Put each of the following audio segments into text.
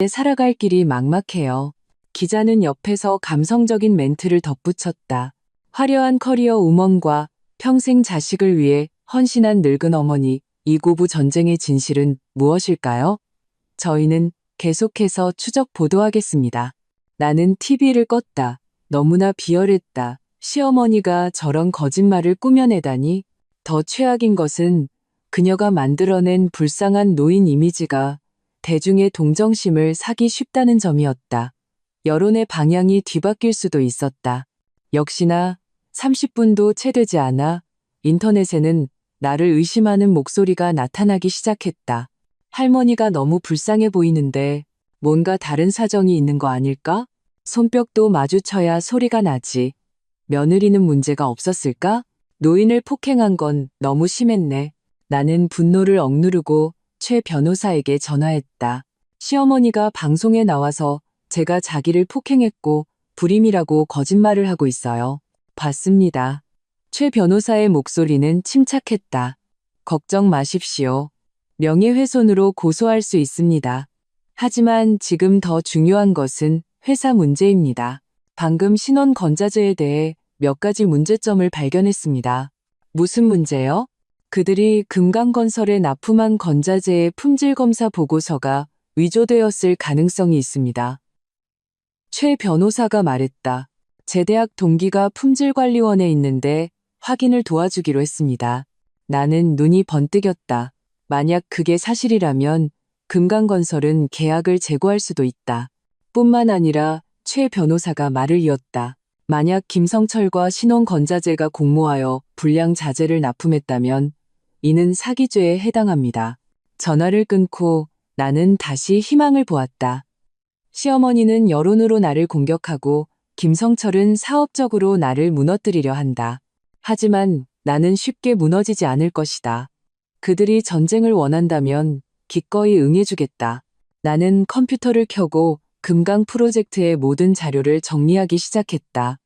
살아갈 길이 막막해요. 기자는 옆에서 감성적인 멘트를 덧붙였다. 화려한 커리어 우먼과 평생 자식을 위해 헌신한 늙은 어머니, 이고부 전쟁의 진실은 무엇일까요? 저희는 계속해서 추적 보도하겠습니다. 나는 TV를 껐다. 너무나 비열했다. 시어머니가 저런 거짓말을 꾸며내다니. 더 최악인 것은 그녀가 만들어낸 불쌍한 노인 이미지가 대중의 동정심을 사기 쉽다는 점이었다. 여론의 방향이 뒤바뀔 수도 있었다. 역시나 30분도 채 되지 않아 인터넷에는 나를 의심하는 목소리가 나타나기 시작했다. 할머니가 너무 불쌍해 보이는데 뭔가 다른 사정이 있는 거 아닐까? 손뼉도 마주쳐야 소리가 나지. 며느리는 문제가 없었을까? 노인을 폭행한 건 너무 심했네. 나는 분노를 억누르고 최 변호사에게 전화했다. 시어머니가 방송에 나와서 제가 자기를 폭행했고 불임이라고 거짓말을 하고 있어요. 봤습니다. 최 변호사의 목소리는 침착했다. 걱정 마십시오. 명예훼손으로 고소할 수 있습니다. 하지만 지금 더 중요한 것은 회사 문제입니다. 방금 신원 건자재에 대해 몇 가지 문제점을 발견했습니다. 무슨 문제요? 그들이 금강건설에 납품한 건자재의 품질검사 보고서가 위조되었을 가능성이 있습니다. 최 변호사가 말했다. 제 대학 동기가 품질관리원에 있는데 확인을 도와주기로 했습니다. 나는 눈이 번뜩였다. 만약 그게 사실이라면 금강건설은 계약을 재고할 수도 있다. 뿐만 아니라 최 변호사가 말을 이었다. 만약 김성철과 신원건자재가 공모하여 불량 자재를 납품했다면 이는 사기죄에 해당합니다. 전화를 끊고 나는 다시 희망을 보았다. 시어머니는 여론으로 나를 공격하고 김성철은 사업적으로 나를 무너뜨리려 한다. 하지만 나는 쉽게 무너지지 않을 것이다. 그들이 전쟁을 원한다면 기꺼이 응해주겠다. 나는 컴퓨터를 켜고 금강 프로젝트의 모든 자료를 정리하기 시작했다.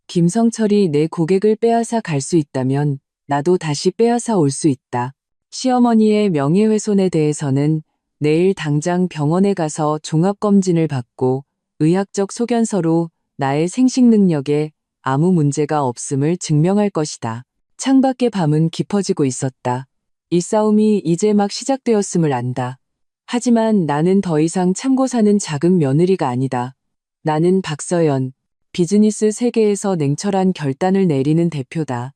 김성철이 내 고객을 빼앗아 갈 수 있다면 나도 다시 빼앗아 올 수 있다. 시어머니의 명예훼손에 대해서는 내일 당장 병원에 가서 종합검진을 받고 의학적 소견서로 나의 생식 능력에 아무 문제가 없음을 증명할 것이다. 창밖의 밤은 깊어지고 있었다. 이 싸움이 이제 막 시작되었음을 안다. 하지만 나는 더 이상 참고 사는 작은 며느리가 아니다. 나는 박서연, 비즈니스 세계에서 냉철한 결단을 내리는 대표다.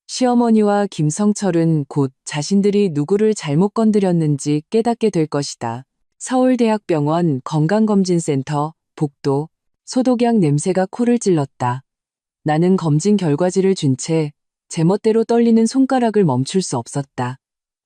시어머니와 김성철은 곧 자신들이 누구를 잘못 건드렸는지 깨닫게 될 것이다. 서울대학병원 건강검진센터, 복도, 소독약 냄새가 코를 찔렀다. 나는 검진 결과지를 준 채 제멋대로 떨리는 손가락을 멈출 수 없었다.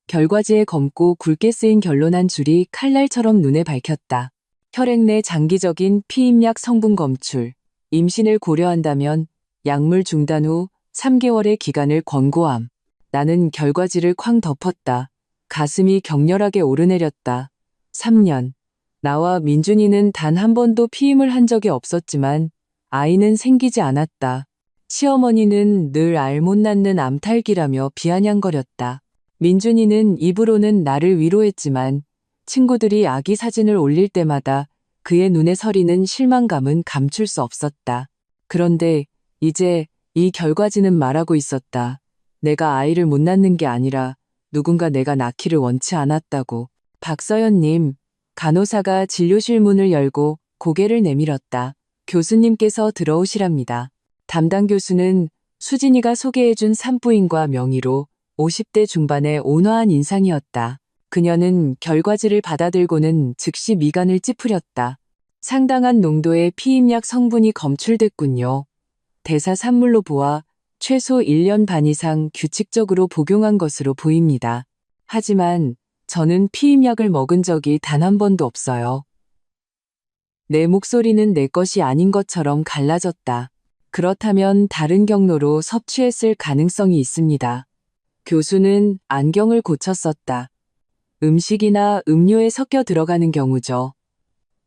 결과지에 검고 굵게 쓰인 결론 한 줄이 칼날처럼 눈에 밝혔다. 혈액 내 장기적인 피임약 성분 검출, 임신을 고려한다면 약물 중단 후 3개월의 기간을 권고함. 나는 결과지를 쾅 덮었다. 가슴이 격렬하게 오르내렸다. 3년. 나와 민준이는 단 한 번도 피임을 한 적이 없었지만 아이는 생기지 않았다. 시어머니는 늘 알 못 낳는 암탈기라며 비아냥거렸다. 민준이는 입으로는 나를 위로했지만 친구들이 아기 사진을 올릴 때마다 그의 눈에 서리는 실망감은 감출 수 없었다. 그런데 이제 이 결과지는 말하고 있었다. 내가 아이를 못 낳는 게 아니라 누군가 내가 낳기를 원치 않았다고. 박서연님, 간호사가 진료실 문을 열고 고개를 내밀었다. 교수님께서 들어오시랍니다. 담당 교수는 수진이가 소개해준 산부인과 명의로 50대 중반의 온화한 인상이었다. 그녀는 결과지를 받아들고는 즉시 미간을 찌푸렸다. 상당한 농도의 피임약 성분이 검출됐군요. 대사 산물로 보아 최소 1년 반 이상 규칙적으로 복용한 것으로 보입니다. 하지만 저는 피임약을 먹은 적이 단 한 번도 없어요. 내 목소리는 내 것이 아닌 것처럼 갈라졌다. 그렇다면 다른 경로로 섭취했을 가능성이 있습니다. 교수는 안경을 고쳤었다. 음식이나 음료에 섞여 들어가는 경우죠.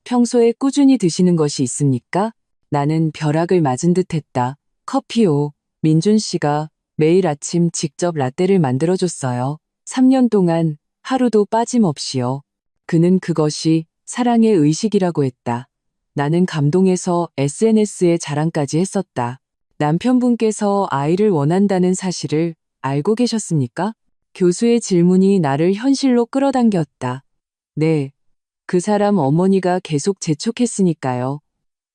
평소에 꾸준히 드시는 것이 있습니까? 나는 벼락을 맞은 듯했다. 커피요. 민준 씨가 매일 아침 직접 라떼를 만들어줬어요. 3년 동안 하루도 빠짐없이요. 그는 그것이 사랑의 의식이라고 했다. 나는 감동해서 SNS에 자랑까지 했었다. 남편분께서 아이를 원한다는 사실을 알고 계셨습니까? 교수의 질문이 나를 현실로 끌어당겼다. 네, 그 사람 어머니가 계속 재촉했으니까요.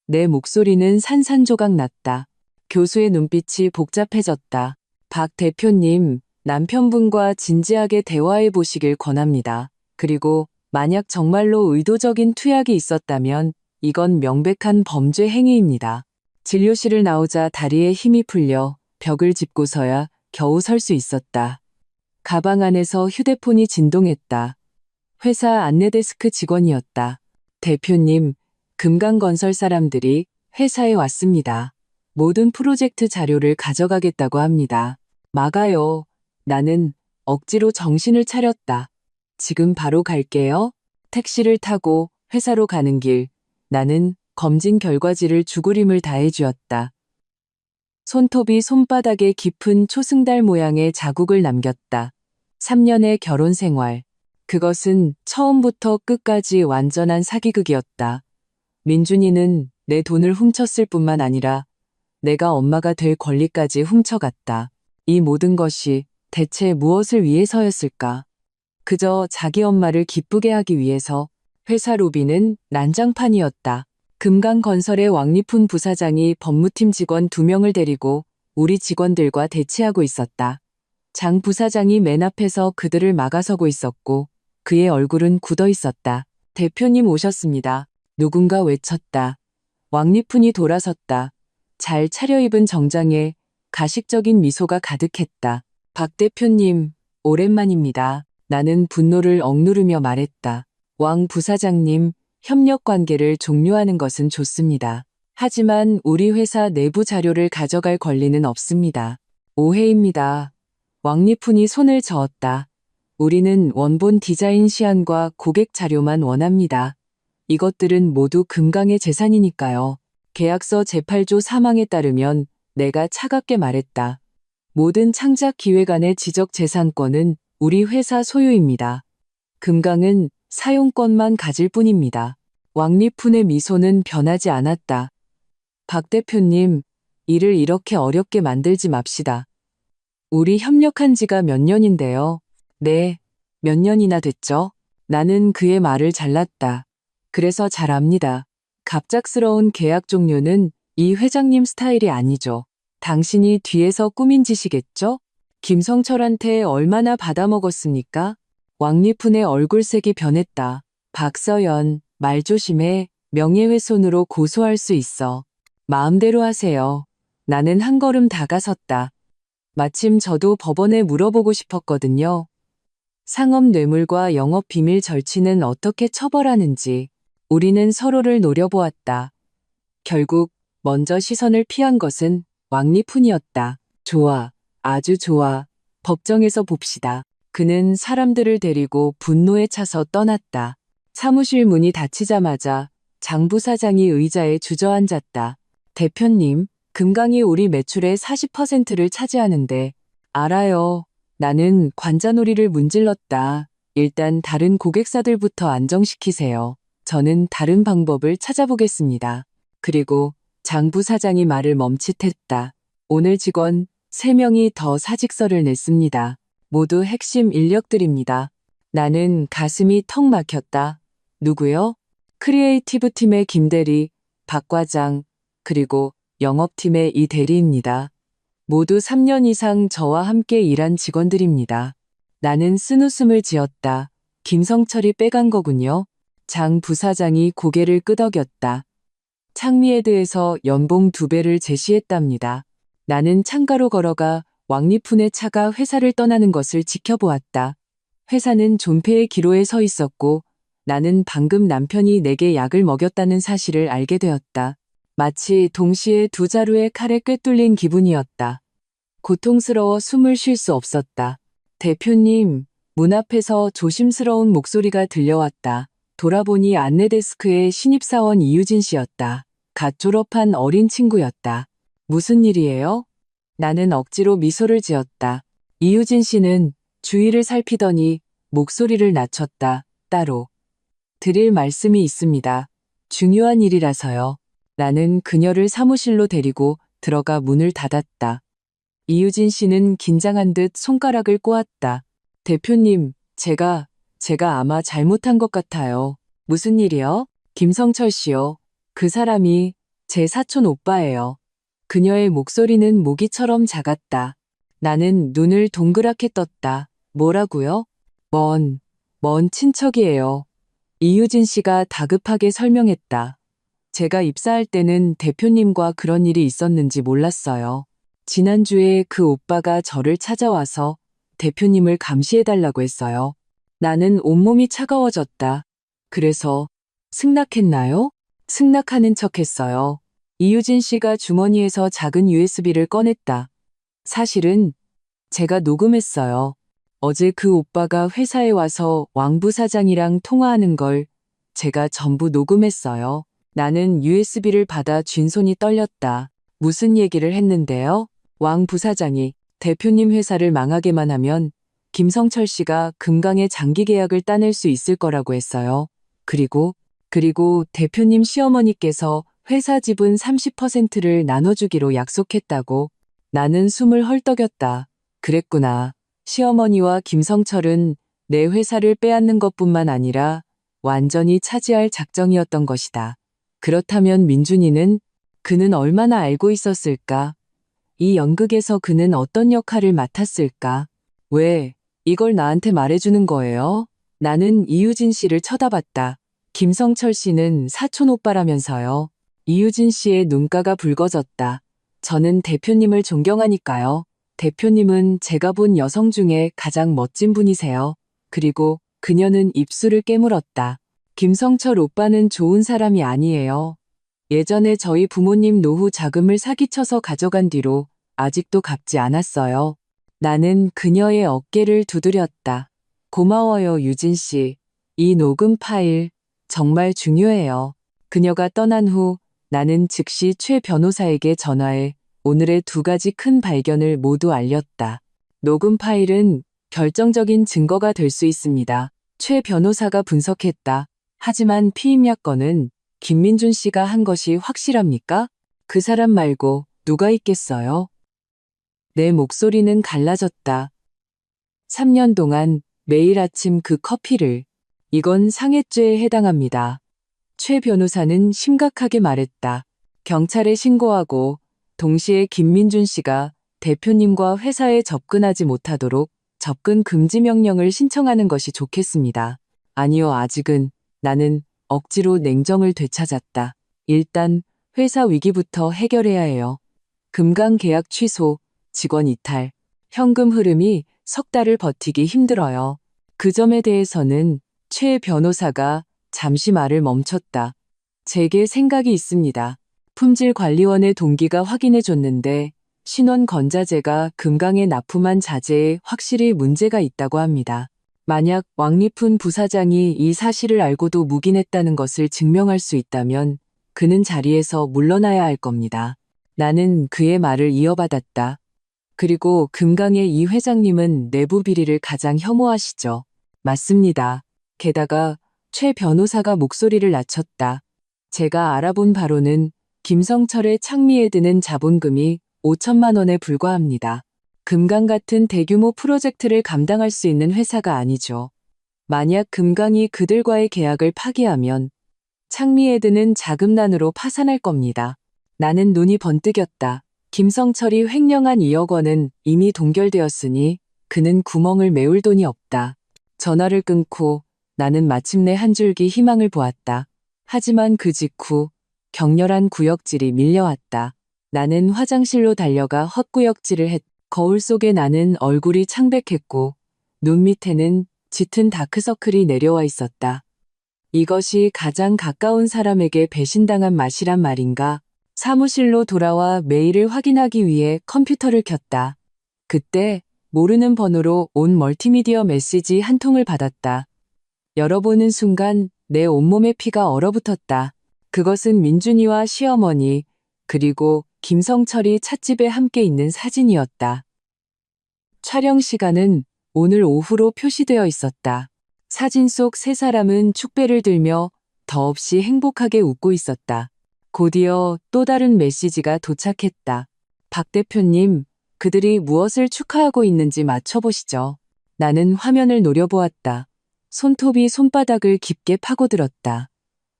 내 목소리는 산산조각 났다. 교수의 눈빛이 복잡해졌다. 박 대표님, 남편분과 진지하게 대화해 보시길 권합니다. 그리고 만약 정말로 의도적인 투약이 있었다면 이건 명백한 범죄 행위입니다. 진료실을 나오자 다리에 힘이 풀려 벽을 짚고서야 겨우 설 수 있었다. 가방 안에서 휴대폰이 진동했다. 회사 안내데스크 직원이었다. 대표님, 금강건설 사람들이 회사에 왔습니다. 모든 프로젝트 자료를 가져가겠다고 합니다. 막아요. 나는 억지로 정신을 차렸다. 지금 바로 갈게요. 택시를 타고 회사로 가는 길, 나는 검진 결과지를 죽으림을 다해 주었다. 손톱이 손바닥에 깊은 초승달 모양의 자국을 남겼다. 3년의 결혼 생활. 그것은 처음부터 끝까지 완전한 사기극이었다. 민준이는 내 돈을 훔쳤을 뿐만 아니라 내가 엄마가 될 권리까지 훔쳐갔다. 이 모든 것이 대체 무엇을 위해서였을까? 그저 자기 엄마를 기쁘게 하기 위해서. 회사 로비는 난장판이었다. 금강건설의 왕리푼 부사장이 법무팀 직원 2명을 데리고 우리 직원들과 대치하고 있었다. 장 부사장이 맨 앞에서 그들을 막아서고 있었고 그의 얼굴은 굳어 있었다. 대표님 오셨습니다. 누군가 외쳤다. 왕리푼이 돌아섰다. 잘 차려입은 정장에 가식적인 미소가 가득했다. 박 대표님, 오랜만입니다. 나는 분노를 억누르며 말했다. 왕 부사장님, 협력 관계를 종료하는 것은 좋습니다. 하지만 우리 회사 내부 자료를 가져갈 권리는 없습니다. 오해입니다. 왕리푼이 손을 저었다. 우리는 원본 디자인 시안과 고객 자료만 원합니다. 이것들은 모두 금강의 재산이니까요. 계약서 제8조 사망에 따르면 내가 차갑게 말했다. 모든 창작 기획안의 지적 재산권은 우리 회사 소유입니다. 금강은 사용권만 가질 뿐입니다. 왕리푼의 미소는 변하지 않았다. 박 대표님, 일을 이렇게 어렵게 만들지 맙시다. 우리 협력한 지가 몇 년인데요. 네, 몇 년이나 됐죠? 나는 그의 말을 잘랐다. 그래서 잘 압니다. 갑작스러운 계약 종료는 이 회장님 스타일이 아니죠. 당신이 뒤에서 꾸민 짓이겠죠? 김성철한테 얼마나 받아먹었습니까? 왕리푼의 얼굴색이 변했다. 박서연, 말 조심해. 명예훼손으로 고소할 수 있어. 마음대로 하세요. 나는 한 걸음 다가섰다. 마침 저도 법원에 물어보고 싶었거든요. 상업 뇌물과 영업 비밀 절취는 어떻게 처벌하는지. 우리는 서로를 노려보았다. 결국 먼저 시선을 피한 것은 왕리푼이었다. 좋아, 아주 좋아. 법정에서 봅시다. 그는 사람들을 데리고 분노에 차서 떠났다. 사무실 문이 닫히자마자 장 부사장이 의자에 주저앉았다. 대표님, 금강이 우리 매출의 40%를 차지하는데. 알아요. 나는 관자놀이를 문질렀다. 일단 다른 고객사들부터 안정시키세요. 저는 다른 방법을 찾아보겠습니다. 그리고 장 부사장이 말을 멈칫했다. 오늘 직원 3명이 더 사직서를 냈습니다. 모두 핵심 인력들입니다. 나는 가슴이 턱 막혔다. 누구요? 크리에이티브 팀의 김대리, 박 과장, 그리고 영업팀의 이 대리입니다. 모두 3년 이상 저와 함께 일한 직원들입니다. 나는 쓴웃음을 지었다. 김성철이 빼간 거군요. 장 부사장이 고개를 끄덕였다. 창미헤드에서 연봉 2배를 제시했답니다. 나는 창가로 걸어가 왕리푼의 차가 회사를 떠나는 것을 지켜보았다. 회사는 존폐의 기로에 서 있었고 나는 방금 남편이 내게 약을 먹였다는 사실을 알게 되었다. 마치 동시에 두 자루의 칼에 꿰뚫린 기분이었다. 고통스러워 숨을 쉴 수 없었다. 대표님, 문 앞에서 조심스러운 목소리가 들려왔다. 돌아보니 안내데스크의 신입사원 이유진 씨였다. 갓 졸업한 어린 친구였다. 무슨 일이에요? 나는 억지로 미소를 지었다. 이유진 씨는 주위를 살피더니 목소리를 낮췄다. 따로. 드릴 말씀이 있습니다. 중요한 일이라서요. 나는 그녀를 사무실로 데리고 들어가 문을 닫았다. 이유진 씨는 긴장한 듯 손가락을 꼬았다. 대표님, 제가 아마 잘못한 것 같아요. 무슨 일이요? 김성철 씨요. 그 사람이 제 사촌 오빠예요. 그녀의 목소리는 모기처럼 작았다. 나는 눈을 동그랗게 떴다. 뭐라고요? 먼 친척이에요. 이유진 씨가 다급하게 설명했다. 제가 입사할 때는 대표님과 그런 일이 있었는지 몰랐어요. 지난주에 그 오빠가 저를 찾아와서 대표님을 감시해달라고 했어요. 나는 온몸이 차가워졌다. 그래서 승낙했나요? 승낙하는 척 했어요. 이유진 씨가 주머니에서 작은 USB를 꺼냈다. 사실은 제가 녹음했어요. 어제 그 오빠가 회사에 와서 왕 부사장이랑 통화하는 걸 제가 전부 녹음했어요. 나는 USB를 받아 쥔손이 떨렸다. 무슨 얘기를 했는데요? 왕 부사장이 대표님 회사를 망하게만 하면 김성철 씨가 금강의 장기 계약을 따낼 수 있을 거라고 했어요. 그리고 대표님 시어머니께서 회사 지분 30%를 나눠주기로 약속했다고. 나는 숨을 헐떡였다. 그랬구나. 시어머니와 김성철은 내 회사를 빼앗는 것뿐만 아니라 완전히 차지할 작정이었던 것이다. 그렇다면 민준이는 그는 얼마나 알고 있었을까? 이 연극에서 그는 어떤 역할을 맡았을까? 왜 이걸 나한테 말해주는 거예요? 나는 이유진 씨를 쳐다봤다. 김성철 씨는 사촌 오빠라면서요. 이유진 씨의 눈가가 붉어졌다. 저는 대표님을 존경하니까요. 대표님은 제가 본 여성 중에 가장 멋진 분이세요. 그리고 그녀는 입술을 깨물었다. 김성철 오빠는 좋은 사람이 아니에요. 예전에 저희 부모님 노후 자금을 사기쳐서 가져간 뒤로 아직도 갚지 않았어요. 나는 그녀의 어깨를 두드렸다. 고마워요, 유진 씨. 이 녹음 파일 정말 중요해요. 그녀가 떠난 후 나는 즉시 최 변호사에게 전화해 오늘의 두 가지 큰 발견을 모두 알렸다. 녹음 파일은 결정적인 증거가 될 수 있습니다. 최 변호사가 분석했다. 하지만 피임약 건은 김민준 씨가 한 것이 확실합니까? 그 사람 말고 누가 있겠어요? 내 목소리는 갈라졌다. 3년 동안 매일 아침 그 커피를. 이건 상해죄에 해당합니다. 최 변호사는 심각하게 말했다. 경찰에 신고하고 동시에 김민준 씨가 대표님과 회사에 접근하지 못하도록 접근 금지 명령을 신청하는 것이 좋겠습니다. 아니요, 아직은. 나는 억지로 냉정을 되찾았다. 일단 회사 위기부터 해결해야 해요. 금강 계약 취소, 직원 이탈, 현금 흐름이 석 달을 버티기 힘들어요. 그 점에 대해서는 최 변호사가 잠시 말을 멈췄다. 제게 생각이 있습니다. 품질관리원의 동기가 확인해 줬는데 신원 건자재가 금강에 납품한 자재에 확실히 문제가 있다고 합니다. 만약 왕리푼 부사장이 이 사실을 알고도 묵인했다는 것을 증명할 수 있다면 그는 자리에서 물러나야 할 겁니다. 나는 그의 말을 이어받았다. 그리고 금강의 이 회장님은 내부 비리를 가장 혐오하시죠. 맞습니다. 게다가 최 변호사가 목소리를 낮췄다. 제가 알아본 바로는 김성철의 창미에 드는 자본금이 5천만 원에 불과합니다. 금강 같은 대규모 프로젝트를 감당할 수 있는 회사가 아니죠. 만약 금강이 그들과의 계약을 파기하면 창미에 드는 자금난으로 파산할 겁니다. 나는 눈이 번뜩였다. 김성철이 횡령한 2억 원은 이미 동결되었으니 그는 구멍을 메울 돈이 없다. 전화를 끊고 나는 마침내 한 줄기 희망을 보았다. 하지만 그 직후 격렬한 구역질이 밀려왔다. 나는 화장실로 달려가 헛구역질을 했다. 거울 속에 나는 얼굴이 창백했고 눈 밑에는 짙은 다크서클이 내려와 있었다. 이것이 가장 가까운 사람에게 배신당한 맛이란 말인가? 사무실로 돌아와 메일을 확인하기 위해 컴퓨터를 켰다. 그때 모르는 번호로 온 멀티미디어 메시지 한 통을 받았다. 열어보는 순간 내 온몸에 피가 얼어붙었다. 그것은 민준이와 시어머니 그리고 김성철이 찻집에 함께 있는 사진이었다. 촬영 시간은 오늘 오후로 표시되어 있었다. 사진 속 세 사람은 축배를 들며 더없이 행복하게 웃고 있었다. 곧이어 또 다른 메시지가 도착했다. 박 대표님, 그들이 무엇을 축하하고 있는지 맞춰보시죠. 나는 화면을 노려보았다. 손톱이 손바닥을 깊게 파고들었다.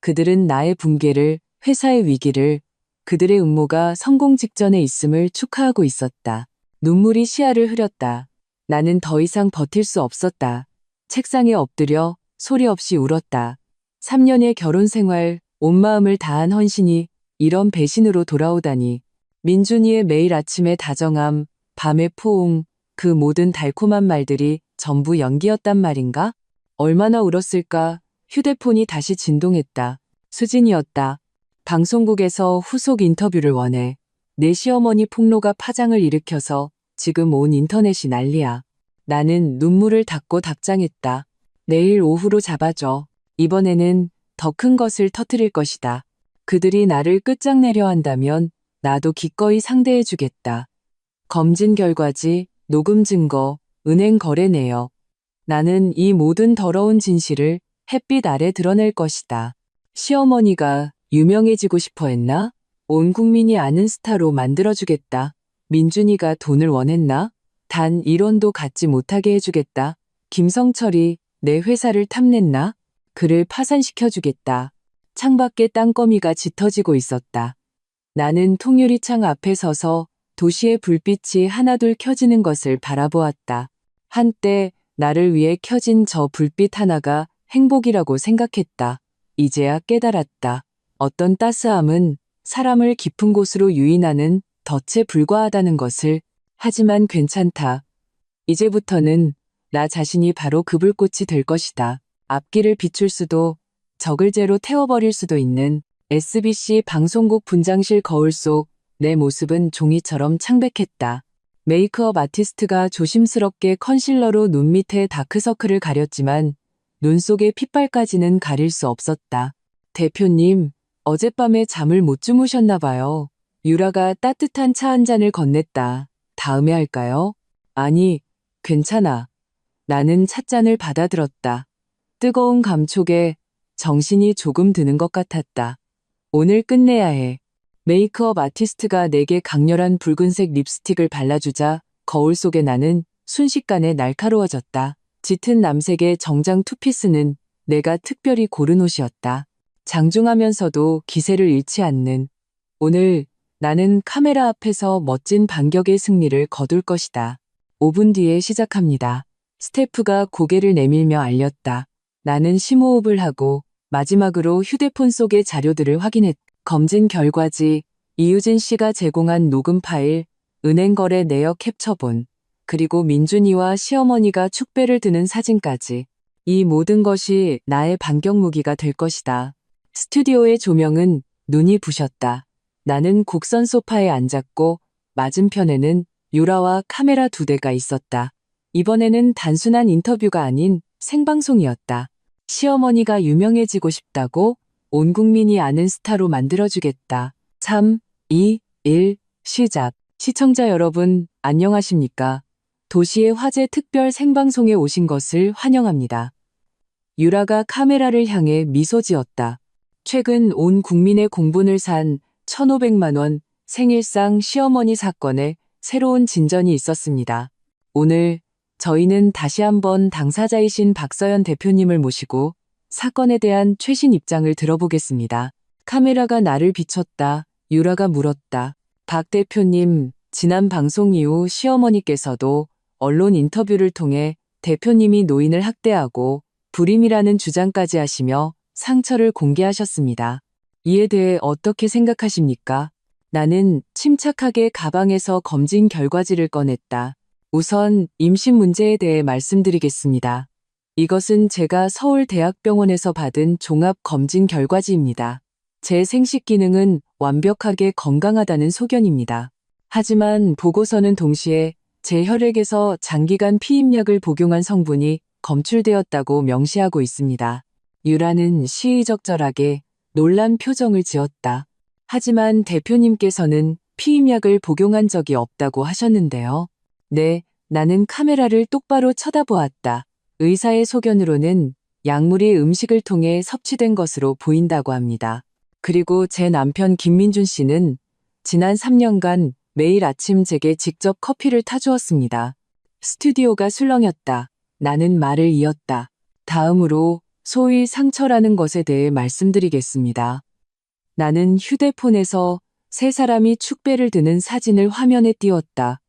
그들은 나의 붕괴를, 회사의 위기를, 그들의 음모가 성공 직전에 있음을 축하하고 있었다. 눈물이 시야를 흐렸다. 나는 더 이상 버틸 수 없었다. 책상에 엎드려 소리 없이 울었다. 3년의 결혼 생활, 온 마음을 다한 헌신이 이런 배신으로 돌아오다니. 민준이의 매일 아침의 다정함, 밤의 포옹, 그 모든 달콤한 말들이 전부 연기였단 말인가? 얼마나 울었을까? 휴대폰이 다시 진동했다. 수진이었다. 방송국에서 후속 인터뷰를 원해. 내 시어머니 폭로가 파장을 일으켜서 지금 온 인터넷이 난리야. 나는 눈물을 닦고 답장했다. 내일 오후로 잡아줘. 이번에는 더 큰 것을 터뜨릴 것이다. 그들이 나를 끝장내려 한다면 나도 기꺼이 상대해주겠다. 검진 결과지, 녹음 증거, 은행 거래 내역. 나는 이 모든 더러운 진실을 햇빛 아래 드러낼 것이다. 시어머니가 유명해지고 싶어 했나? 온 국민이 아는 스타로 만들어주겠다. 민준이가 돈을 원했나? 단 1원도 갖지 못하게 해주겠다. 김성철이 내 회사를 탐냈나? 그를 파산시켜주겠다. 창밖에 땅거미가 짙어지고 있었다. 나는 통유리창 앞에 서서 도시의 불빛이 하나둘 켜지는 것을 바라보았다. 한때 나를 위해 켜진 저 불빛 하나가 행복이라고 생각했다. 이제야 깨달았다. 어떤 따스함은 사람을 깊은 곳으로 유인하는 덫에 불과하다는 것을. 하지만 괜찮다. 이제부터는 나 자신이 바로 그 불꽃이 될 것이다. 앞길을 비출 수도 적을제로 태워버릴 수도 있는 SBC 방송국 분장실 거울 속 내 모습은 종이처럼 창백했다. 메이크업 아티스트가 조심스럽게 컨실러로 눈 밑에 다크서클을 가렸지만 눈 속의 핏발까지는 가릴 수 없었다. 대표님, 어젯밤에 잠을 못 주무셨나 봐요. 유라가 따뜻한 차 한 잔을 건넸다. 다음에 할까요? 아니, 괜찮아. 나는 찻잔을 받아들었다. 뜨거운 감촉에 정신이 조금 드는 것 같았다. 오늘 끝내야 해. 메이크업 아티스트가 내게 강렬한 붉은색 립스틱을 발라주자 거울 속의 나는 순식간에 날카로워졌다. 짙은 남색의 정장 투피스는 내가 특별히 고른 옷이었다. 장중하면서도 기세를 잃지 않는. 오늘 나는 카메라 앞에서 멋진 반격의 승리를 거둘 것이다. 5분 뒤에 시작합니다. 스태프가 고개를 내밀며 알렸다. 나는 심호흡을 하고 마지막으로 휴대폰 속의 자료들을 확인했다. 검진 결과지, 이유진 씨가 제공한 녹음 파일, 은행 거래 내역 캡처본, 그리고 민준이와 시어머니가 축배를 드는 사진까지. 이 모든 것이 나의 반격 무기가 될 것이다. 스튜디오의 조명은 눈이 부셨다. 나는 곡선 소파에 앉았고 맞은편에는 유라와 카메라 2대가 있었다. 이번에는 단순한 인터뷰가 아닌 생방송이었다. 시어머니가 유명해지고 싶다고? 온 국민이 아는 스타로 만들어주겠다. 3, 2, 1, 시작. 시청자 여러분, 안녕하십니까? 도시의 화제 특별 생방송에 오신 것을 환영합니다. 유라가 카메라를 향해 미소 지었다. 최근 온 국민의 공분을 산 1,500만 원 생일상 시어머니 사건에 새로운 진전이 있었습니다. 오늘 저희는 다시 한번 당사자이신 박서연 대표님을 모시고 사건에 대한 최신 입장을 들어보겠습니다. 카메라가 나를 비췄다. 유라가 물었다. 박 대표님, 지난 방송 이후 시어머니께서도 언론 인터뷰를 통해 대표님이 노인을 학대하고 불임이라는 주장까지 하시며 상처를 공개하셨습니다. 이에 대해 어떻게 생각하십니까? 나는 침착하게 가방에서 검진 결과지를 꺼냈다. 우선 임신 문제에 대해 말씀드리겠습니다. 이것은 제가 서울대학병원에서 받은 종합검진 결과지입니다. 제 생식 기능은 완벽하게 건강하다는 소견입니다. 하지만 보고서는 동시에 제 혈액에서 장기간 피임약을 복용한 성분이 검출되었다고 명시하고 있습니다. 유라는 시의적절하게 놀란 표정을 지었다. 하지만 대표님께서는 피임약을 복용한 적이 없다고 하셨는데요. 네, 나는 카메라를 똑바로 쳐다보았다. 의사의 소견으로는 약물이 음식을 통해 섭취된 것으로 보인다고 합니다. 그리고 제 남편 김민준 씨는 지난 3년간 매일 아침 제게 직접 커피를 타주었습니다. 스튜디오가 술렁였다. 나는 말을 이었다. 다음으로 소위 상처라는 것에 대해 말씀드리겠습니다. 나는 휴대폰에서 세 사람이 축배를 드는 사진을 화면에 띄웠다.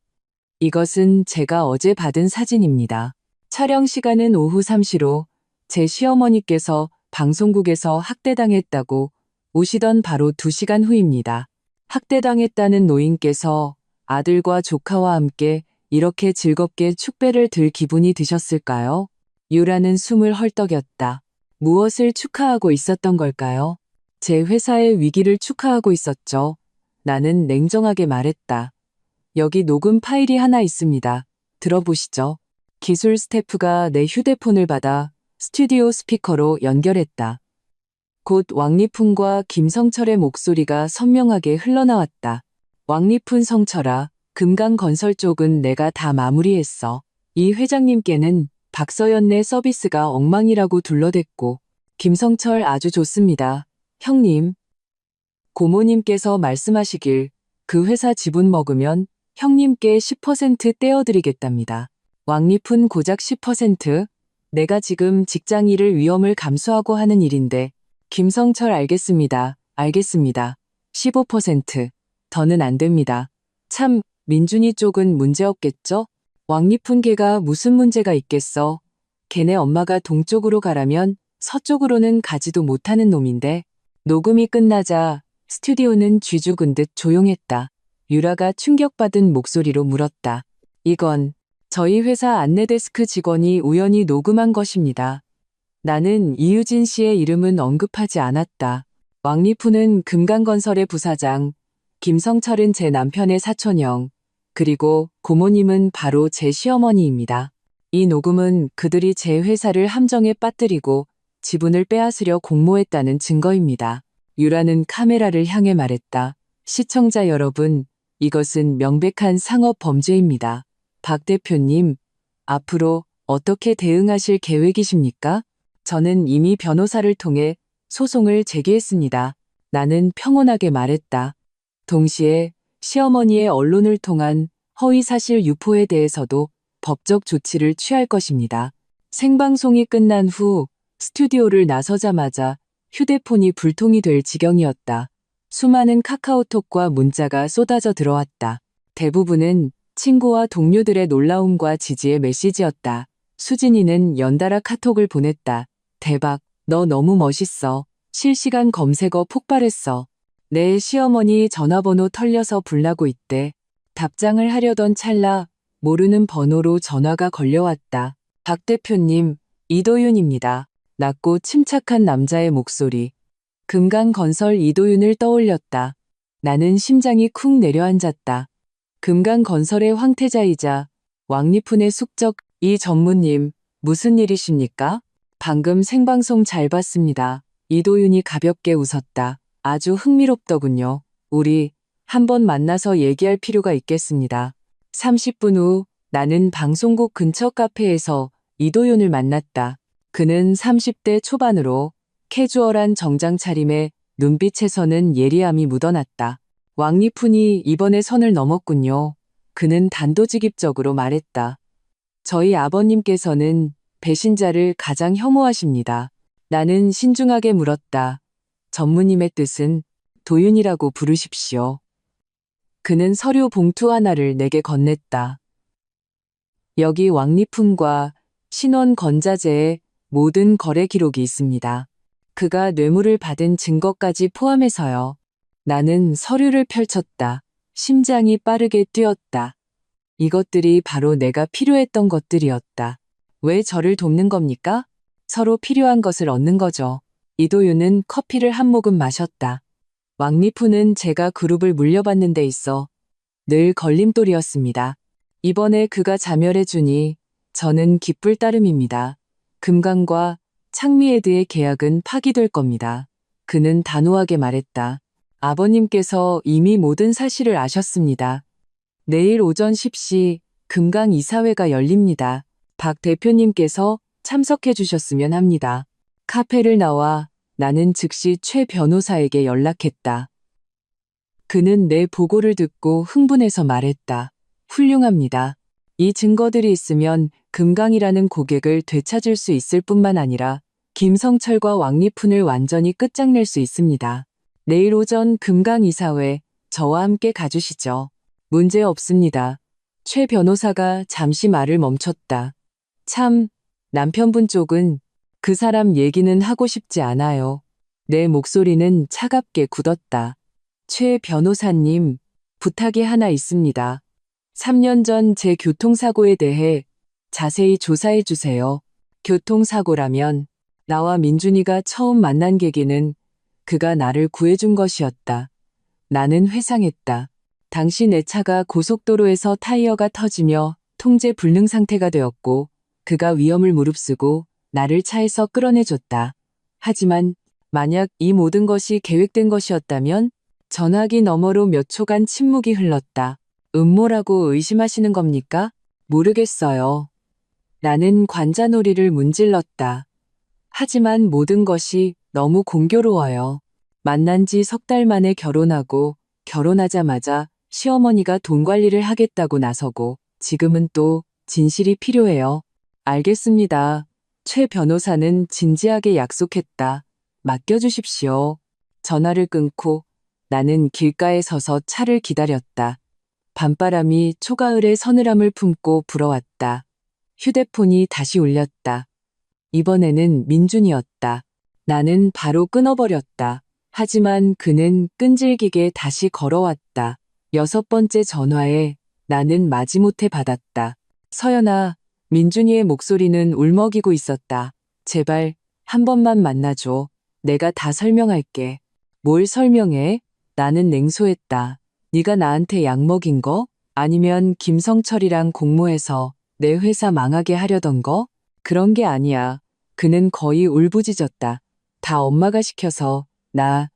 이것은 제가 어제 받은 사진입니다. 촬영 시간은 오후 3시로 제 시어머니께서 방송국에서 학대당했다고 오시던 바로 2시간 후입니다. 학대당했다는 노인께서 아들과 조카와 함께 이렇게 즐겁게 축배를 들 기분이 드셨을까요? 유라는 숨을 헐떡였다. 무엇을 축하하고 있었던 걸까요? 제 회사의 위기를 축하하고 있었죠. 나는 냉정하게 말했다. 여기 녹음 파일이 하나 있습니다. 들어보시죠. 기술 스태프가 내 휴대폰을 받아 스튜디오 스피커로 연결했다. 곧 왕리푼과 김성철의 목소리가 선명하게 흘러나왔다. 왕리푼 성철아, 금강건설 쪽은 내가 다 마무리했어. 이 회장님께는 박서연네 서비스가 엉망이라고 둘러댔고, 김성철 아주 좋습니다. 형님. 고모님께서 말씀하시길 그 회사 지분 먹으면 형님께 10% 떼어드리겠답니다. 왕리푼 고작 10%? 내가 지금 직장 일을 위험을 감수하고 하는 일인데. 김성철 알겠습니다. 알겠습니다. 15%. 더는 안 됩니다. 참, 민준이 쪽은 문제 없겠죠? 왕리푼 걔가 무슨 문제가 있겠어. 걔네 엄마가 동쪽으로 가라면 서쪽으로는 가지도 못하는 놈인데. 녹음이 끝나자 스튜디오는 쥐죽은 듯 조용했다. 유라가 충격받은 목소리로 물었다. 이건 저희 회사 안내데스크 직원이 우연히 녹음한 것입니다. 나는 이유진 씨의 이름은 언급하지 않았다. 왕리푼은 금강건설의 부사장, 김성철은 제 남편의 사촌형, 그리고 고모님은 바로 제 시어머니입니다. 이 녹음은 그들이 제 회사를 함정에 빠뜨리고 지분을 빼앗으려 공모했다는 증거입니다. 유라는 카메라를 향해 말했다. 시청자 여러분, 이것은 명백한 상업 범죄입니다. 박 대표님, 앞으로 어떻게 대응하실 계획이십니까? 저는 이미 변호사를 통해 소송을 제기했습니다. 나는 평온하게 말했다. 동시에 시어머니의 언론을 통한 허위사실 유포에 대해서도 법적 조치를 취할 것입니다. 생방송이 끝난 후 스튜디오를 나서자마자 휴대폰이 불통이 될 지경이었다. 수많은 카카오톡과 문자가 쏟아져 들어왔다. 대부분은 친구와 동료들의 놀라움과 지지의 메시지였다. 수진이는 연달아 카톡을 보냈다. 대박, 너 너무 멋있어. 실시간 검색어 폭발했어. 내 시어머니 전화번호 털려서 불나고 있대. 답장을 하려던 찰나 모르는 번호로 전화가 걸려왔다. 박 대표님, 이도윤입니다. 낮고 침착한 남자의 목소리. 금강건설 이도윤을 떠올렸다. 나는 심장이 쿵 내려앉았다. 금강건설의 황태자이자 왕리푼의 숙적 이 전무님, 무슨 일이십니까? 방금 생방송 잘 봤습니다. 이도윤이 가볍게 웃었다. 아주 흥미롭더군요. 우리 한번 만나서 얘기할 필요가 있겠습니다. 30분 후 나는 방송국 근처 카페에서 이도윤을 만났다. 그는 30대 초반으로 캐주얼한 정장 차림에 눈빛에서는 예리함이 묻어났다. 왕리푼이 이번에 선을 넘었군요. 그는 단도직입적으로 말했다. 저희 아버님께서는 배신자를 가장 혐오하십니다. 나는 신중하게 물었다. 전무님의 뜻은 도윤이라고 부르십시오. 그는 서류 봉투 하나를 내게 건넸다. 여기 왕리푼과 신원 건자재의 모든 거래 기록이 있습니다. 그가 뇌물을 받은 증거까지 포함해서요. 나는 서류를 펼쳤다. 심장이 빠르게 뛰었다. 이것들이 바로 내가 필요했던 것들이었다. 왜 저를 돕는 겁니까? 서로 필요한 것을 얻는 거죠. 이도윤은 커피를 한 모금 마셨다. 왕리푼은 제가 그룹을 물려받는 데 있어 늘 걸림돌이었습니다. 이번에 그가 자멸해주니 저는 기쁠 따름입니다. 금강과 창미에드의 계약은 파기될 겁니다. 그는 단호하게 말했다. 아버님께서 이미 모든 사실을 아셨습니다. 내일 오전 10시 금강 이사회가 열립니다. 박 대표님께서 참석해 주셨으면 합니다. 카페를 나와 나는 즉시 최 변호사에게 연락했다. 그는 내 보고를 듣고 흥분해서 말했다. 훌륭합니다. 이 증거들이 있으면 금강이라는 고객을 되찾을 수 있을 뿐만 아니라 김성철과 왕리푼을 완전히 끝장낼 수 있습니다. 내일 오전 금강 이사회 저와 함께 가주시죠. 문제 없습니다. 최 변호사가 잠시 말을 멈췄다. 참, 남편분 쪽은 그 사람 얘기는 하고 싶지 않아요. 내 목소리는 차갑게 굳었다. 최 변호사님, 부탁이 하나 있습니다. 3년 전 제 교통사고에 대해 자세히 조사해 주세요. 교통사고라면 나와 민준이가 처음 만난 계기는 그가 나를 구해준 것이었다. 나는 회상했다. 당시 내 차가 고속도로에서 타이어가 터지며 통제 불능 상태가 되었고 그가 위험을 무릅쓰고 나를 차에서 끌어내줬다. 하지만 만약 이 모든 것이 계획된 것이었다면 전화기 너머로 몇 초간 침묵이 흘렀다. 음모라고 의심하시는 겁니까? 모르겠어요. 나는 관자놀이를 문질렀다. 하지만 모든 것이 너무 공교로워요. 만난 지 석 달 만에 결혼하고 결혼하자마자 시어머니가 돈 관리를 하겠다고 나서고 지금은 또 진실이 필요해요. 알겠습니다. 최 변호사는 진지하게 약속했다. 맡겨주십시오. 전화를 끊고 나는 길가에 서서 차를 기다렸다. 밤바람이 초가을의 서늘함을 품고 불어왔다. 휴대폰이 다시 울렸다. 이번에는 민준이었다. 나는 바로 끊어버렸다. 하지만 그는 끈질기게 다시 걸어왔다. 6번째 전화에 나는 마지못해 받았다. 서연아, 민준이의 목소리는 울먹이고 있었다. 제발 한 번만 만나줘. 내가 다 설명할게. 뭘 설명해? 나는 냉소했다. 네가 나한테 약 먹인 거? 아니면 김성철이랑 공모해서 내 회사 망하게 하려던 거? 그런 게 아니야. 그는 거의 울부짖었다. 다 엄마가 시켜서 나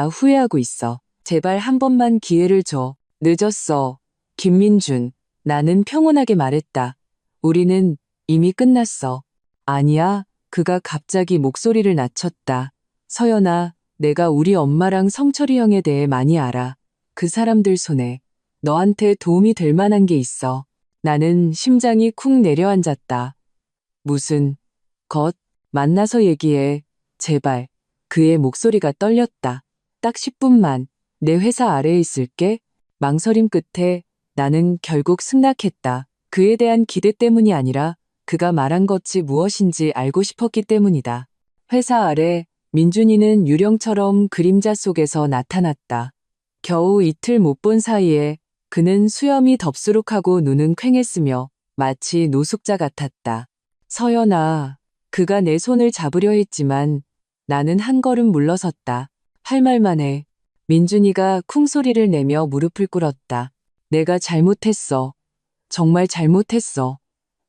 후회하고 있어. 제발 한 번만 기회를 줘. 늦었어. 김민준. 나는 평온하게 말했다. 우리는 이미 끝났어. 아니야. 그가 갑자기 목소리를 낮췄다. 서연아, 내가 우리 엄마랑 성철이 형에 대해 많이 알아. 그 사람들 손에 너한테 도움이 될 만한 게 있어. 나는 심장이 쿵 내려앉았다. 무슨 것? 만나서 얘기해. 제발. 그의 목소리가 떨렸다. 딱 10분만 내 회사 아래에 있을게. 망설임 끝에 나는 결국 승낙했다. 그에 대한 기대 때문이 아니라 그가 말한 것이 무엇인지 알고 싶었기 때문이다. 회사 아래 민준이는 유령처럼 그림자 속에서 나타났다. 겨우 이틀 못 본 사이에 그는 수염이 덥수룩하고 눈은 퀭했으며 마치 노숙자 같았다. 서연아, 그가 내 손을 잡으려 했지만 나는 한 걸음 물러섰다. 할 말만 해. 민준이가 쿵소리를 내며 무릎을 꿇었다. 내가 잘못했어. 정말 잘못했어.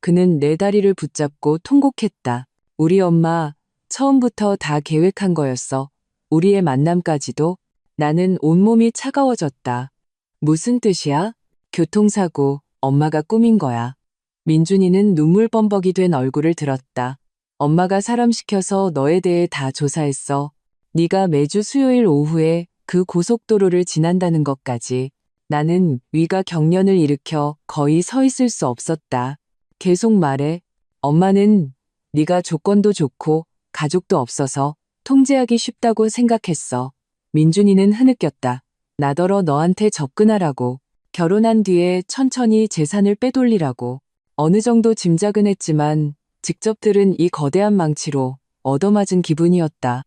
그는 내 다리를 붙잡고 통곡했다. 우리 엄마 처음부터 다 계획한 거였어. 우리의 만남까지도. 나는 온몸이 차가워졌다. 무슨 뜻이야? 교통사고, 엄마가 꾸민 거야. 민준이는 눈물 범벅이 된 얼굴을 들었다. 엄마가 사람 시켜서 너에 대해 다 조사했어. 네가 매주 수요일 오후에 그 고속도로를 지난다는 것까지. 나는 위가 경련을 일으켜 거의 서 있을 수 없었다. 계속 말해. 엄마는 네가 조건도 좋고 가족도 없어서 통제하기 쉽다고 생각했어. 민준이는 흐느꼈다. 나더러 너한테 접근하라고. 결혼한 뒤에 천천히 재산을 빼돌리라고. 어느 정도 짐작은 했지만 직접 들은 이 거대한 망치로 얻어맞은 기분이었다.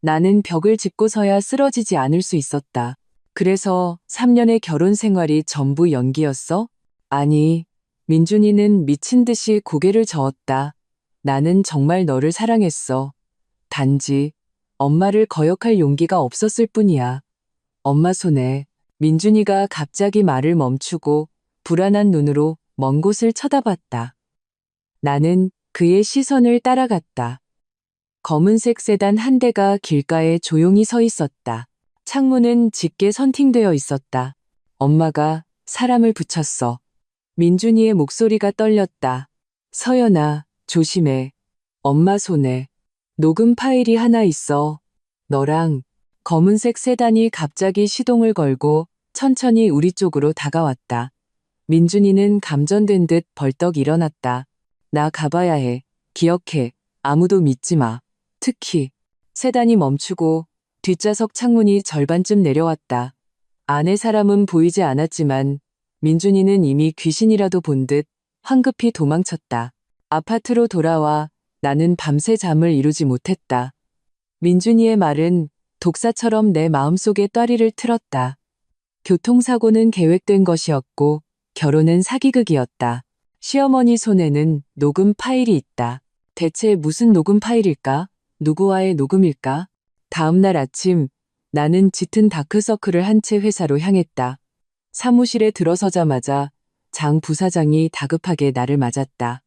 나는 벽을 짚고서야 쓰러지지 않을 수 있었다. 그래서 3년의 결혼 생활이 전부 연기였어? 아니, 민준이는 미친 듯이 고개를 저었다. 나는 정말 너를 사랑했어. 단지 엄마를 거역할 용기가 없었을 뿐이야. 엄마 손에. 민준이가 갑자기 말을 멈추고 불안한 눈으로 먼 곳을 쳐다봤다. 나는 그의 시선을 따라갔다. 검은색 세단 한 대가 길가에 조용히 서 있었다. 창문은 짙게 선팅되어 있었다. 엄마가 사람을 붙였어. 민준이의 목소리가 떨렸다. 서연아, 조심해. 엄마 손에 녹음 파일이 하나 있어. 너랑. 검은색 세단이 갑자기 시동을 걸고 천천히 우리 쪽으로 다가왔다. 민준이는 감전된 듯 벌떡 일어났다. 나 가봐야 해. 기억해. 아무도 믿지 마. 특히. 세단이 멈추고 뒷좌석 창문이 절반쯤 내려왔다. 안에 사람은 보이지 않았지만 민준이는 이미 귀신이라도 본 듯 황급히 도망쳤다. 아파트로 돌아와 나는 밤새 잠을 이루지 못했다. 민준이의 말은 독사처럼 내 마음속에 따리를 틀었다. 교통사고는 계획된 것이었고 결혼은 사기극이었다. 시어머니 손에는 녹음 파일이 있다. 대체 무슨 녹음 파일일까? 누구와의 녹음일까? 다음날 아침 나는 짙은 다크서클을 한 채 회사로 향했다. 사무실에 들어서자마자 장 부사장이 다급하게 나를 맞았다.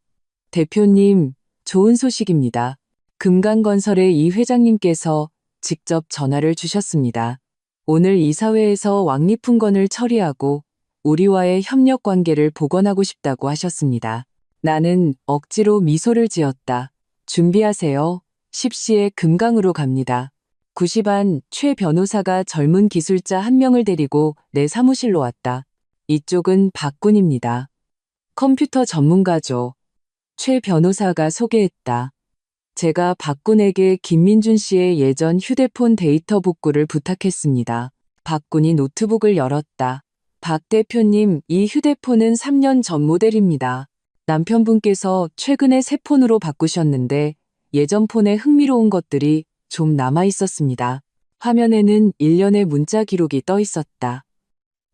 대표님, 좋은 소식입니다. 금강건설의 이 회장님께서 직접 전화를 주셨습니다. 오늘 이사회에서 왕리풍건을 처리하고 우리와의 협력 관계를 복원하고 싶다고 하셨습니다. 나는 억지로 미소를 지었다. 준비하세요. 10시에 금강으로 갑니다. 9시 반 최 변호사가 젊은 기술자 한 명을 데리고 내 사무실로 왔다. 이쪽은 박군입니다. 컴퓨터 전문가죠. 최 변호사가 소개했다. 제가 박군에게 김민준 씨의 예전 휴대폰 데이터 복구를 부탁했습니다. 박군이 노트북을 열었다. 박 대표님, 이 휴대폰은 3년 전 모델입니다. 남편분께서 최근에 새 폰으로 바꾸셨는데 예전 폰에 흥미로운 것들이 좀 남아 있었습니다. 화면에는 일련의 문자 기록이 떠 있었다.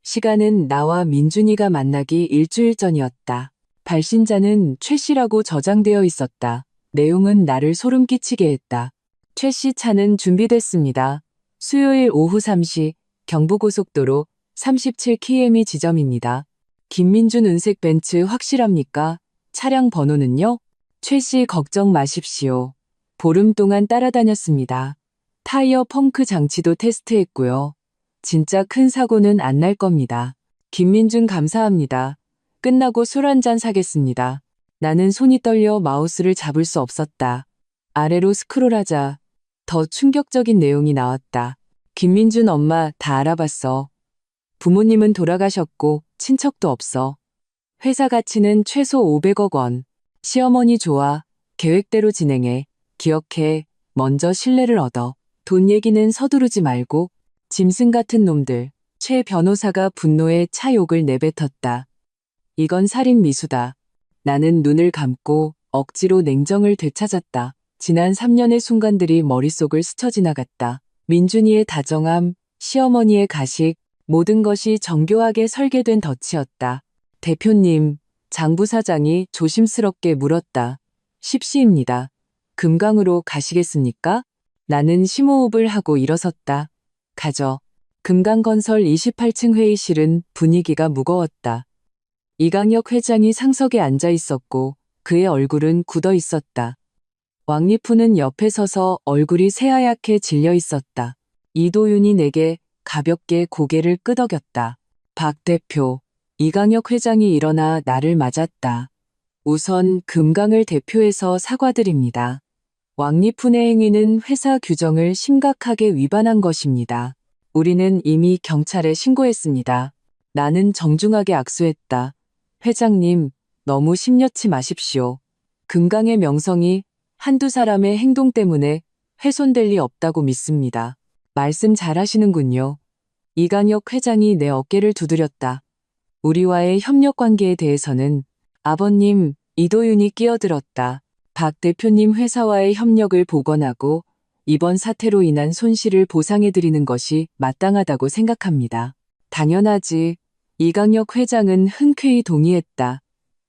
시간은 나와 민준이가 만나기 일주일 전이었다. 발신자는 최 씨라고 저장되어 있었다. 내용은 나를 소름 끼치게 했다. 최 씨 차는 준비됐습니다. 수요일 오후 3시 경부고속도로 37km 지점입니다. 김민준 은색 벤츠 확실합니까? 차량 번호는요? 최 씨 걱정 마십시오. 보름 동안 따라다녔습니다. 타이어 펑크 장치도 테스트했고요. 진짜 큰 사고는 안 날 겁니다. 김민준 감사합니다. 끝나고 술 한잔 사겠습니다. 나는 손이 떨려 마우스를 잡을 수 없었다. 아래로 스크롤하자 더 충격적인 내용이 나왔다. 김민준 엄마 다 알아봤어. 부모님은 돌아가셨고 친척도 없어. 회사 가치는 최소 500억 원. 시어머니 좋아. 계획대로 진행해. 기억해. 먼저 신뢰를 얻어. 돈 얘기는 서두르지 말고. 짐승 같은 놈들. 최 변호사가 분노에 차욕을 내뱉었다. 이건 살인 미수다. 나는 눈을 감고 억지로 냉정을 되찾았다. 지난 3년의 순간들이 머릿속을 스쳐 지나갔다. 민준이의 다정함, 시어머니의 가식, 모든 것이 정교하게 설계된 덫이었다. 대표님, 장 부사장이 조심스럽게 물었다. 10시입니다. 금강으로 가시겠습니까? 나는 심호흡을 하고 일어섰다. 가죠. 금강건설 28층 회의실은 분위기가 무거웠다. 이강혁 회장이 상석에 앉아 있었고 그의 얼굴은 굳어 있었다. 왕리푸는 옆에 서서 얼굴이 새하얗게 질려 있었다. 이도윤이 내게 가볍게 고개를 끄덕였다. 박 대표, 이강혁 회장이 일어나 나를 맞았다. 우선 금강을 대표해서 사과드립니다. 왕리푼의 행위는 회사 규정을 심각하게 위반한 것입니다. 우리는 이미 경찰에 신고했습니다. 나는 정중하게 악수했다. 회장님, 너무 심려치 마십시오. 금강의 명성이 한두 사람의 행동 때문에 훼손될 리 없다고 믿습니다. 말씀 잘하시는군요. 이강혁 회장이 내 어깨를 두드렸다. 우리와의 협력 관계에 대해서는 아버님, 이도윤이 끼어들었다. 박 대표님 회사와의 협력을 복원하고 이번 사태로 인한 손실을 보상해드리는 것이 마땅하다고 생각합니다. 당연하지. 이강혁 회장은 흔쾌히 동의했다.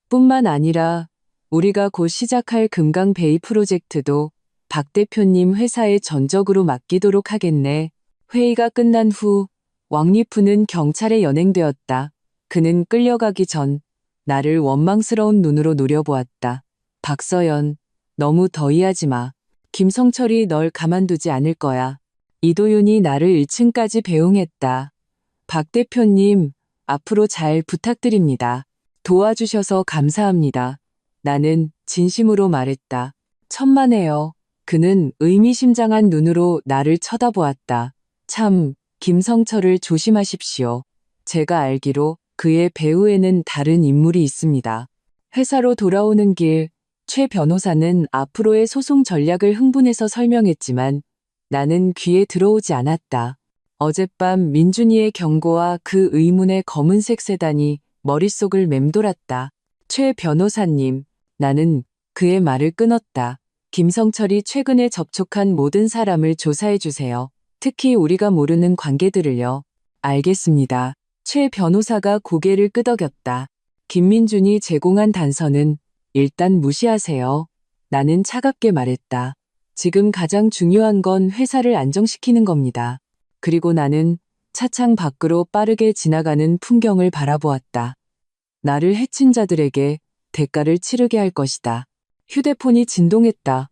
뿐만 아니라 우리가 곧 시작할 금강 베이 프로젝트도 박 대표님 회사에 전적으로 맡기도록 하겠네. 회의가 끝난 후 왕리푸는 경찰에 연행되었다. 그는 끌려가기 전 나를 원망스러운 눈으로 노려보았다. 박서연, 너무 더위하지 마. 김성철이 널 가만두지 않을 거야. 이도윤이 나를 1층까지 배웅했다. 박 대표님, 앞으로 잘 부탁드립니다. 도와주셔서 감사합니다. 나는 진심으로 말했다. 천만에요. 그는 의미심장한 눈으로 나를 쳐다보았다. 참, 김성철을 조심하십시오. 제가 알기로 그의 배후에는 다른 인물이 있습니다. 회사로 돌아오는 길, 최 변호사는 앞으로의 소송 전략을 흥분해서 설명했지만 나는 귀에 들어오지 않았다. 어젯밤 민준이의 경고와 그 의문의 검은색 세단이 머릿속을 맴돌았다. 최 변호사님, 나는 그의 말을 끊었다. 김성철이 최근에 접촉한 모든 사람을 조사해 주세요. 특히 우리가 모르는 관계들을요. 알겠습니다. 최 변호사가 고개를 끄덕였다. 김민준이 제공한 단서는 일단 무시하세요. 나는 차갑게 말했다. 지금 가장 중요한 건 회사를 안정시키는 겁니다. 그리고 나는 차창 밖으로 빠르게 지나가는 풍경을 바라보았다. 나를 해친 자들에게 대가를 치르게 할 것이다. 휴대폰이 진동했다.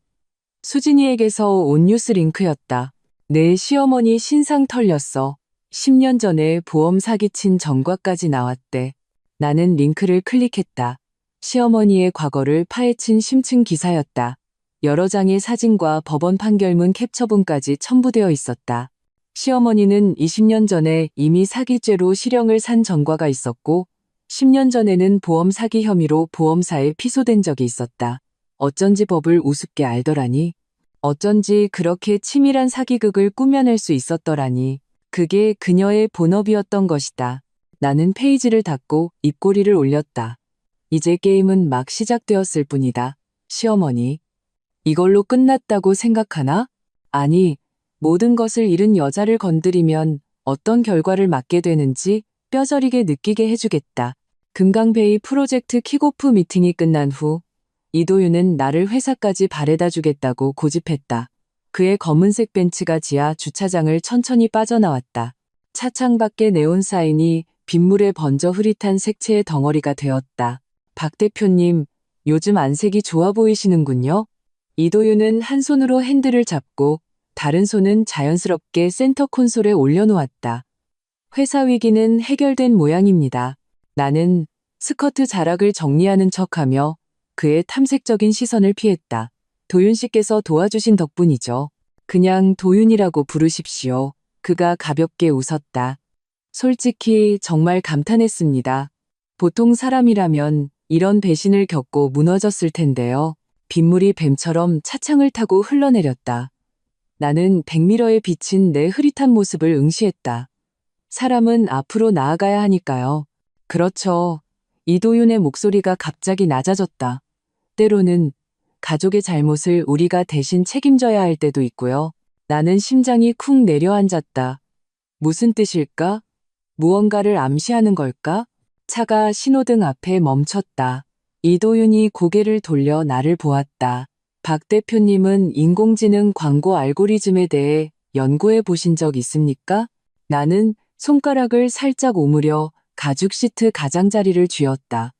수진이에게서 온 뉴스 링크였다. 내 시어머니 신상 털렸어. 10년 전에 보험 사기친 전과까지 나왔대. 나는 링크를 클릭했다. 시어머니의 과거를 파헤친 심층 기사였다. 여러 장의 사진과 법원 판결문 캡처본까지 첨부되어 있었다. 시어머니는 20년 전에 이미 사기죄로 실형을 산 전과가 있었고 10년 전에는 보험 사기 혐의로 보험사에 피소된 적이 있었다. 어쩐지 법을 우습게 알더라니. 어쩐지 그렇게 치밀한 사기극을 꾸며낼 수 있었더라니. 그게 그녀의 본업이었던 것이다. 나는 페이지를 닫고 입꼬리를 올렸다. 이제 게임은 막 시작되었을 뿐이다. 시어머니. 이걸로 끝났다고 생각하나? 아니, 모든 것을 잃은 여자를 건드리면 어떤 결과를 맞게 되는지 뼈저리게 느끼게 해주겠다. 금강베이 프로젝트 킥오프 미팅이 끝난 후 이도윤은 나를 회사까지 바래다 주겠다고 고집했다. 그의 검은색 벤츠가 지하 주차장을 천천히 빠져나왔다. 차창 밖의 네온사인이 빗물에 번져 흐릿한 색채의 덩어리가 되었다. 박 대표님, 요즘 안색이 좋아 보이시는군요. 이도윤은 한 손으로 핸들을 잡고 다른 손은 자연스럽게 센터 콘솔에 올려놓았다. 회사 위기는 해결된 모양입니다. 나는 스커트 자락을 정리하는 척하며 그의 탐색적인 시선을 피했다. 도윤 씨께서 도와주신 덕분이죠. 그냥 도윤이라고 부르십시오. 그가 가볍게 웃었다. 솔직히 정말 감탄했습니다. 보통 사람이라면 이런 배신을 겪고 무너졌을 텐데요. 빗물이 뱀처럼 차창을 타고 흘러내렸다. 나는 백미러에 비친 내 흐릿한 모습을 응시했다. 사람은 앞으로 나아가야 하니까요. 그렇죠. 이도윤의 목소리가 갑자기 낮아졌다. 때로는 가족의 잘못을 우리가 대신 책임져야 할 때도 있고요. 나는 심장이 쿵 내려앉았다. 무슨 뜻일까? 무언가를 암시하는 걸까? 차가 신호등 앞에 멈췄다. 이도윤이 고개를 돌려 나를 보았다. 박 대표님은 인공지능 광고 알고리즘에 대해 연구해 보신 적 있습니까? 나는 손가락을 살짝 오므려 가죽 시트 가장자리를 쥐었다.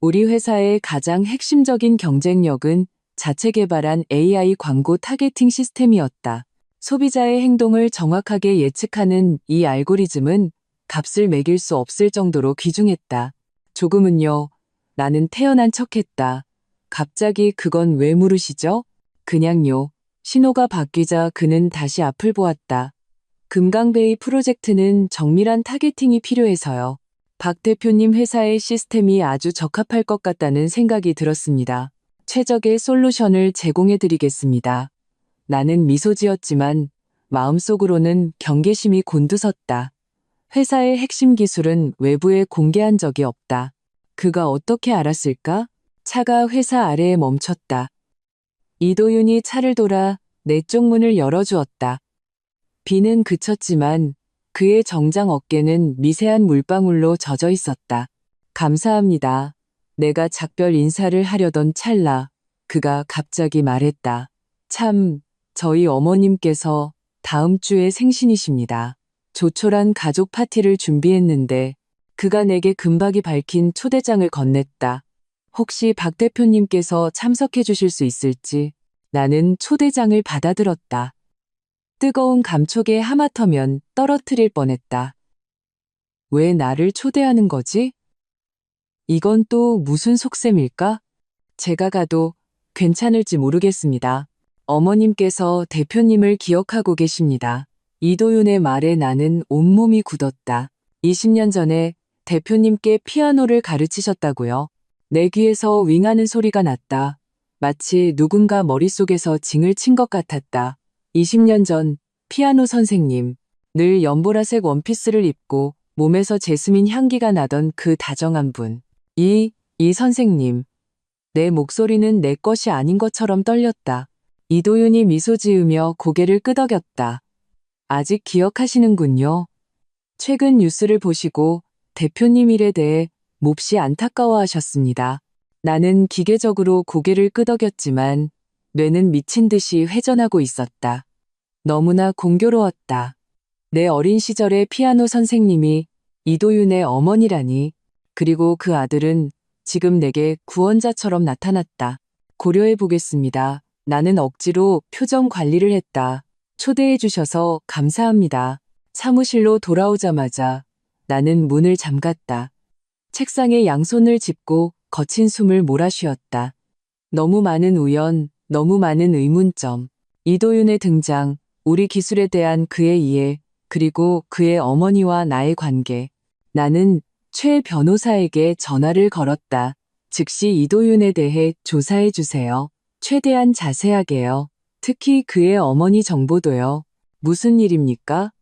우리 회사의 가장 핵심적인 경쟁력은 자체 개발한 AI 광고 타겟팅 시스템이었다. 소비자의 행동을 정확하게 예측하는 이 알고리즘은 값을 매길 수 없을 정도로 귀중했다. 조금은요. 나는 태어난 척했다. 갑자기 그건 왜 물으시죠? 그냥요. 신호가 바뀌자 그는 다시 앞을 보았다. 금강베이 프로젝트는 정밀한 타겟팅이 필요해서요. 박 대표님 회사의 시스템이 아주 적합할 것 같다는 생각이 들었습니다. 최적의 솔루션을 제공해 드리겠습니다. 나는 미소 지었지만 마음속으로는 경계심이 곤두섰다. 회사의 핵심 기술은 외부에 공개한 적이 없다. 그가 어떻게 알았을까? 차가 회사 아래에 멈췄다. 이도윤이 차를 돌아 내 쪽 문을 열어주었다. 비는 그쳤지만 그의 정장 어깨는 미세한 물방울로 젖어 있었다. 감사합니다. 내가 작별 인사를 하려던 찰나 그가 갑자기 말했다. 참, 저희 어머님께서 다음 주에 생신이십니다. 조촐한 가족 파티를 준비했는데 그가 내게 금박이 밝힌 초대장을 건넸다. 혹시 박 대표님께서 참석해 주실 수 있을지. 나는 초대장을 받아들었다. 뜨거운 감촉에 하마터면 떨어뜨릴 뻔했다. 왜 나를 초대하는 거지? 이건 또 무슨 속셈일까? 제가 가도 괜찮을지 모르겠습니다. 어머님께서 대표님을 기억하고 계십니다. 이도윤의 말에 나는 온몸이 굳었다. 20년 전에 대표님께 피아노를 가르치셨다고요? 내 귀에서 윙하는 소리가 났다. 마치 누군가 머릿속에서 징을 친 것 같았다. 20년 전 피아노 선생님, 늘 연보라색 원피스를 입고 몸에서 제스민 향기가 나던 그 다정한 분. 이 선생님. 내 목소리는 내 것이 아닌 것처럼 떨렸다. 이도윤이 미소 지으며 고개를 끄덕였다. 아직 기억하시는군요. 최근 뉴스를 보시고 대표님 일에 대해 몹시 안타까워하셨습니다. 나는 기계적으로 고개를 끄덕였지만 뇌는 미친 듯이 회전하고 있었다. 너무나 공교로웠다. 내 어린 시절의 피아노 선생님이 이도윤의 어머니라니. 그리고 그 아들은 지금 내게 구원자처럼 나타났다. 고려해 보겠습니다. 나는 억지로 표정 관리를 했다. 초대해 주셔서 감사합니다. 사무실로 돌아오자마자 나는 문을 잠갔다. 책상에 양손을 짚고 거친 숨을 몰아쉬었다. 너무 많은 우연, 너무 많은 의문점. 이도윤의 등장, 우리 기술에 대한 그의 이해, 그리고 그의 어머니와 나의 관계. 나는 최 변호사에게 전화를 걸었다. 즉시 이도윤에 대해 조사해 주세요. 최대한 자세하게요. 특히 그의 어머니 정보도요. 무슨 일입니까?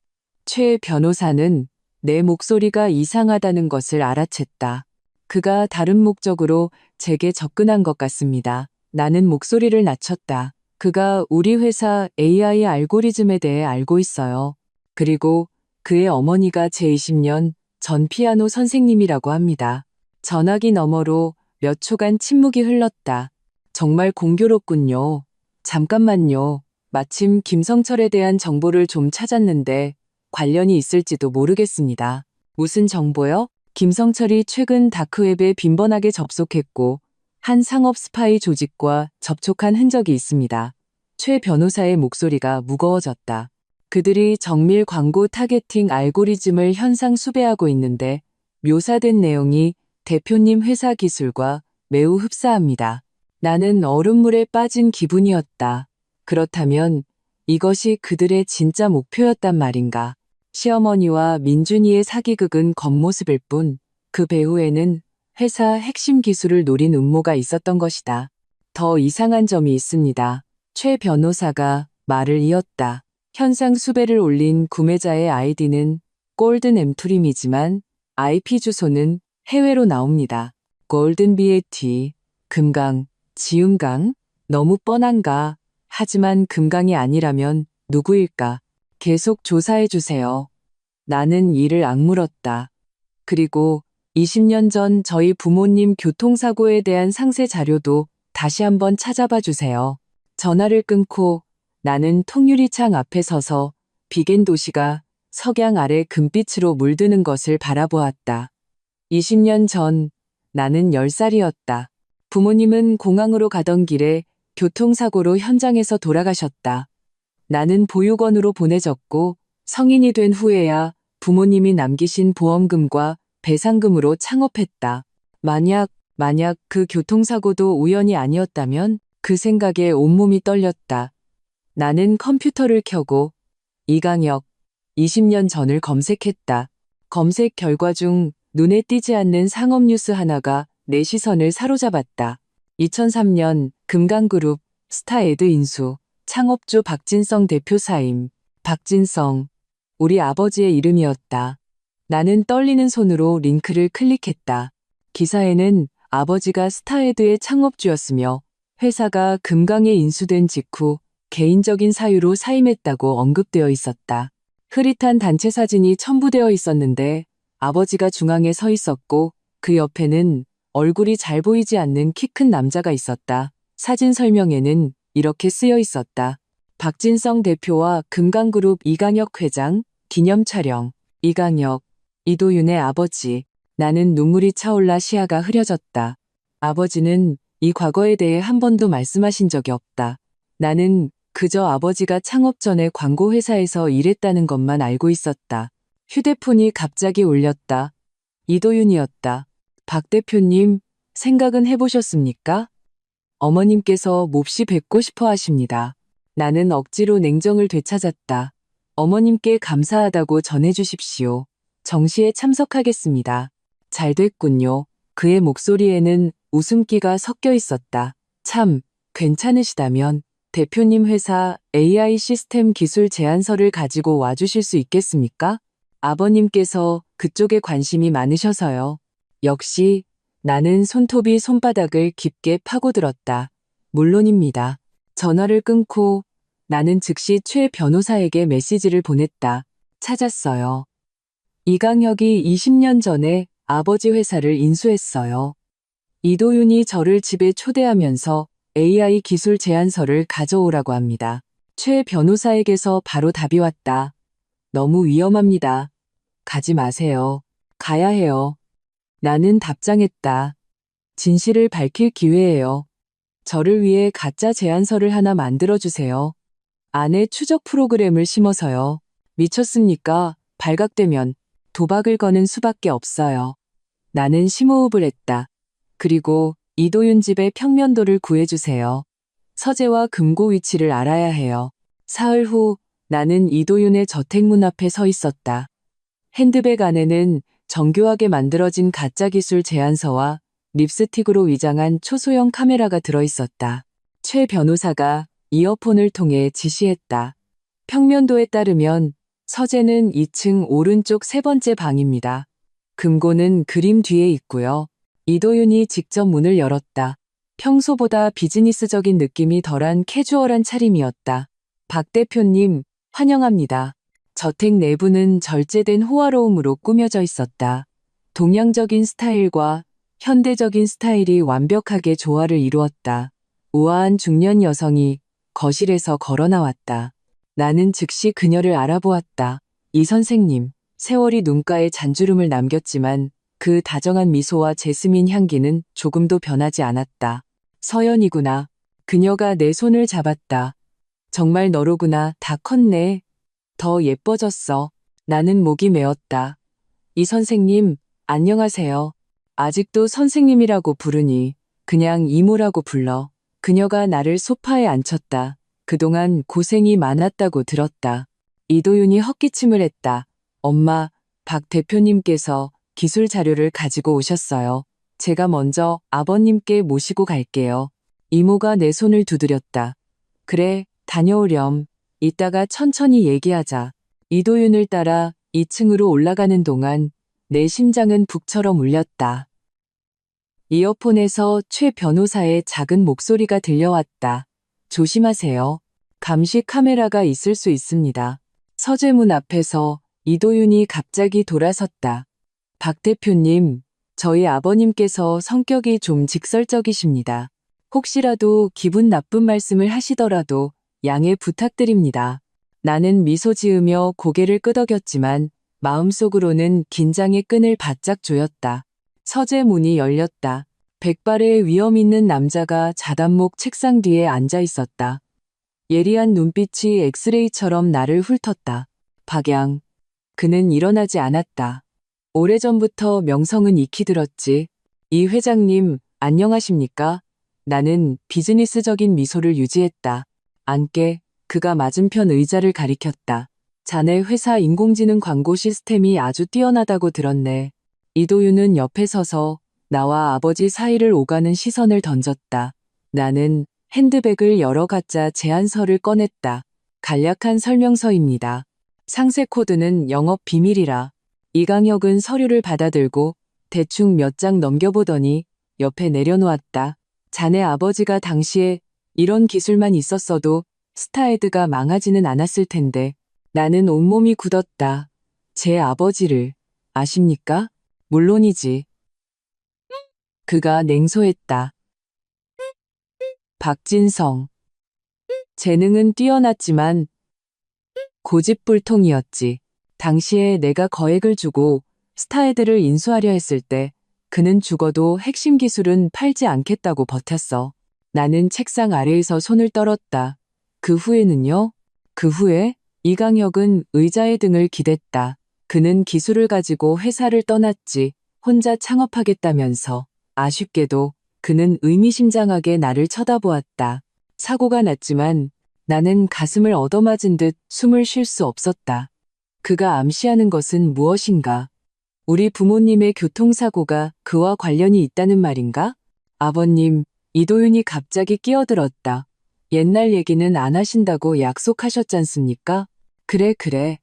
최 변호사는 내 목소리가 이상하다는 것을 알아챘다. 그가 다른 목적으로 제게 접근한 것 같습니다. 나는 목소리를 낮췄다. 그가 우리 회사 AI 알고리즘에 대해 알고 있어요. 그리고 그의 어머니가 제 20년 전 피아노 선생님이라고 합니다. 전화기 너머로 몇 초간 침묵이 흘렀다. 정말 공교롭군요. 잠깐만요. 마침 김성철에 대한 정보를 좀 찾았는데 관련이 있을지도 모르겠습니다. 무슨 정보요? 김성철이 최근 다크웹에 빈번하게 접속했고 한 상업 스파이 조직과 접촉한 흔적이 있습니다. 최 변호사의 목소리가 무거워졌다. 그들이 정밀 광고 타겟팅 알고리즘을 현상 수배하고 있는데 묘사된 내용이 대표님 회사 기술과 매우 흡사합니다. 나는 얼음물에 빠진 기분이었다. 그렇다면 이것이 그들의 진짜 목표였단 말인가. 시어머니와 민준이의 사기극은 겉모습일 뿐 그 배후에는 회사 핵심 기술을 노린 음모가 있었던 것이다. 더 이상한 점이 있습니다. 최 변호사가 말을 이었다. 현상 수배를 올린 구매자의 아이디는 골든 엠투림이지만 IP 주소는 해외로 나옵니다. 골든 BAT, 금강, 지음강? 너무 뻔한가? 하지만 금강이 아니라면 누구일까? 계속 조사해 주세요. 나는 이를 악물었다. 그리고 20년 전 저희 부모님 교통사고에 대한 상세 자료도 다시 한번 찾아봐 주세요. 전화를 끊고 나는 통유리창 앞에 서서 비겐 도시가 석양 아래 금빛으로 물드는 것을 바라보았다. 20년 전 나는 10살이었다. 부모님은 공항으로 가던 길에 교통사고로 현장에서 돌아가셨다. 나는 보육원으로 보내졌고 성인이 된 후에야 부모님이 남기신 보험금과 배상금으로 창업했다. 만약 그 교통사고도 우연이 아니었다면 그 생각에 온몸이 떨렸다. 나는 컴퓨터를 켜고 이강혁 20년 전을 검색했다. 검색 결과 중 눈에 띄지 않는 상업 뉴스 하나가 내 시선을 사로잡았다. 2003년 금강그룹 스타에드 인수 창업주 박진성 대표 사임. 박진성, 우리 아버지의 이름이었다. 나는 떨리는 손으로 링크를 클릭했다. 기사에는 아버지가 스타에드의 창업주였으며 회사가 금강에 인수된 직후 개인적인 사유로 사임했다고 언급되어 있었다. 흐릿한 단체 사진이 첨부되어 있었는데 아버지가 중앙에 서 있었고 그 옆에는 얼굴이 잘 보이지 않는 키 큰 남자가 있었다. 사진 설명에는 이렇게 쓰여 있었다. 박진성 대표와 금강그룹 이강혁 회장 기념 촬영. 이강혁, 이도윤의 아버지. 나는 눈물이 차올라 시야가 흐려졌다. 아버지는 이 과거에 대해 한 번도 말씀하신 적이 없다. 나는 그저 아버지가 창업 전에 광고회사에서 일했다는 것만 알고 있었다. 휴대폰이 갑자기 울렸다. 이도윤이었다. 박 대표님, 생각은 해보셨습니까? 어머님께서 몹시 뵙고 싶어 하십니다. 나는 억지로 냉정을 되찾았다. 어머님께 감사하다고 전해주십시오. 정시에 참석하겠습니다. 잘 됐군요. 그의 목소리에는 웃음기가 섞여 있었다. 참, 괜찮으시다면 대표님 회사 AI 시스템 기술 제안서를 가지고 와주실 수 있겠습니까? 아버님께서 그쪽에 관심이 많으셔서요. 역시 나는 손톱이 손바닥을 깊게 파고들었다. 물론입니다. 전화를 끊고 나는 즉시 최 변호사에게 메시지를 보냈다. 찾았어요. 이강혁이 20년 전에 아버지 회사를 인수했어요. 이도윤이 저를 집에 초대하면서 AI 기술 제안서를 가져오라고 합니다. 최 변호사에게서 바로 답이 왔다. 너무 위험합니다. 가지 마세요. 가야 해요. 나는 답장했다. 진실을 밝힐 기회예요. 저를 위해 가짜 제안서를 하나 만들어주세요. 안에 추적 프로그램을 심어서요. 미쳤습니까? 발각되면 도박을 거는 수밖에 없어요. 나는 심호흡을 했다. 그리고 이도윤 집의 평면도를 구해주세요. 서재와 금고 위치를 알아야 해요. 사흘 후 나는 이도윤의 저택 문 앞에 서 있었다. 핸드백 안에는 정교하게 만들어진 가짜기술 제안서와 립스틱으로 위장한 초소형 카메라가 들어있었다. 최 변호사가 이어폰을 통해 지시했다. 평면도에 따르면 서재는 2층 오른쪽 세 번째 방입니다. 금고는 그림 뒤에 있고요. 이도윤이 직접 문을 열었다. 평소보다 비즈니스적인 느낌이 덜한 캐주얼한 차림이었다. 박 대표님, 환영합니다. 저택 내부는 절제된 호화로움으로 꾸며져 있었다. 동양적인 스타일과 현대적인 스타일이 완벽하게 조화를 이루었다. 우아한 중년 여성이 거실에서 걸어 나왔다. 나는 즉시 그녀를 알아보았다. 이 선생님, 세월이 눈가에 잔주름을 남겼지만 그 다정한 미소와 제스민 향기는 조금도 변하지 않았다. 서연이구나. 그녀가 내 손을 잡았다. 정말 너로구나. 다 컸네. 더 예뻐졌어. 나는 목이 메었다. 이 선생님, 안녕하세요. 아직도 선생님이라고 부르니 그냥 이모라고 불러. 그녀가 나를 소파에 앉혔다. 그동안 고생이 많았다고 들었다. 이도윤이 헛기침을 했다. 엄마, 박 대표님께서 기술 자료를 가지고 오셨어요. 제가 먼저 아버님께 모시고 갈게요. 이모가 내 손을 두드렸다. 그래, 다녀오렴. 이따가 천천히 얘기하자. 이도윤을 따라 2층으로 올라가는 동안 내 심장은 북처럼 울렸다. 이어폰에서 최 변호사의 작은 목소리가 들려왔다. 조심하세요. 감시 카메라가 있을 수 있습니다. 서재문 앞에서 이도윤이 갑자기 돌아섰다. 박 대표님, 저희 아버님께서 성격이 좀 직설적이십니다. 혹시라도 기분 나쁜 말씀을 하시더라도 양해 부탁드립니다. 나는 미소 지으며 고개를 끄덕였지만 마음속으로는 긴장의 끈을 바짝 조였다. 서재 문이 열렸다. 백발의 위험 있는 남자가 자단목 책상 뒤에 앉아 있었다. 예리한 눈빛이 엑스레이처럼 나를 훑었다. 박양. 그는 일어나지 않았다. 오래전부터 명성은 익히 들었지. 이 회장님, 안녕하십니까? 나는 비즈니스적인 미소를 유지했다. 앉게. 그가 맞은편 의자를 가리켰다. 자네 회사 인공지능 광고 시스템이 아주 뛰어나다고 들었네. 이도윤은 옆에 서서 나와 아버지 사이를 오가는 시선을 던졌다. 나는 핸드백을 열어 가짜 제안서를 꺼냈다. 간략한 설명서입니다. 상세 코드는 영업 비밀이라. 이강혁은 서류를 받아들고 대충 몇 장 넘겨보더니 옆에 내려놓았다. 자네 아버지가 당시에 이런 기술만 있었어도 스타에드가 망하지는 않았을 텐데. 나는 온몸이 굳었다. 제 아버지를 아십니까? 물론이지. 그가 냉소했다. 박진성. 재능은 뛰어났지만 고집불통이었지. 당시에 내가 거액을 주고 스타에드를 인수하려 했을 때 그는 죽어도 핵심 기술은 팔지 않겠다고 버텼어. 나는 책상 아래에서 손을 떨었다. 그 후에는요? 그 후에? 이강혁은 의자의 등을 기댔다. 그는 기술을 가지고 회사를 떠났지. 혼자 창업하겠다면서. 아쉽게도 그는 의미심장하게 나를 쳐다보았다. 사고가 났지만 나는 가슴을 얻어맞은 듯 숨을 쉴 수 없었다. 그가 암시하는 것은 무엇인가? 우리 부모님의 교통사고가 그와 관련이 있다는 말인가? 아버님, 이도윤이 갑자기 끼어들었다. 옛날 얘기는 안 하신다고 약속하셨잖습니까? 그래, 그래.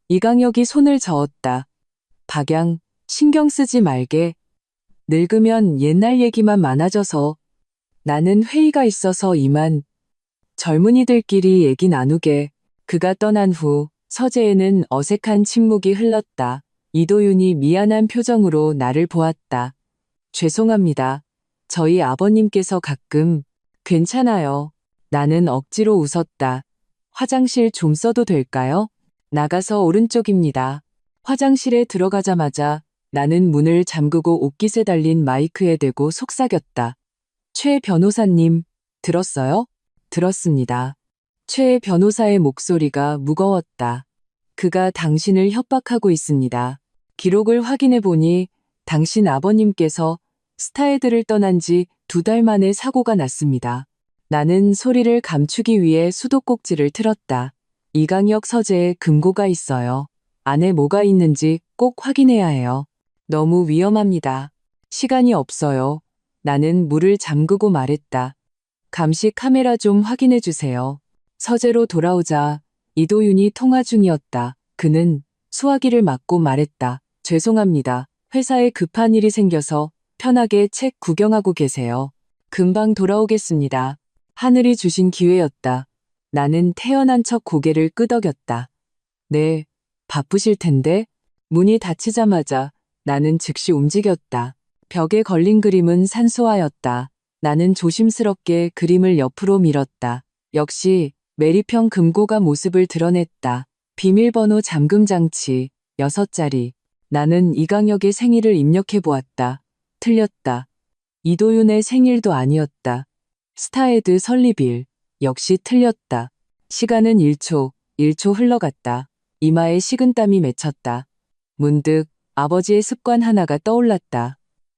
이강혁이 손을 저었다. 박양, 신경 쓰지 말게. 늙으면 옛날 얘기만 많아져서 나는 회의가 있어서 이만. 젊은이들끼리 얘기 나누게. 그가 떠난 후 서재에는 어색한 침묵이 흘렀다. 이도윤이 미안한 표정으로 나를 보았다. 죄송합니다. 저희 아버님께서 가끔. 괜찮아요. 나는 억지로 웃었다. 화장실 좀 써도 될까요? 나가서 오른쪽입니다. 화장실에 들어가자마자 나는 문을 잠그고 옷깃에 달린 마이크에 대고 속삭였다. 최 변호사님, 들었어요? 들었습니다. 최 변호사의 목소리가 무거웠다. 그가 당신을 협박하고 있습니다. 기록을 확인해 보니 당신 아버님께서 스타헤드를 떠난 지 2달 만에 사고가 났습니다. 나는 소리를 감추기 위해 수도꼭지를 틀었다. 이강혁 서재에 금고가 있어요. 안에 뭐가 있는지 꼭 확인해야 해요. 너무 위험합니다. 시간이 없어요. 나는 문을 잠그고 말했다. 감시 카메라 좀 확인해 주세요. 서재로 돌아오자 이도윤이 통화 중이었다. 그는 수화기를 맞고 말했다. 죄송합니다. 회사에 급한 일이 생겨서 편하게 책 구경하고 계세요. 금방 돌아오겠습니다. 하늘이 주신 기회였다. 나는 태연한 척 고개를 끄덕였다. 네, 바쁘실 텐데. 문이 닫히자마자 나는 즉시 움직였다. 벽에 걸린 그림은 산소화였다. 나는 조심스럽게 그림을 옆으로 밀었다. 역시 메리평 금고가 모습을 드러냈다. 비밀번호 잠금 장치 6자리. 나는 이강혁의 생일을 입력해 보았다. 틀렸다. 이도윤의 생일도 아니었다. 스타헤드 설립일. 역시 틀렸다. 시간은 1초 흘러갔다. 이마에 식은땀이 맺혔다. 문득 아버지의 습관 하나가 떠올랐다.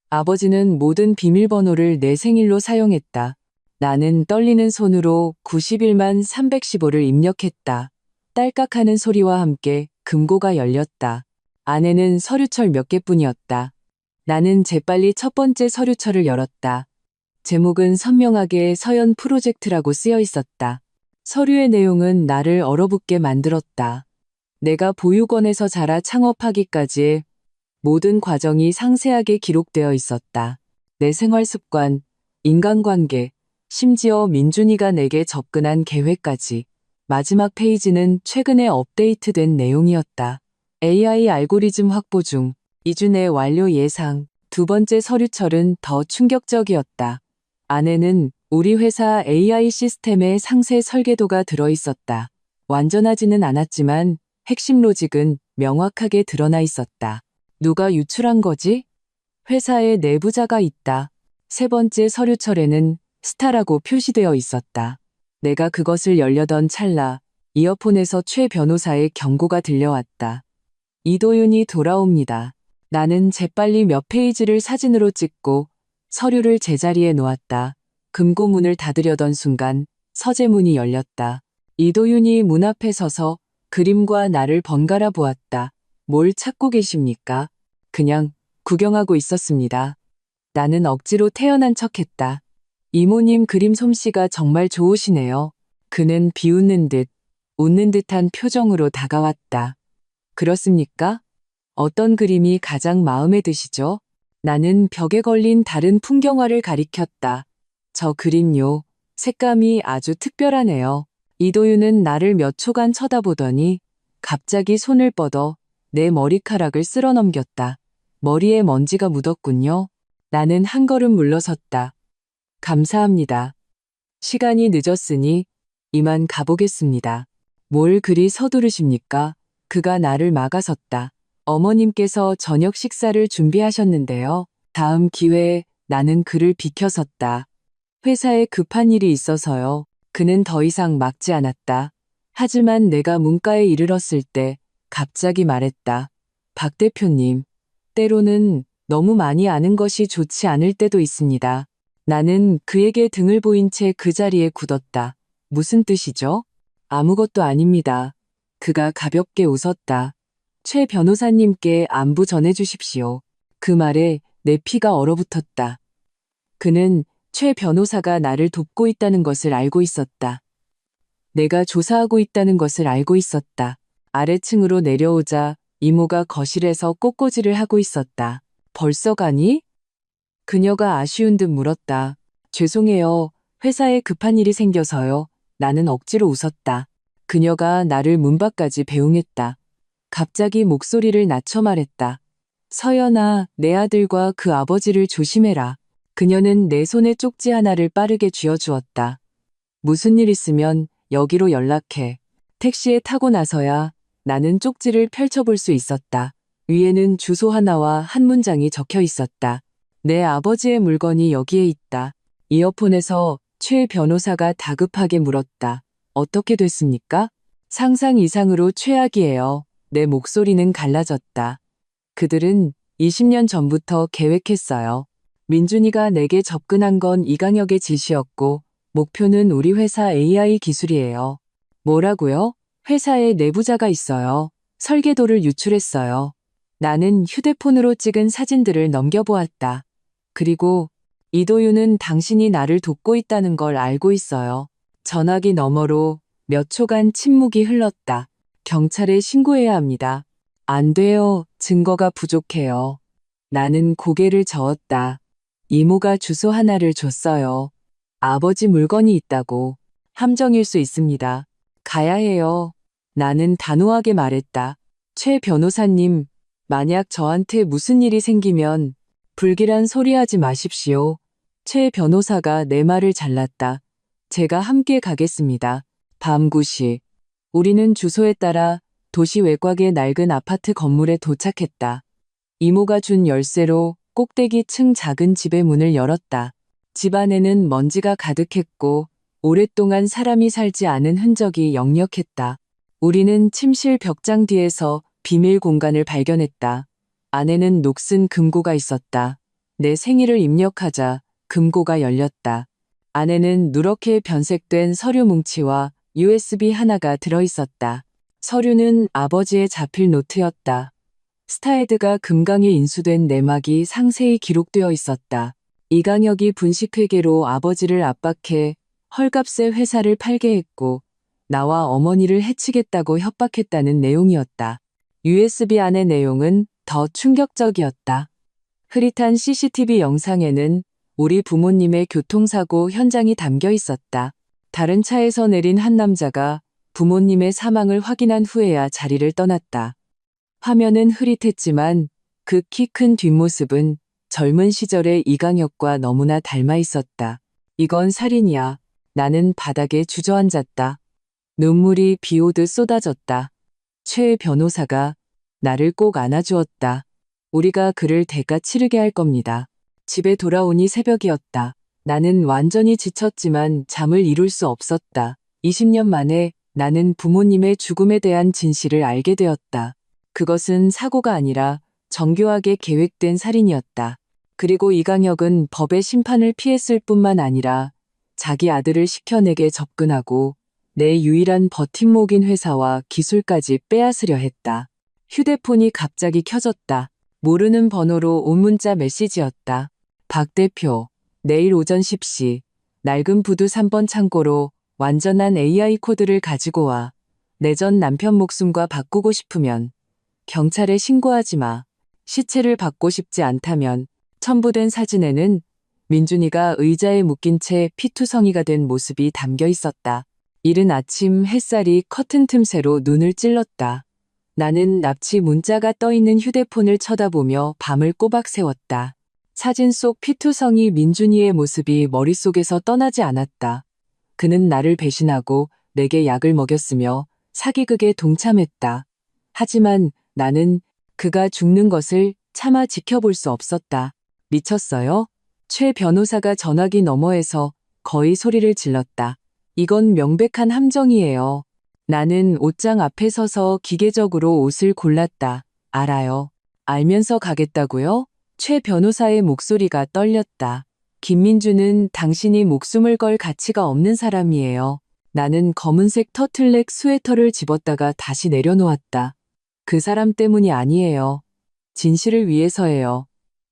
아버지는 모든 비밀번호를 내 생일로 사용했다. 나는 떨리는 손으로 91만 315를 입력했다. 딸깍하는 소리와 함께 금고가 열렸다. 안에는 서류철 몇 개뿐이었다. 나는 재빨리 첫 번째 서류철을 열었다. 제목은 선명하게 서연 프로젝트라고 쓰여 있었다. 서류의 내용은 나를 얼어붙게 만들었다. 내가 보육원에서 자라 창업하기까지의 모든 과정이 상세하게 기록되어 있었다. 내 생활 습관, 인간관계, 심지어 민준이가 내게 접근한 계획까지. 마지막 페이지는 최근에 업데이트된 내용이었다. AI 알고리즘 확보 중, 이주 내 완료 예상. 두 번째 서류철은 더 충격적이었다. 안에는 우리 회사 AI 시스템의 상세 설계도가 들어있었다. 완전하지는 않았지만 핵심 로직은 명확하게 드러나 있었다. 누가 유출한 거지? 회사에 내부자가 있다. 세 번째 서류철에는 스타라고 표시되어 있었다. 내가 그것을 열려던 찰나 이어폰에서 최 변호사의 경고가 들려왔다. 이도윤이 돌아옵니다. 나는 재빨리 몇 페이지를 사진으로 찍고 서류를 제자리에 놓았다. 금고문을 닫으려던 순간 서재문이 열렸다. 이도윤이 문 앞에 서서 그림과 나를 번갈아 보았다. 뭘 찾고 계십니까? 그냥 구경하고 있었습니다. 나는 억지로 태연한 척했다. 이모님 그림 솜씨가 정말 좋으시네요. 그는 비웃는 듯 웃는 듯한 표정으로 다가왔다. 그렇습니까? 어떤 그림이 가장 마음에 드시죠? 나는 벽에 걸린 다른 풍경화를 가리켰다. 저 그림요. 색감이 아주 특별하네요. 이도윤은 나를 몇 초간 쳐다보더니 갑자기 손을 뻗어 내 머리카락을 쓸어 넘겼다. 머리에 먼지가 묻었군요. 나는 한 걸음 물러섰다. 감사합니다. 시간이 늦었으니 이만 가보겠습니다. 뭘 그리 서두르십니까? 그가 나를 막아섰다. 어머님께서 저녁 식사를 준비하셨는데요. 다음 기회에 나는 그를 비켜섰다. 회사에 급한 일이 있어서요. 그는 더 이상 막지 않았다. 하지만 내가 문가에 이르렀을 때 갑자기 말했다. 박 대표님, 때로는 너무 많이 아는 것이 좋지 않을 때도 있습니다. 나는 그에게 등을 보인 채 그 자리에 굳었다. 무슨 뜻이죠? 아무것도 아닙니다. 그가 가볍게 웃었다. 최 변호사님께 안부 전해주십시오. 그 말에 내 피가 얼어붙었다. 그는 최 변호사가 나를 돕고 있다는 것을 알고 있었다. 내가 조사하고 있다는 것을 알고 있었다. 아래층으로 내려오자 이모가 거실에서 꽃꽂이를 하고 있었다. 벌써 가니? 그녀가 아쉬운 듯 물었다. 죄송해요. 회사에 급한 일이 생겨서요. 나는 억지로 웃었다. 그녀가 나를 문 밖까지 배웅했다. 갑자기 목소리를 낮춰 말했다. 서연아, 내 아들과 그 아버지를 조심해라. 그녀는 내 손에 쪽지 하나를 빠르게 쥐어주었다. 무슨 일 있으면 여기로 연락해. 택시에 타고 나서야 나는 쪽지를 펼쳐볼 수 있었다. 위에는 주소 하나와 한 문장이 적혀 있었다. 내 아버지의 물건이 여기에 있다. 이어폰에서 최 변호사가 다급하게 물었다. 어떻게 됐습니까? 상상 이상으로 최악이에요. 내 목소리는 갈라졌다. 그들은 20년 전부터 계획했어요. 민준이가 내게 접근한 건 이강혁의 지시였고 목표는 우리 회사 AI 기술이에요. 뭐라고요? 회사에 내부자가 있어요. 설계도를 유출했어요. 나는 휴대폰으로 찍은 사진들을 넘겨보았다. 그리고 이도윤은 당신이 나를 돕고 있다는 걸 알고 있어요. 전화기 너머로 몇 초간 침묵이 흘렀다. 경찰에 신고해야 합니다. 안 돼요. 증거가 부족해요. 나는 고개를 저었다. 이모가 주소 하나를 줬어요. 아버지 물건이 있다고. 함정일 수 있습니다. 가야 해요. 나는 단호하게 말했다. 최 변호사님, 만약 저한테 무슨 일이 생기면 불길한 소리 하지 마십시오. 최 변호사가 내 말을 잘랐다. 제가 함께 가겠습니다. 밤 9시. 우리는 주소에 따라 도시 외곽의 낡은 아파트 건물에 도착했다. 이모가 준 열쇠로 꼭대기 층 작은 집의 문을 열었다. 집 안에는 먼지가 가득했고 오랫동안 사람이 살지 않은 흔적이 역력했다. 우리는 침실 벽장 뒤에서 비밀 공간을 발견했다. 안에는 녹슨 금고가 있었다. 내 생일을 입력하자 금고가 열렸다. 안에는 누렇게 변색된 서류 뭉치와 USB 하나가 들어있었다. 서류는 아버지의 자필 노트였다. 스타헤드가 금강에 인수된 내막이 상세히 기록되어 있었다. 이강혁이 분식회계로 아버지를 압박해 헐값에 회사를 팔게 했고 나와 어머니를 해치겠다고 협박했다는 내용이었다. USB 안의 내용은 더 충격적이었다. 흐릿한 CCTV 영상에는 우리 부모님의 교통사고 현장이 담겨 있었다. 다른 차에서 내린 한 남자가 부모님의 사망을 확인한 후에야 자리를 떠났다. 화면은 흐릿했지만 그 키 큰 뒷모습은 젊은 시절의 이강혁과 너무나 닮아 있었다. 이건 살인이야. 나는 바닥에 주저앉았다. 눈물이 비 오듯 쏟아졌다. 최 변호사가 나를 꼭 안아주었다. 우리가 그를 대가 치르게 할 겁니다. 집에 돌아오니 새벽이었다. 나는 완전히 지쳤지만 잠을 이룰 수 없었다. 20년 만에 나는 부모님의 죽음에 대한 진실을 알게 되었다. 그것은 사고가 아니라 정교하게 계획된 살인이었다. 그리고 이강혁은 법의 심판을 피했을 뿐만 아니라 자기 아들을 시켜 내게 접근하고 내 유일한 버팀목인 회사와 기술까지 빼앗으려 했다. 휴대폰이 갑자기 켜졌다. 모르는 번호로 온 문자 메시지였다. 박 대표, 내일 오전 10시 낡은 부두 3번 창고로 완전한 AI 코드를 가지고 와. 내 전 남편 목숨과 바꾸고 싶으면 경찰에 신고하지 마. 시체를 받고 싶지 않다면. 첨부된 사진에는 민준이가 의자에 묶인 채 피투성이가 된 모습이 담겨 있었다. 이른 아침 햇살이 커튼 틈새로 눈을 찔렀다. 나는 납치 문자가 떠있는 휴대폰을 쳐다보며 밤을 꼬박 새웠다. 사진 속 피투성이 민준이의 모습이 머릿속에서 떠나지 않았다. 그는 나를 배신하고 내게 약을 먹였으며 사기극에 동참했다. 하지만 나는 그가 죽는 것을 차마 지켜볼 수 없었다. 미쳤어요? 최 변호사가 전화기 너머에서 거의 소리를 질렀다. 이건 명백한 함정이에요. 나는 옷장 앞에 서서 기계적으로 옷을 골랐다. 알아요. 알면서 가겠다고요? 최 변호사의 목소리가 떨렸다. 김민주는 당신이 목숨을 걸 가치가 없는 사람이에요. 나는 검은색 터틀넥 스웨터를 집었다가 다시 내려놓았다. 그 사람 때문이 아니에요. 진실을 위해서예요.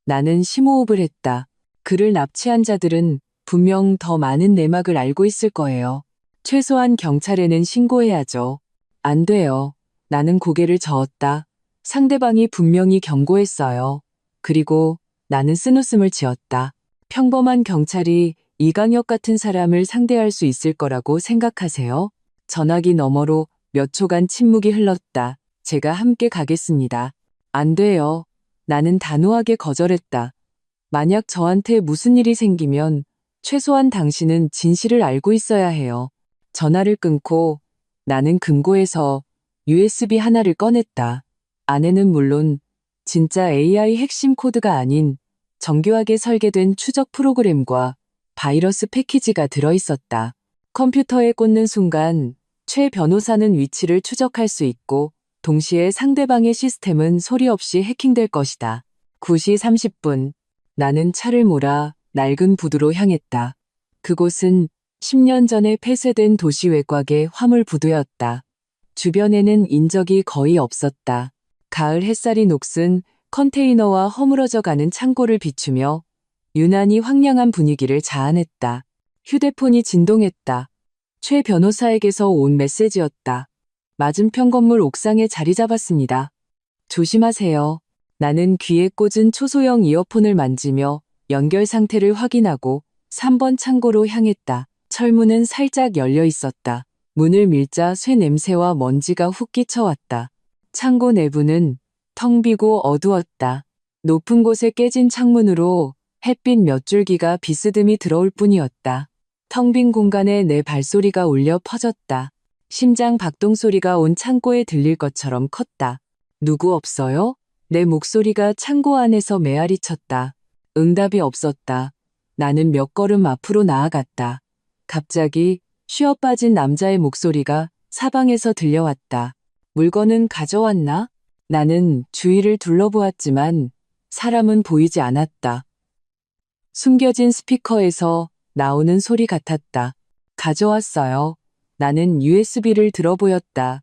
나는 심호흡을 했다. 그를 납치한 자들은 분명 더 많은 내막을 알고 있을 거예요. 최소한 경찰에는 신고해야죠. 안 돼요. 나는 고개를 저었다. 상대방이 분명히 경고했어요. 그리고 나는 쓴웃음을 지었다. 평범한 경찰이 이강혁 같은 사람을 상대할 수 있을 거라고 생각하세요? 전화기 너머로 몇 초간 침묵이 흘렀다. 제가 함께 가겠습니다. 안 돼요. 나는 단호하게 거절했다. 만약 저한테 무슨 일이 생기면 최소한 당신은 진실을 알고 있어야 해요. 전화를 끊고 나는 금고에서 USB 하나를 꺼냈다. 안에는 물론 진짜 AI 핵심 코드가 아닌 정교하게 설계된 추적 프로그램과 바이러스 패키지가 들어있었다. 컴퓨터에 꽂는 순간 최 변호사는 위치를 추적할 수 있고 동시에 상대방의 시스템은 소리 없이 해킹될 것이다. 9시 30분 나는 차를 몰아 낡은 부두로 향했다. 그곳은 10년 전에 폐쇄된 도시 외곽의 화물 부두였다. 주변에는 인적이 거의 없었다. 가을 햇살이 녹슨 컨테이너와 허물어져 가는 창고를 비추며 유난히 황량한 분위기를 자아냈다. 휴대폰이 진동했다. 최 변호사에게서 온 메시지였다. 맞은편 건물 옥상에 자리 잡았습니다. 조심하세요. 나는 귀에 꽂은 초소형 이어폰을 만지며 연결 상태를 확인하고 3번 창고로 향했다. 철문은 살짝 열려 있었다. 문을 밀자 쇠 냄새와 먼지가 훅 끼쳐왔다. 창고 내부는 텅 비고 어두웠다. 높은 곳에 깨진 창문으로 햇빛 몇 줄기가 비스듬히 들어올 뿐이었다. 텅 빈 공간에 내 발소리가 울려 퍼졌다. 심장 박동 소리가 온 창고에 들릴 것처럼 컸다. 누구 없어요? 내 목소리가 창고 안에서 메아리 쳤다. 응답이 없었다. 나는 몇 걸음 앞으로 나아갔다. 갑자기 쉬어 빠진 남자의 목소리가 사방에서 들려왔다. 물건은 가져왔나? 나는 주위를 둘러보았지만 사람은 보이지 않았다. 숨겨진 스피커에서 나오는 소리 같았다. 가져왔어요. 나는 USB를 들어보였다.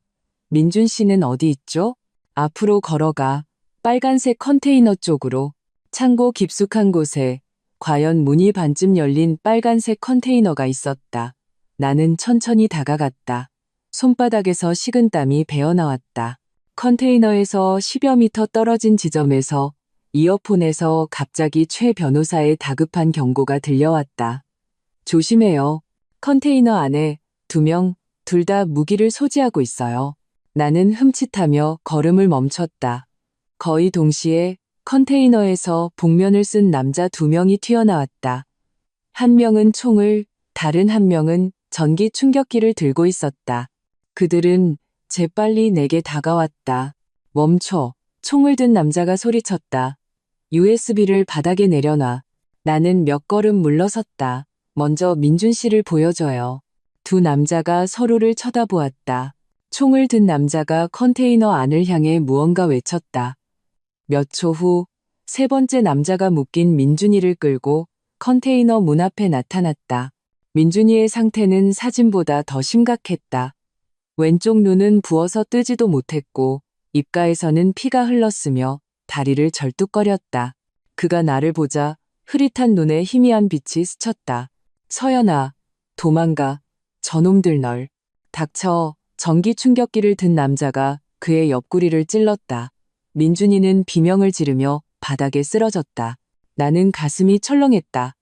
민준 씨는 어디 있죠? 앞으로 걸어가. 빨간색 컨테이너 쪽으로. 창고 깊숙한 곳에 과연 문이 반쯤 열린 빨간색 컨테이너가 있었다. 나는 천천히 다가갔다. 손바닥에서 식은땀이 배어나왔다. 컨테이너에서 10여 미터 떨어진 지점에서 이어폰에서 갑자기 최 변호사의 다급한 경고가 들려왔다. 조심해요. 컨테이너 안에 2명, 둘 다 무기를 소지하고 있어요. 나는 흠칫하며 걸음을 멈췄다. 거의 동시에 컨테이너에서 복면을 쓴 남자 2명이 튀어나왔다. 한 명은 총을, 다른 한 명은 전기 충격기를 들고 있었다. 그들은 재빨리 내게 다가왔다. 멈춰. 총을 든 남자가 소리쳤다. USB를 바닥에 내려놔. 나는 몇 걸음 물러섰다. 먼저 민준 씨를 보여줘요. 두 남자가 서로를 쳐다보았다. 총을 든 남자가 컨테이너 안을 향해 무언가 외쳤다. 몇 초 후, 세 번째 남자가 묶인 민준이를 끌고 컨테이너 문 앞에 나타났다. 민준이의 상태는 사진보다 더 심각했다. 왼쪽 눈은 부어서 뜨지도 못했고 입가에서는 피가 흘렀으며 다리를 절뚝거렸다. 그가 나를 보자 흐릿한 눈에 희미한 빛이 스쳤다. 서연아, 도망가. 저놈들 널. 닥쳐. 전기 충격기를 든 남자가 그의 옆구리를 찔렀다. 민준이는 비명을 지르며 바닥에 쓰러졌다. 나는 가슴이 철렁했다.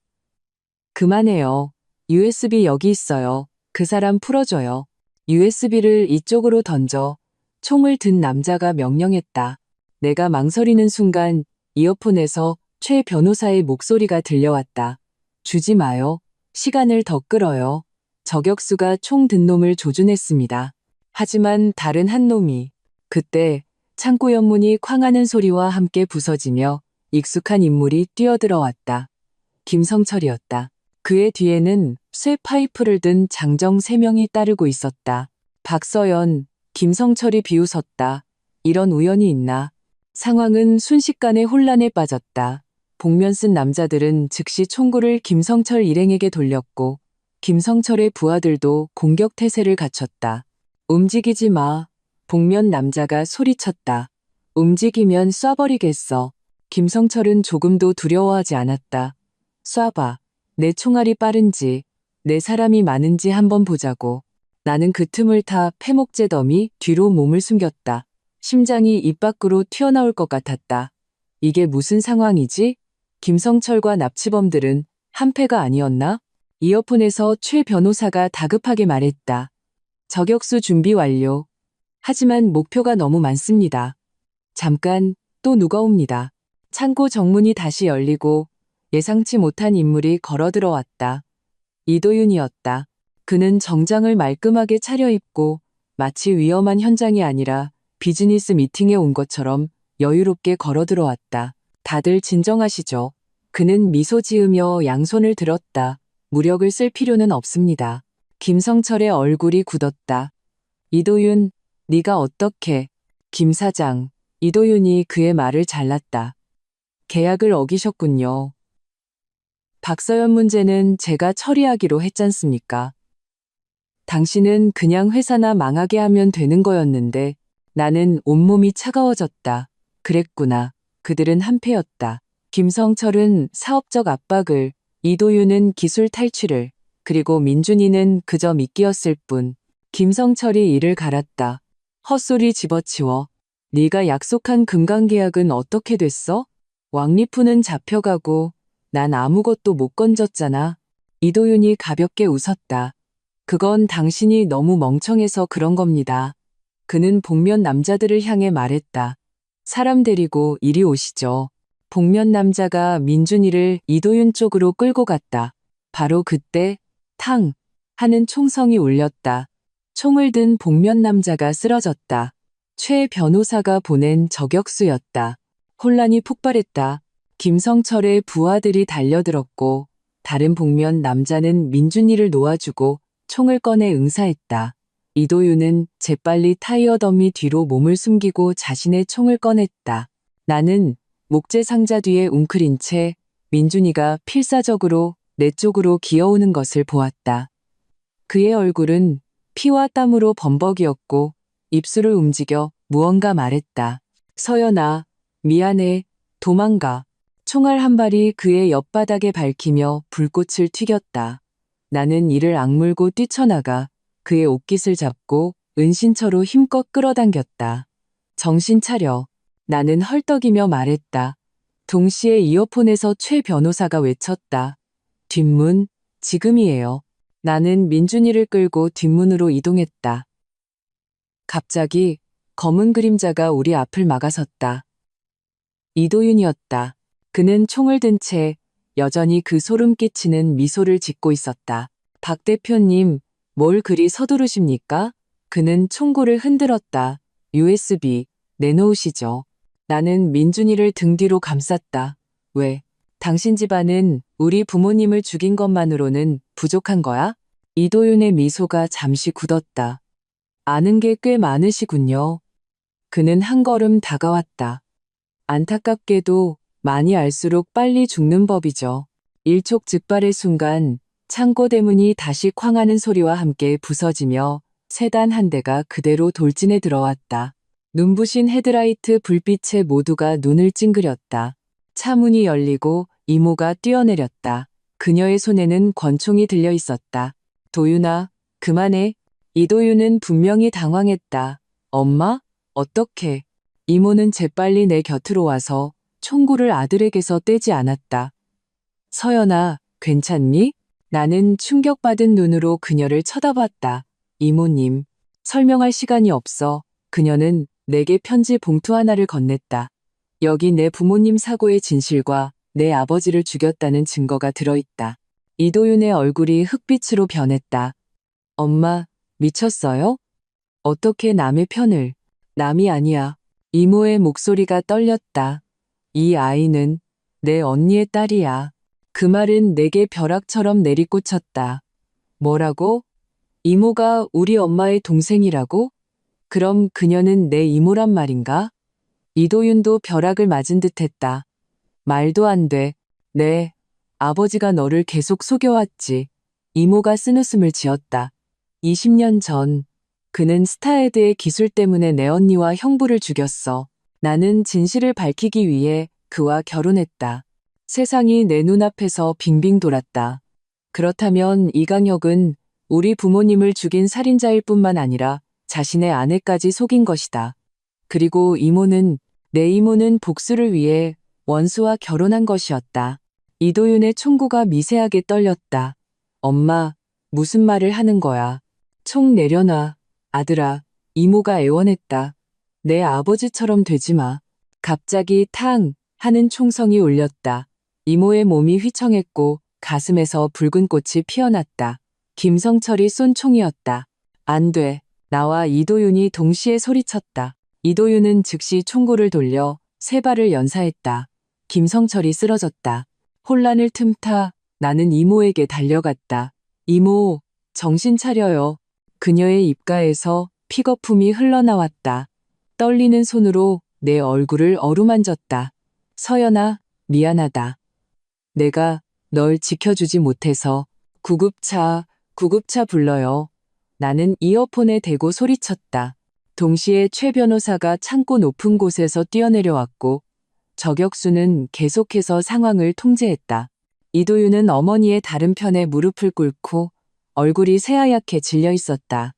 그만해요. USB 여기 있어요. 그 사람 풀어줘요. USB를 이쪽으로 던져. 총을 든 남자가 명령했다. 내가 망설이는 순간 이어폰에서 최 변호사의 목소리가 들려왔다. 주지 마요. 시간을 더 끌어요. 저격수가 총 든 놈을 조준했습니다. 하지만 다른 한 놈이. 그때 창고 연문이 쾅하는 소리와 함께 부서지며 익숙한 인물이 뛰어들어왔다. 김성철이었다. 그의 뒤에는 쇠 파이프를 든 장정 3명이 따르고 있었다. 박서연, 김성철이 비웃었다. 이런 우연이 있나. 상황은 순식간에 혼란에 빠졌다. 복면 쓴 남자들은 즉시 총구를 김성철 일행에게 돌렸고 김성철의 부하들도 공격 태세를 갖췄다. 움직이지 마. 복면 남자가 소리쳤다. 움직이면 쏴버리겠어. 김성철은 조금도 두려워하지 않았다. 쏴봐. 내 총알이 빠른지, 내 사람이 많은지 한번 보자고. 나는 그 틈을 타 패목재 더미 뒤로 몸을 숨겼다. 심장이 입 밖으로 튀어나올 것 같았다. 이게 무슨 상황이지? 김성철과 납치범들은 한패가 아니었나? 이어폰에서 최 변호사가 다급하게 말했다. 저격수 준비 완료. 하지만 목표가 너무 많습니다. 잠깐, 또 누가 옵니다. 창고 정문이 다시 열리고 예상치 못한 인물이 걸어 들어왔다. 이도윤이었다. 그는 정장을 말끔하게 차려입고 마치 위험한 현장이 아니라 비즈니스 미팅에 온 것처럼 여유롭게 걸어 들어왔다. 다들 진정하시죠. 그는 미소 지으며 양손을 들었다. 무력을 쓸 필요는 없습니다. 김성철의 얼굴이 굳었다. 이도윤, 네가 어떻게? 김 사장, 이도윤이 그의 말을 잘랐다. 계약을 어기셨군요. 박서연 문제는 제가 처리하기로 했잖습니까? 당신은 그냥 회사나 망하게 하면 되는 거였는데 나는 온몸이 차가워졌다. 그랬구나. 그들은 한패였다. 김성철은 사업적 압박을, 이도윤은 기술 탈취를, 그리고 민준이는 그저 미끼였을 뿐. 김성철이 이를 갈았다. 헛소리 집어치워. 네가 약속한 금강계약은 어떻게 됐어? 왕리푸는 잡혀가고 난 아무것도 못 건졌잖아. 이도윤이 가볍게 웃었다. 그건 당신이 너무 멍청해서 그런 겁니다. 그는 복면 남자들을 향해 말했다. 사람 데리고 이리 오시죠. 복면 남자가 민준이를 이도윤 쪽으로 끌고 갔다. 바로 그때 탕 하는 총성이 울렸다. 총을 든 복면 남자가 쓰러졌다. 최 변호사가 보낸 저격수였다. 혼란이 폭발했다. 김성철의 부하들이 달려들었고 다른 복면 남자는 민준이를 놓아주고 총을 꺼내 응사했다. 이도윤은 재빨리 타이어 더미 뒤로 몸을 숨기고 자신의 총을 꺼냈다. 나는 목재 상자 뒤에 웅크린 채 민준이가 필사적으로 내 쪽으로 기어오는 것을 보았다. 그의 얼굴은 피와 땀으로 범벅이었고 입술을 움직여 무언가 말했다. 서연아, 미안해, 도망가. 총알 한 발이 그의 옆바닥에 밝히며 불꽃을 튀겼다. 나는 이를 악물고 뛰쳐나가 그의 옷깃을 잡고 은신처로 힘껏 끌어당겼다. 정신 차려. 나는 헐떡이며 말했다. 동시에 이어폰에서 최 변호사가 외쳤다. 뒷문, 지금이에요. 나는 민준이를 끌고 뒷문으로 이동했다. 갑자기 검은 그림자가 우리 앞을 막아섰다. 이도윤이었다. 그는 총을 든 채 여전히 그 소름 끼치는 미소를 짓고 있었다. 박 대표님, 뭘 그리 서두르십니까? 그는 총구를 흔들었다. USB, 내놓으시죠. 나는 민준이를 등 뒤로 감쌌다. 왜? 당신 집안은 우리 부모님을 죽인 것만으로는 부족한 거야? 이도윤의 미소가 잠시 굳었다. 아는 게 꽤 많으시군요. 그는 한 걸음 다가왔다. 안타깝게도 많이 알수록 빨리 죽는 법이죠. 일촉즉발의 순간 창고 대문이 다시 쾅하는 소리와 함께 부서지며 세단 한 대가 그대로 돌진해 들어왔다. 눈부신 헤드라이트 불빛에 모두가 눈을 찡그렸다. 차 문이 열리고 이모가 뛰어내렸다. 그녀의 손에는 권총이 들려 있었다. 도윤아, 그만해. 이도윤은 분명히 당황했다. 엄마? 어떻게? 이모는 재빨리 내 곁으로 와서 총구를 아들에게서 떼지 않았다. 서연아, 괜찮니? 나는 충격받은 눈으로 그녀를 쳐다봤다. 이모님, 설명할 시간이 없어. 그녀는 내게 편지 봉투 하나를 건넸다. 여기 내 부모님 사고의 진실과 내 아버지를 죽였다는 증거가 들어있다. 이도윤의 얼굴이 흑빛으로 변했다. 엄마, 미쳤어요? 어떻게 남의 편을? 남이 아니야. 이모의 목소리가 떨렸다. 이 아이는 내 언니의 딸이야. 그 말은 내게 벼락처럼 내리꽂혔다. 뭐라고? 이모가 우리 엄마의 동생이라고? 그럼 그녀는 내 이모란 말인가? 이도윤도 벼락을 맞은 듯 했다. 말도 안 돼. 네, 아버지가 너를 계속 속여왔지. 이모가 쓴웃음을 지었다. 20년 전, 그는 스타헤드의 기술 때문에 내 언니와 형부를 죽였어. 나는 진실을 밝히기 위해 그와 결혼했다. 세상이 내 눈앞에서 빙빙 돌았다. 그렇다면 이강혁은 우리 부모님을 죽인 살인자일 뿐만 아니라 자신의 아내까지 속인 것이다. 그리고 내 이모는 복수를 위해 원수와 결혼한 것이었다. 이도윤의 총구가 미세하게 떨렸다. 엄마, 무슨 말을 하는 거야? 총 내려놔. 아들아, 이모가 애원했다. 내 아버지처럼 되지 마. 갑자기 탕 하는 총성이 울렸다. 이모의 몸이 휘청했고 가슴에서 붉은 꽃이 피어났다. 김성철이 쏜 총이었다. 안 돼. 나와 이도윤이 동시에 소리쳤다. 이도윤은 즉시 총구를 돌려 세 발을 연사했다. 김성철이 쓰러졌다. 혼란을 틈타 나는 이모에게 달려갔다. 이모, 정신 차려요. 그녀의 입가에서 픽거품이 흘러나왔다. 떨리는 손으로 내 얼굴을 어루만졌다. 서연아, 미안하다. 내가 널 지켜주지 못해서 구급차 불러요. 나는 이어폰에 대고 소리쳤다. 동시에 최 변호사가 창고 높은 곳에서 뛰어내려왔고 저격수는 계속해서 상황을 통제했다. 이도윤은 어머니의 다른 편에 무릎을 꿇고 얼굴이 새하얗게 질려 있었다.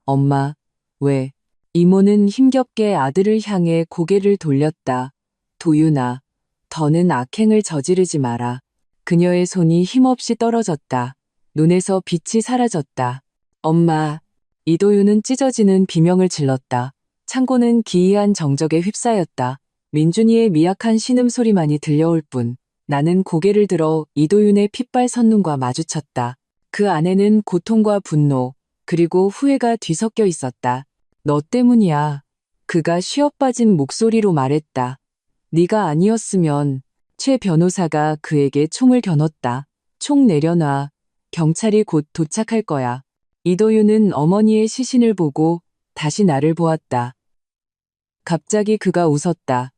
엄마, 왜? 이모는 힘겹게 아들을 향해 고개를 돌렸다. 도윤아, 더는 악행을 저지르지 마라. 그녀의 손이 힘없이 떨어졌다. 눈에서 빛이 사라졌다. 엄마, 이도윤은 찢어지는 비명을 질렀다. 창고는 기이한 정적에 휩싸였다. 민준이의 미약한 신음소리만이 들려올 뿐 나는 고개를 들어 이도윤의 핏발 선눈과 마주쳤다. 그 안에는 고통과 분노, 그리고 후회가 뒤섞여 있었다. 너 때문이야. 그가 쉬어빠진 목소리로 말했다. 네가 아니었으면 최 변호사가 그에게 총을 겨눴다. 총 내려놔. 경찰이 곧 도착할 거야. 이도윤은 어머니의 시신을 보고 다시 나를 보았다. 갑자기 그가 웃었다.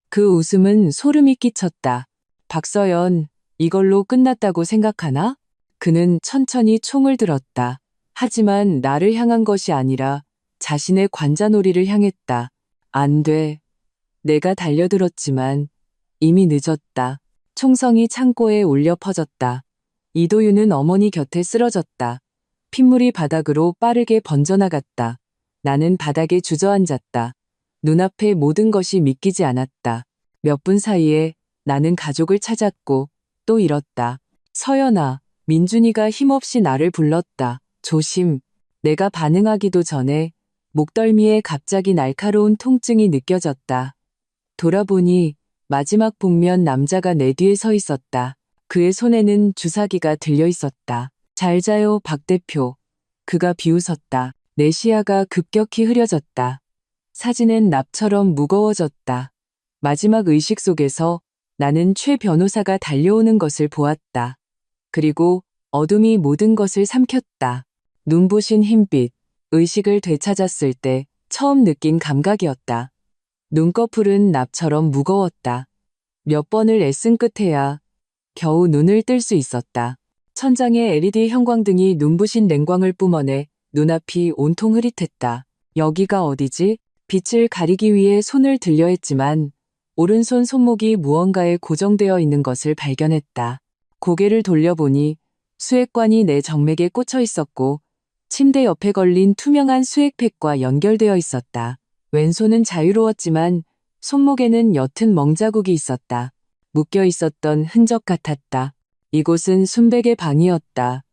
그 웃음은 소름이 끼쳤다. 박서연, 이걸로 끝났다고 생각하나? 그는 천천히 총을 들었다. 하지만 나를 향한 것이 아니라 자신의 관자놀이를 향했다. 안 돼. 내가 달려들었지만 이미 늦었다. 총성이 창고에 울려 퍼졌다. 이도윤은 어머니 곁에 쓰러졌다. 핏물이 바닥으로 빠르게 번져나갔다. 나는 바닥에 주저앉았다. 눈앞의 모든 것이 믿기지 않았다. 몇 분 사이에 나는 가족을 찾았고 또 잃었다. 서연아, 민준이가 힘없이 나를 불렀다. 조심. 내가 반응하기도 전에 목덜미에 갑자기 날카로운 통증이 느껴졌다. 돌아보니 마지막 복면 남자가 내 뒤에 서 있었다. 그의 손에는 주사기가 들려 있었다. 잘 자요, 박 대표. 그가 비웃었다. 내 시야가 급격히 흐려졌다. 사진은 납처럼 무거워졌다. 마지막 의식 속에서 나는 최 변호사가 달려오는 것을 보았다. 그리고 어둠이 모든 것을 삼켰다. 눈부신 흰빛, 의식을 되찾았을 때 처음 느낀 감각이었다. 눈꺼풀은 납처럼 무거웠다. 몇 번을 애쓴 끝에야 겨우 눈을 뜰 수 있었다. 천장에 LED 형광등이 눈부신 냉광을 뿜어내 눈앞이 온통 흐릿했다. 여기가 어디지? 빛을 가리기 위해 손을 들려 했지만 오른손 손목이 무언가에 고정되어 있는 것을 발견했다. 고개를 돌려보니 수액관이 내 정맥에 꽂혀 있었고 침대 옆에 걸린 투명한 수액팩과 연결되어 있었다. 왼손은 자유로웠지만 손목에는 옅은 멍자국이 있었다. 묶여 있었던 흔적 같았다. 이곳은 순백의 방이었다.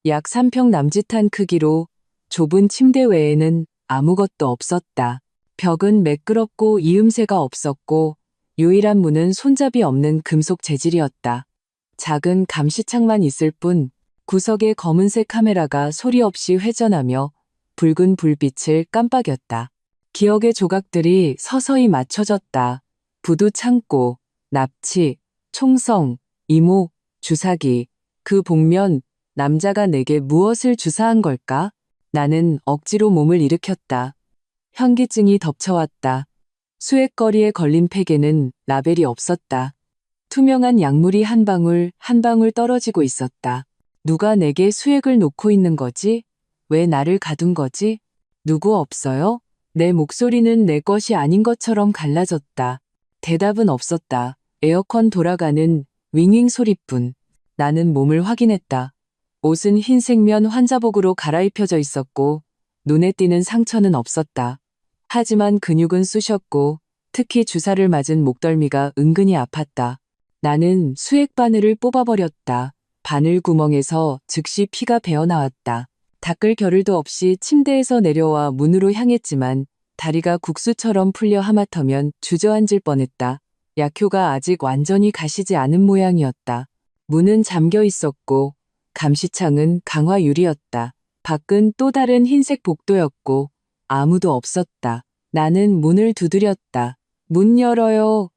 약 3평 남짓한 크기로 좁은 침대 외에는 아무것도 없었다. 벽은 매끄럽고 이음새가 없었고 유일한 문은 손잡이 없는 금속 재질이었다. 작은 감시창만 있을 뿐 구석에 검은색 카메라가 소리 없이 회전하며 붉은 불빛을 깜빡였다. 기억의 조각들이 서서히 맞춰졌다. 부두 창고, 납치, 총성, 이모, 주사기, 그 복면, 남자가 내게 무엇을 주사한 걸까? 나는 억지로 몸을 일으켰다. 현기증이 덮쳐왔다. 수액거리에 걸린 팩에는 라벨이 없었다. 투명한 약물이 한 방울 한 방울 떨어지고 있었다. 누가 내게 수액을 놓고 있는 거지? 왜 나를 가둔 거지? 누구 없어요? 내 목소리는 내 것이 아닌 것처럼 갈라졌다. 대답은 없었다. 에어컨 돌아가는 윙윙 소리뿐. 나는 몸을 확인했다. 옷은 흰색면 환자복으로 갈아입혀져 있었고 눈에 띄는 상처는 없었다. 하지만 근육은 쑤셨고 특히 주사를 맞은 목덜미가 은근히 아팠다. 나는 수액 바늘을 뽑아버렸다. 바늘 구멍에서 즉시 피가 배어나왔다. 닦을 겨를도 없이 침대에서 내려와 문으로 향했지만 다리가 국수처럼 풀려 하마터면 주저앉을 뻔했다. 약효가 아직 완전히 가시지 않은 모양이었다. 문은 잠겨 있었고 감시창은 강화 유리였다. 밖은 또 다른 흰색 복도였고 아무도 없었다. 나는 문을 두드렸다. 문 열어요.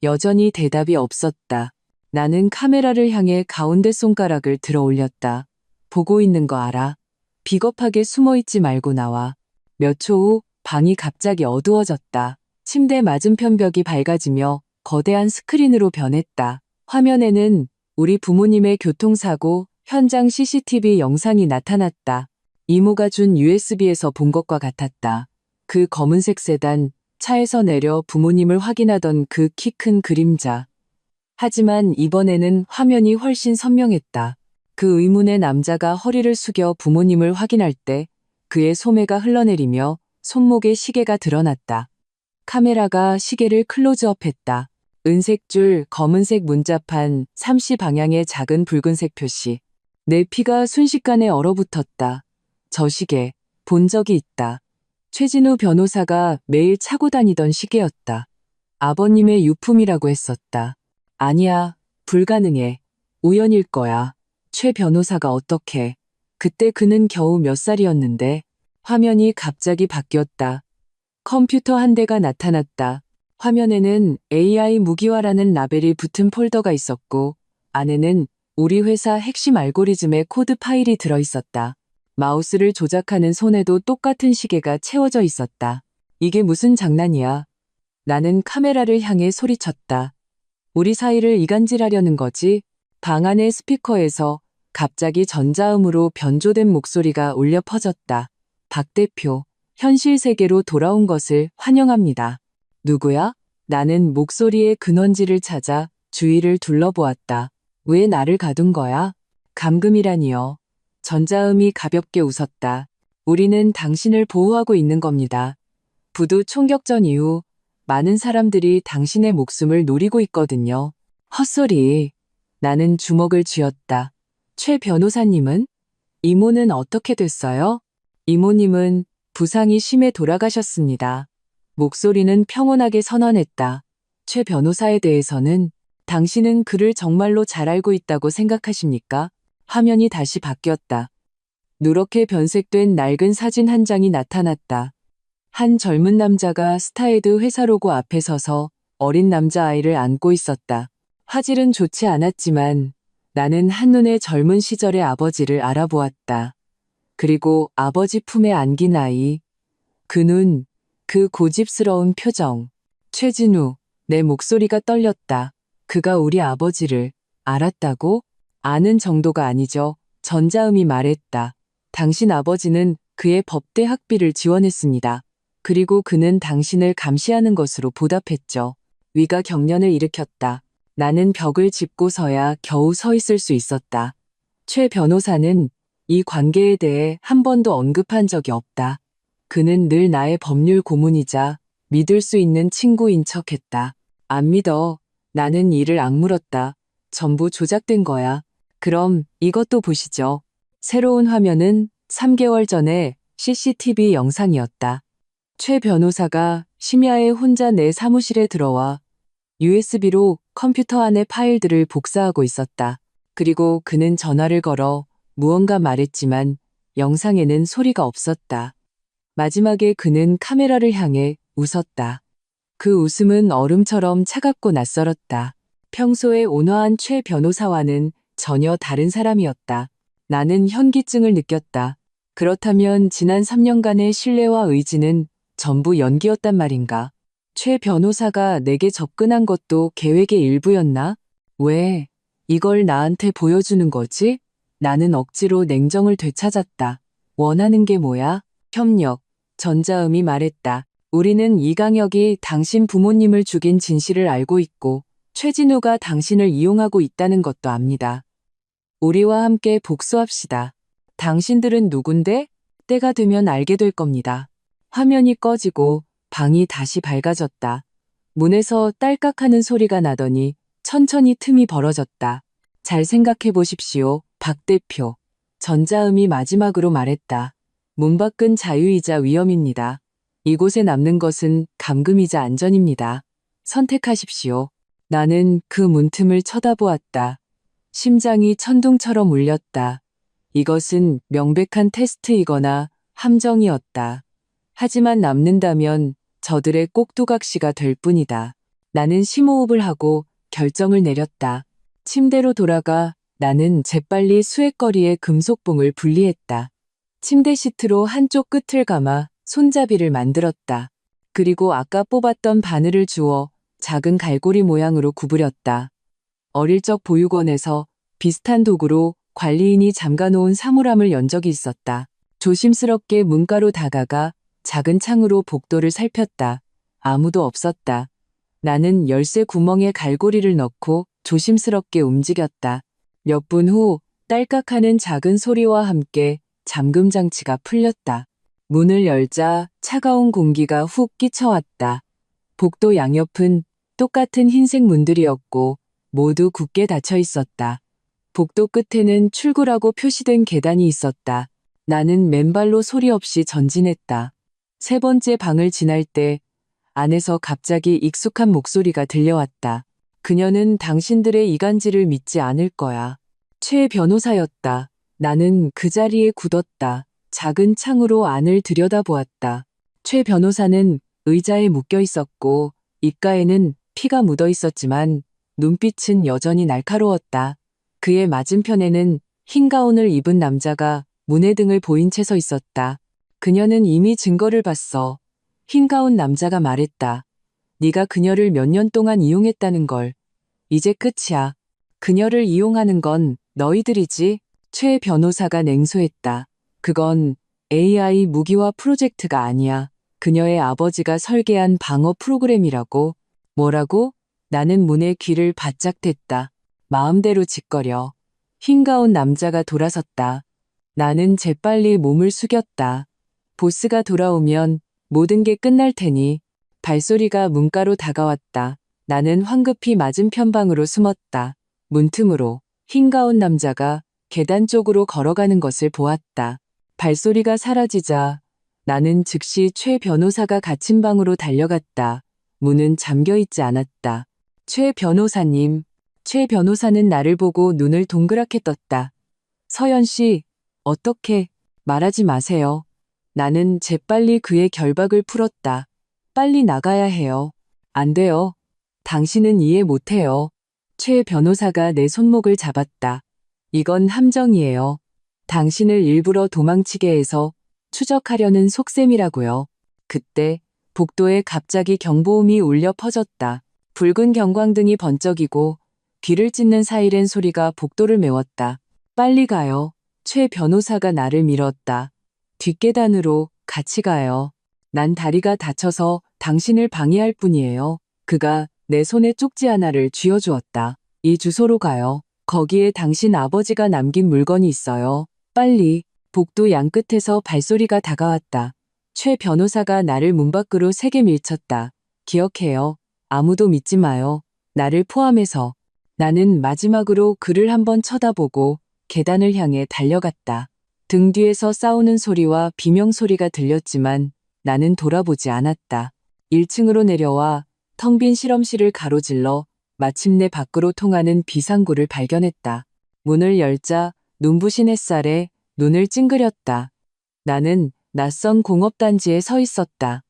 여전히 대답이 없었다. 나는 카메라를 향해 가운데 손가락을 들어 올렸다. 보고 있는 거 알아? 비겁하게 숨어있지 말고 나와. 몇 초 후 방이 갑자기 어두워졌다. 침대 맞은편 벽이 밝아지며 거대한 스크린으로 변했다. 화면에는 우리 부모님의 교통사고 현장 CCTV 영상이 나타났다. 이모가 준 USB에서 본 것과 같았다. 그 검은색 세단, 차에서 내려 부모님을 확인하던 그 키 큰 그림자. 하지만 이번에는 화면이 훨씬 선명했다. 그 의문의 남자가 허리를 숙여 부모님을 확인할 때 그의 소매가 흘러내리며 손목에 시계가 드러났다. 카메라가 시계를 클로즈업했다. 은색 줄, 검은색 문자판, 3시 방향의 작은 붉은색 표시. 내 피가 순식간에 얼어붙었다. 저 시계, 본 적이 있다. 최진우 변호사가 매일 차고 다니던 시계였다. 아버님의 유품이라고 했었다. 아니야, 불가능해. 우연일 거야. 최 변호사가 어떻게. 그때 그는 겨우 몇 살이었는데. 화면이 갑자기 바뀌었다. 컴퓨터 한 대가 나타났다. 화면에는 AI 무기화라는 라벨이 붙은 폴더가 있었고 안에는 우리 회사 핵심 알고리즘의 코드 파일이 들어있었다. 마우스를 조작하는 손에도 똑같은 시계가 채워져 있었다. 이게 무슨 장난이야. 나는 카메라를 향해 소리쳤다. 우리 사이를 이간질하려는 거지? 방 안의 스피커에서 갑자기 전자음으로 변조된 목소리가 울려 퍼졌다. 박 대표, 현실 세계로 돌아온 것을 환영합니다. 누구야? 나는 목소리의 근원지를 찾아 주위를 둘러보았다. 왜 나를 가둔 거야? 감금이라니요. 전자음이 가볍게 웃었다. 우리는 당신을 보호하고 있는 겁니다. 부두 총격전 이후 많은 사람들이 당신의 목숨을 노리고 있거든요. 헛소리. 나는 주먹을 쥐었다. 최 변호사님은? 이모는 어떻게 됐어요? 이모님은 부상이 심해 돌아가셨습니다. 목소리는 평온하게 선언했다. 최 변호사에 대해서는 당신은 그를 정말로 잘 알고 있다고 생각하십니까? 화면이 다시 바뀌었다. 누렇게 변색된 낡은 사진 한 장이 나타났다. 한 젊은 남자가 스타에드 회사 로고 앞에 서서 어린 남자아이를 안고 있었다. 화질은 좋지 않았지만 나는 한눈에 젊은 시절의 아버지를 알아보았다. 그리고 아버지 품에 안긴 아이. 그 눈, 그 고집스러운 표정. 최진우, 내 목소리가 떨렸다. 그가 우리 아버지를 알았다고? 아는 정도가 아니죠. 전자음이 말했다. 당신 아버지는 그의 법대 학비를 지원했습니다. 그리고 그는 당신을 감시하는 것으로 보답했죠. 위가 경련을 일으켰다. 나는 벽을 짚고서야 겨우 서 있을 수 있었다. 최 변호사는 이 관계에 대해 한 번도 언급한 적이 없다. 그는 늘 나의 법률 고문이자 믿을 수 있는 친구인 척했다. 안 믿어. 나는 이를 악물었다. 전부 조작된 거야. 그럼 이것도 보시죠. 새로운 화면은 3개월 전에 CCTV 영상이었다. 최 변호사가 심야에 혼자 내 사무실에 들어와 USB로 컴퓨터 안의 파일들을 복사하고 있었다. 그리고 그는 전화를 걸어 무언가 말했지만 영상에는 소리가 없었다. 마지막에 그는 카메라를 향해 웃었다. 그 웃음은 얼음처럼 차갑고 낯설었다. 평소에 온화한 최 변호사와는 전혀 다른 사람이었다. 나는 현기증을 느꼈다. 그렇다면 지난 3년간의 신뢰와 의지는 전부 연기였단 말인가? 최 변호사가 내게 접근한 것도 계획의 일부였나? 왜 이걸 나한테 보여주는 거지? 나는 억지로 냉정을 되찾았다. 원하는 게 뭐야? 협력. 전자음이 말했다. 우리는 이강혁이 당신 부모님을 죽인 진실을 알고 있고 최진우가 당신을 이용하고 있다는 것도 압니다. 우리와 함께 복수합시다. 당신들은 누군데? 때가 되면 알게 될 겁니다. 화면이 꺼지고 방이 다시 밝아졌다. 문에서 딸깍하는 소리가 나더니 천천히 틈이 벌어졌다. 잘 생각해 보십시오, 박 대표. 전자음이 마지막으로 말했다. 문 밖은 자유이자 위험입니다. 이곳에 남는 것은 감금이자 안전입니다. 선택하십시오. 나는 그 문틈을 쳐다보았다. 심장이 천둥처럼 울렸다. 이것은 명백한 테스트이거나 함정이었다. 하지만 남는다면 저들의 꼭두각시가 될 뿐이다. 나는 심호흡을 하고 결정을 내렸다. 침대로 돌아가 나는 재빨리 수액거리의 금속봉을 분리했다. 침대 시트로 한쪽 끝을 감아 손잡이를 만들었다. 그리고 아까 뽑았던 바늘을 주워 작은 갈고리 모양으로 구부렸다. 어릴 적 보육원에서 비슷한 도구로 관리인이 잠가놓은 사물함을 연 적이 있었다. 조심스럽게 문가로 다가가 작은 창으로 복도를 살폈다. 아무도 없었다. 나는 열쇠 구멍에 갈고리를 넣고 조심스럽게 움직였다. 몇 분 후 딸깍하는 작은 소리와 함께 잠금 장치가 풀렸다. 문을 열자 차가운 공기가 훅 끼쳐왔다. 복도 양옆은 똑같은 흰색 문들이었고 모두 굳게 닫혀 있었다. 복도 끝에는 출구라고 표시된 계단이 있었다. 나는 맨발로 소리 없이 전진했다. 세 번째 방을 지날 때 안에서 갑자기 익숙한 목소리가 들려왔다. 그녀는 당신들의 이간질을 믿지 않을 거야. 최 변호사였다. 나는 그 자리에 굳었다. 작은 창으로 안을 들여다보았다. 최 변호사는 의자에 묶여 있었고 입가에는 피가 묻어 있었지만 눈빛은 여전히 날카로웠다. 그의 맞은편에는 흰 가운을 입은 남자가 문해등을 보인 채 서 있었다. 그녀는 이미 증거를 봤어. 흰 가운 남자가 말했다. 네가 그녀를 몇 년 동안 이용했다는 걸. 이제 끝이야. 그녀를 이용하는 건 너희들이지. 최 변호사가 냉소했다. 그건 AI 무기화 프로젝트가 아니야. 그녀의 아버지가 설계한 방어 프로그램이라고. 뭐라고? 나는 문에 귀를 바짝 댔다. 마음대로 짓거려. 흰 가운 남자가 돌아섰다. 나는 재빨리 몸을 숙였다. 보스가 돌아오면 모든 게 끝날 테니. 발소리가 문가로 다가왔다. 나는 황급히 맞은편 방으로 숨었다. 문틈으로 흰 가운 남자가 계단 쪽으로 걸어가는 것을 보았다. 발소리가 사라지자 나는 즉시 최 변호사가 갇힌 방으로 달려갔다. 문은 잠겨 있지 않았다. 최 변호사님. 최 변호사는 나를 보고 눈을 동그랗게 떴다. 서연 씨, 어떻게 말하지 마세요. 나는 재빨리 그의 결박을 풀었다. 빨리 나가야 해요. 안 돼요. 당신은 이해 못해요. 최 변호사가 내 손목을 잡았다. 이건 함정이에요. 당신을 일부러 도망치게 해서 추적하려는 속셈이라고요. 그때 복도에 갑자기 경보음이 울려 퍼졌다. 붉은 경광등이 번쩍이고 귀를 찢는 사이렌 소리가 복도를 메웠다. 빨리 가요. 최 변호사가 나를 밀었다. 뒷계단으로 같이 가요. 난 다리가 다쳐서 당신을 방해할 뿐이에요. 그가 내 손에 쪽지 하나를 쥐어주었다. 이 주소로 가요. 거기에 당신 아버지가 남긴 물건이 있어요. 빨리. 복도 양끝에서 발소리가 다가왔다. 최 변호사가 나를 문 밖으로 세게 밀쳤다. 기억해요. 아무도 믿지 마요. 나를 포함해서. 나는 마지막으로 그를 한번 쳐다보고 계단을 향해 달려갔다. 등 뒤에서 싸우는 소리와 비명소리가 들렸지만 나는 돌아보지 않았다. 1층으로 내려와 텅 빈 실험실을 가로질러 마침내 밖으로 통하는 비상구를 발견했다. 문을 열자 눈부신 햇살에 눈을 찡그렸다. 나는 낯선 공업단지에 서 있었다.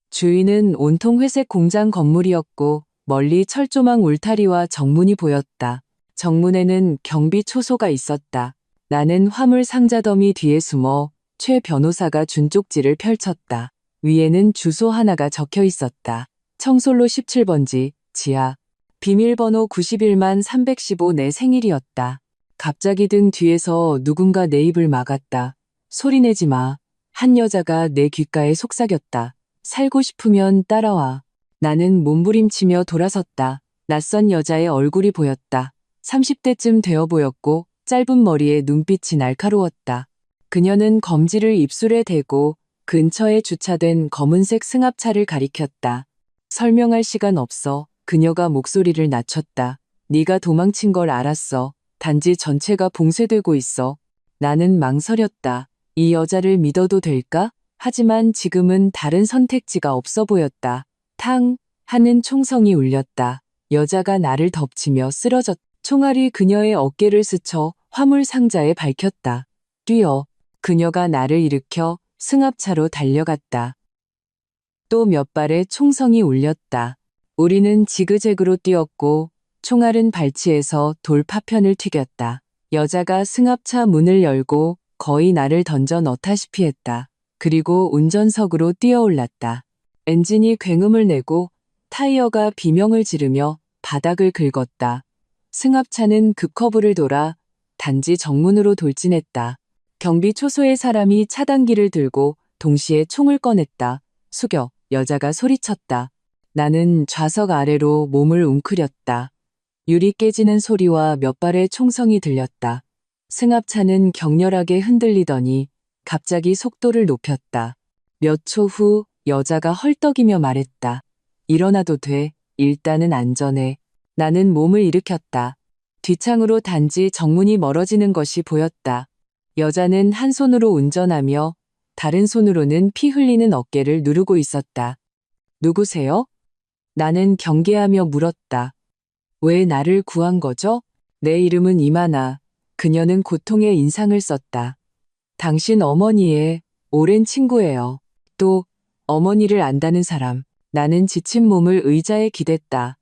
주위는 온통 회색 공장 건물이었고 멀리 철조망 울타리와 정문이 보였다. 정문에는 경비 초소가 있었다. 나는 화물 상자 더미 뒤에 숨어 최 변호사가 준 쪽지를 펼쳤다. 위에는 주소 하나가 적혀 있었다. 청솔로 17번지, 지하. 비밀번호 91만 315 내 생일이었다. 갑자기 등 뒤에서 누군가 내 입을 막았다. 소리내지 마. 한 여자가 내 귓가에 속삭였다. 살고 싶으면 따라와. 나는 몸부림치며 돌아섰다. 낯선 여자의 얼굴이 보였다. 30대쯤 되어 보였고 짧은 머리에 눈빛이 날카로웠다. 그녀는 검지를 입술에 대고 근처에 주차된 검은색 승합차를 가리켰다. 설명할 시간 없어. 그녀가 목소리를 낮췄다. 네가 도망친 걸 알았어. 단지 전체가 봉쇄되고 있어. 나는 망설였다. 이 여자를 믿어도 될까? 하지만 지금은 다른 선택지가 없어 보였다. 탕! 하는 총성이 울렸다. 여자가 나를 덮치며 쓰러졌다. 총알이 그녀의 어깨를 스쳐 화물 상자에 밝혔다. 뛰어. 그녀가 나를 일으켜 승합차로 달려갔다. 또 몇 발의 총성이 울렸다. 우리는 지그재그로 뛰었고 총알은 발치에서 돌 파편을 튀겼다. 여자가 승합차 문을 열고 거의 나를 던져 넣다시피 했다. 그리고 운전석으로 뛰어올랐다. 엔진이 굉음을 내고 타이어가 비명을 지르며 바닥을 긁었다. 승합차는 급커브를 돌아 단지 정문으로 돌진했다. 경비 초소의 사람이 차단기를 들고 동시에 총을 꺼냈다. 숙여. 여자가 소리쳤다. 나는 좌석 아래로 몸을 웅크렸다. 유리 깨지는 소리와 몇 발의 총성이 들렸다. 승합차는 격렬하게 흔들리더니 갑자기 속도를 높였다. 몇 초 후 여자가 헐떡이며 말했다. 일어나도 돼. 일단은 안전해. 나는 몸을 일으켰다. 뒷창으로 단지 정문이 멀어지는 것이 보였다. 여자는 한 손으로 운전하며 다른 손으로는 피 흘리는 어깨를 누르고 있었다. 누구세요? 나는 경계하며 물었다. 왜 나를 구한 거죠? 내 이름은 이만아. 그녀는 고통의 인상을 썼다. 당신 어머니의 오랜 친구예요. 또 어머니를 안다는 사람. 나는 지친 몸을 의자에 기댔다.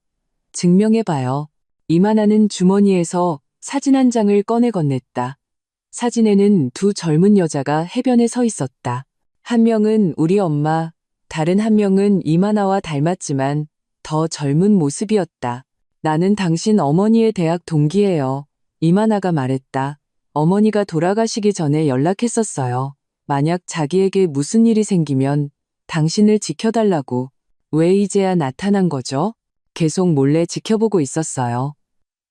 증명해봐요. 이만아는 주머니에서 사진 한 장을 꺼내 건넸다. 사진에는 두 젊은 여자가 해변에 서 있었다. 한 명은 우리 엄마, 다른 한 명은 이만아와 닮았지만 더 젊은 모습이었다. 나는 당신 어머니의 대학 동기예요. 이만아가 말했다. 어머니가 돌아가시기 전에 연락했었어요. 만약 자기에게 무슨 일이 생기면 당신을 지켜달라고. 왜 이제야 나타난 거죠? 계속 몰래 지켜보고 있었어요.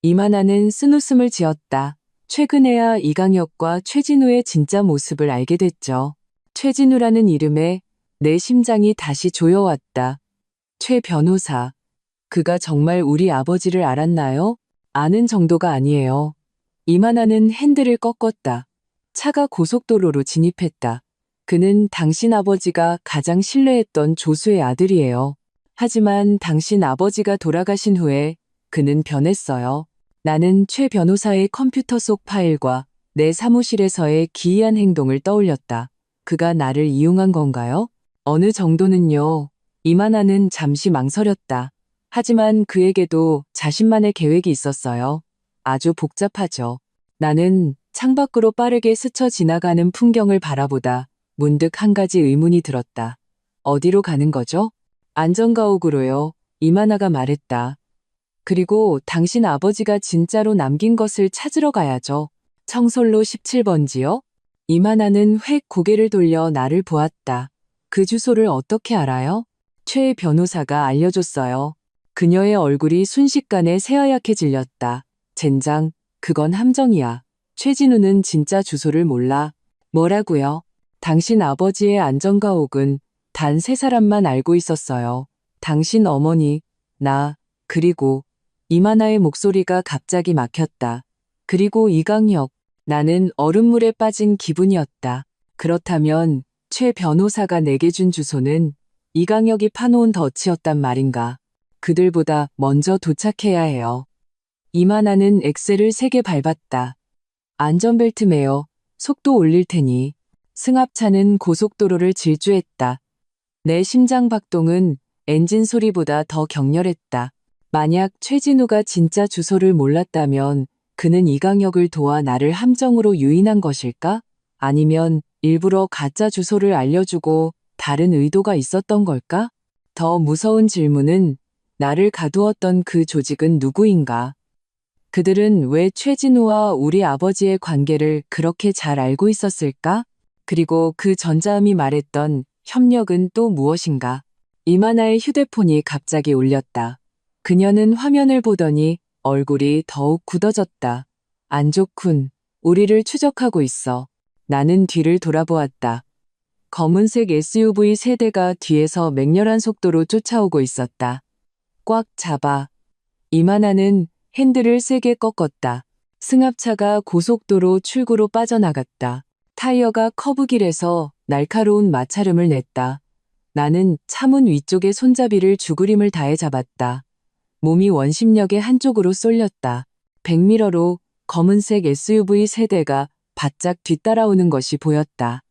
이만아는 쓴웃음을 지었다. 최근에야 이강혁과 최진우의 진짜 모습을 알게 됐죠. 최진우라는 이름에 내 심장이 다시 조여왔다. 최 변호사. 그가 정말 우리 아버지를 알았나요? 아는 정도가 아니에요. 이만아는 핸들을 꺾었다. 차가 고속도로로 진입했다. 그는 당신 아버지가 가장 신뢰했던 조수의 아들이에요. 하지만 당신 아버지가 돌아가신 후에 그는 변했어요. 나는 최 변호사의 컴퓨터 속 파일과 내 사무실에서의 기이한 행동을 떠올렸다. 그가 나를 이용한 건가요? 어느 정도는요. 이만아는 잠시 망설였다. 하지만 그에게도 자신만의 계획이 있었어요. 아주 복잡하죠. 나는 창밖으로 빠르게 스쳐 지나가는 풍경을 바라보다 문득 한 가지 의문이 들었다. 어디로 가는 거죠? 안전가옥으로요. 이만아가 말했다. 그리고 당신 아버지가 진짜로 남긴 것을 찾으러 가야죠. 청솔로 17번지요? 이만아는 획 고개를 돌려 나를 보았다. 그 주소를 어떻게 알아요? 최 변호사가 알려줬어요. 그녀의 얼굴이 순식간에 새하얗게 질렸다. 젠장, 그건 함정이야. 최진우는 진짜 주소를 몰라. 뭐라고요? 당신 아버지의 안전가옥은 단 3사람만 알고 있었어요. 당신 어머니, 나, 그리고 이만아의 목소리가 갑자기 막혔다. 그리고 이강혁. 나는 얼음물에 빠진 기분이었다. 그렇다면 최 변호사가 내게 준 주소는 이강혁이 파놓은 덫이었단 말인가. 그들보다 먼저 도착해야 해요. 이만아는 엑셀을 3개 밟았다. 안전벨트 매어. 속도 올릴 테니. 승합차는 고속도로를 질주했다. 내 심장 박동은 엔진 소리보다 더 격렬했다. 만약 최진우가 진짜 주소를 몰랐다면 그는 이강혁을 도와 나를 함정으로 유인한 것일까? 아니면 일부러 가짜 주소를 알려주고 다른 의도가 있었던 걸까? 더 무서운 질문은 나를 가두었던 그 조직은 누구인가? 그들은 왜 최진우와 우리 아버지의 관계를 그렇게 잘 알고 있었을까? 그리고 그 전자음이 말했던 협력은 또 무엇인가? 이만아의 휴대폰이 갑자기 울렸다. 그녀는 화면을 보더니 얼굴이 더욱 굳어졌다. 안 좋군. 우리를 추적하고 있어. 나는 뒤를 돌아보았다. 검은색 SUV 세대가 뒤에서 맹렬한 속도로 쫓아오고 있었다. 꽉 잡아. 이만아는 핸들을 세게 꺾었다. 승합차가 고속도로 출구로 빠져나갔다. 타이어가 커브길에서 날카로운 마찰음을 냈다. 나는 차문 위쪽의 손잡이를 죽으림을 다해 잡았다. 몸이 원심력의 한쪽으로 쏠렸다. 백미러로 검은색 SUV 세대가 바짝 뒤따라오는 것이 보였다.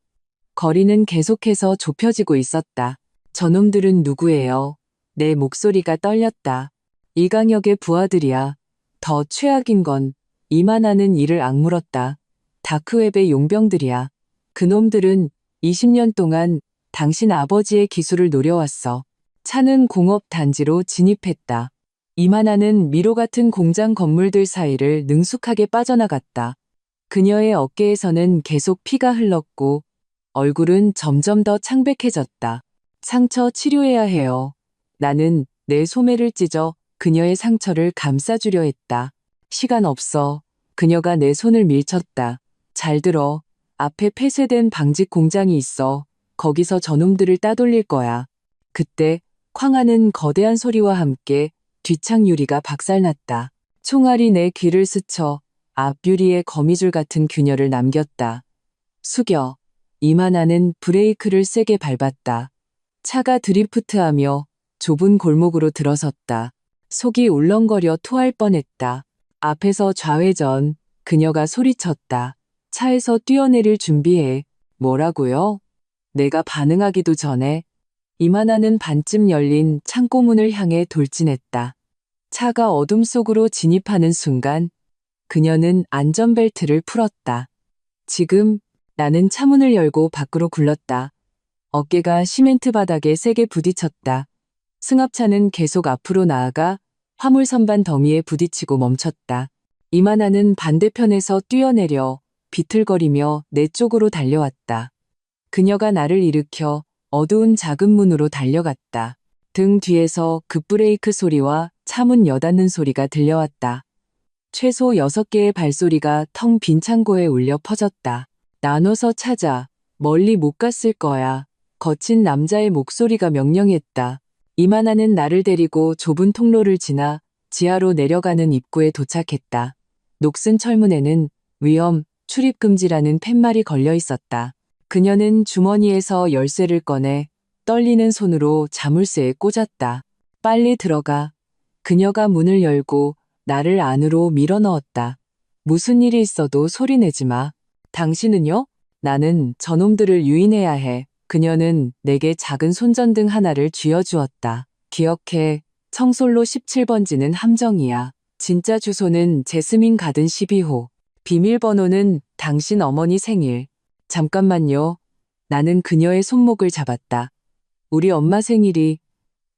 거리는 계속해서 좁혀지고 있었다. 저놈들은 누구예요? 내 목소리가 떨렸다. 이강혁의 부하들이야. 더 최악인 건 이만하는 이를 악물었다. 다크웹의 용병들이야. 그놈들은 20년 동안 당신 아버지의 기술을 노려왔어. 차는 공업 단지로 진입했다. 이만하는 미로 같은 공장 건물들 사이를 능숙하게 빠져나갔다. 그녀의 어깨에서는 계속 피가 흘렀고 얼굴은 점점 더 창백해졌다. 상처 치료해야 해요. 나는 내 소매를 찢어 그녀의 상처를 감싸주려 했다. 시간 없어. 그녀가 내 손을 밀쳤다. 잘 들어. 앞에 폐쇄된 방직 공장이 있어. 거기서 저놈들을 따돌릴 거야. 그때 쾅 하는 거대한 소리와 함께 뒷창 유리가 박살났다. 총알이 내 귀를 스쳐 앞유리에 거미줄 같은 균열을 남겼다. 숙여. 이만하는 브레이크를 세게 밟았다. 차가 드리프트하며 좁은 골목으로 들어섰다. 속이 울렁거려 토할 뻔했다. 앞에서 좌회전, 그녀가 소리쳤다. 차에서 뛰어내릴 준비해. 뭐라고요? 내가 반응하기도 전에 이만하는 반쯤 열린 창고문을 향해 돌진했다. 차가 어둠 속으로 진입하는 순간 그녀는 안전벨트를 풀었다. 지금 나는 차문을 열고 밖으로 굴렀다. 어깨가 시멘트 바닥에 세게 부딪혔다. 승합차는 계속 앞으로 나아가 화물 선반 더미에 부딪히고 멈췄다. 이만하는 반대편에서 뛰어내려 비틀거리며 내 쪽으로 달려왔다. 그녀가 나를 일으켜 어두운 작은 문으로 달려갔다. 등 뒤에서 급브레이크 소리와 차문 여닫는 소리가 들려왔다. 최소 6개의 발소리가 텅 빈 창고에 울려 퍼졌다. 나눠서 찾아. 멀리 못 갔을 거야. 거친 남자의 목소리가 명령했다. 이만하는 나를 데리고 좁은 통로를 지나 지하로 내려가는 입구에 도착했다. 녹슨 철문에는 위험, 출입금지라는 팻말이 걸려 있었다. 그녀는 주머니에서 열쇠를 꺼내 떨리는 손으로 자물쇠에 꽂았다. 빨리 들어가. 그녀가 문을 열고 나를 안으로 밀어넣었다. 무슨 일이 있어도 소리내지 마. 당신은요? 나는 저놈들을 유인해야 해. 그녀는 내게 작은 손전등 하나를 쥐어주었다. 기억해. 청솔로 17번지는 함정이야. 진짜 주소는 제스민 가든 12호. 비밀번호는 당신 어머니 생일. 잠깐만요. 나는 그녀의 손목을 잡았다. 우리 엄마 생일이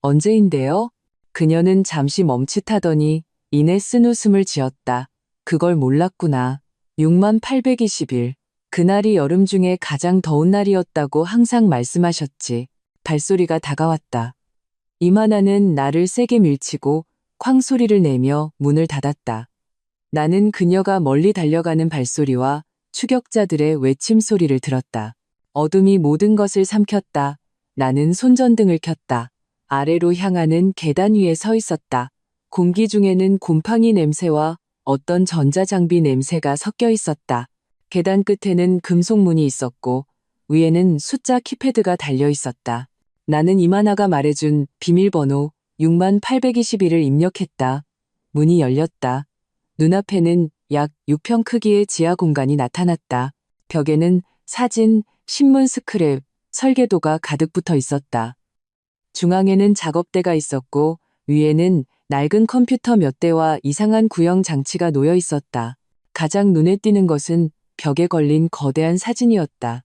언제인데요? 그녀는 잠시 멈칫하더니 이내 쓴웃음을 지었다. 그걸 몰랐구나. 6821. 그날이 여름 중에 가장 더운 날이었다고 항상 말씀하셨지. 발소리가 다가왔다. 이만하는 나를 세게 밀치고 쾅 소리를 내며 문을 닫았다. 나는 그녀가 멀리 달려가는 발소리와 추격자들의 외침 소리를 들었다. 어둠이 모든 것을 삼켰다. 나는 손전등을 켰다. 아래로 향하는 계단 위에 서 있었다. 공기 중에는 곰팡이 냄새와 어떤 전자장비 냄새가 섞여 있었다. 계단 끝에는 금속문이 있었고 위에는 숫자 키패드가 달려 있었다. 나는 이만하가 말해준 비밀번호 6821을 입력했다. 문이 열렸다. 눈앞에는 약 6평 크기의 지하 공간이 나타났다. 벽에는 사진, 신문 스크랩, 설계도가 가득 붙어 있었다. 중앙에는 작업대가 있었고 위에는 낡은 컴퓨터 몇 대와 이상한 구형 장치가 놓여 있었다. 가장 눈에 띄는 것은 벽에 걸린 거대한 사진이었다.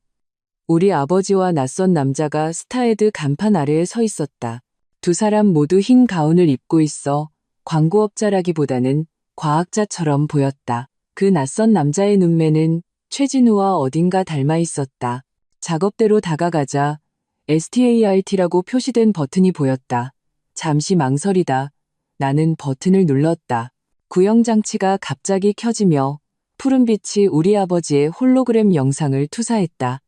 우리 아버지와 낯선 남자가 스타헤드 간판 아래에 서 있었다. 두 사람 모두 흰 가운을 입고 있어 광고업자라기보다는 과학자처럼 보였다. 그 낯선 남자의 눈매는 최진우와 어딘가 닮아 있었다. 작업대로 다가가자 START라고 표시된 버튼이 보였다. 잠시 망설이다. 나는 버튼을 눌렀다. 구형장치가 갑자기 켜지며 푸른빛이 우리 아버지의 홀로그램 영상을 투사했다.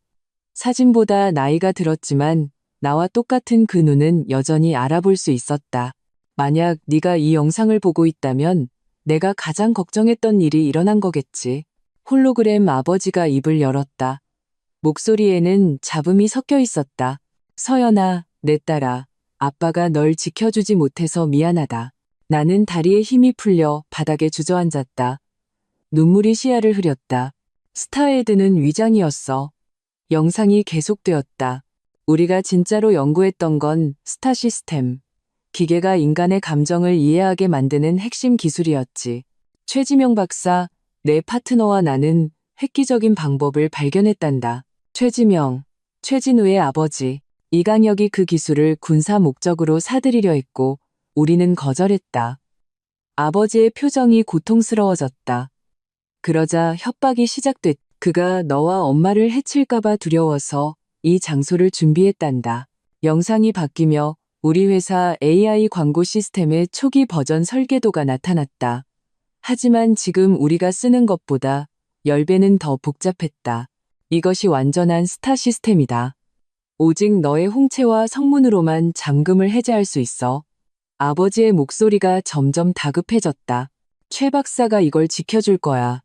사진보다 나이가 들었지만 나와 똑같은 그 눈은 여전히 알아볼 수 있었다. 만약 네가 이 영상을 보고 있다면 내가 가장 걱정했던 일이 일어난 거겠지. 홀로그램 아버지가 입을 열었다. 목소리에는 잡음이 섞여 있었다. 서연아, 내 딸아. 아빠가 널 지켜주지 못해서 미안하다. 나는 다리에 힘이 풀려 바닥에 주저앉았다. 눈물이 시야를 흐렸다. 스타에드는 위장이었어. 영상이 계속되었다. 우리가 진짜로 연구했던 건 스타 시스템. 기계가 인간의 감정을 이해하게 만드는 핵심 기술이었지. 최지명 박사, 내 파트너와 나는 획기적인 방법을 발견했단다. 최지명, 최진우의 아버지. 이강혁이 그 기술을 군사 목적으로 사들이려 했고 우리는 거절했다. 아버지의 표정이 고통스러워졌다. 그러자 협박이 시작됐다. 그가 너와 엄마를 해칠까봐 두려워서 이 장소를 준비했단다. 영상이 바뀌며 우리 회사 AI 광고 시스템의 초기 버전 설계도가 나타났다. 하지만 지금 우리가 쓰는 것보다 10배는 더 복잡했다. 이것이 완전한 스타 시스템이다. 오직 너의 홍채와 성문으로만 잠금을 해제할 수 있어. 아버지의 목소리가 점점 다급해졌다. 최 박사가 이걸 지켜줄 거야.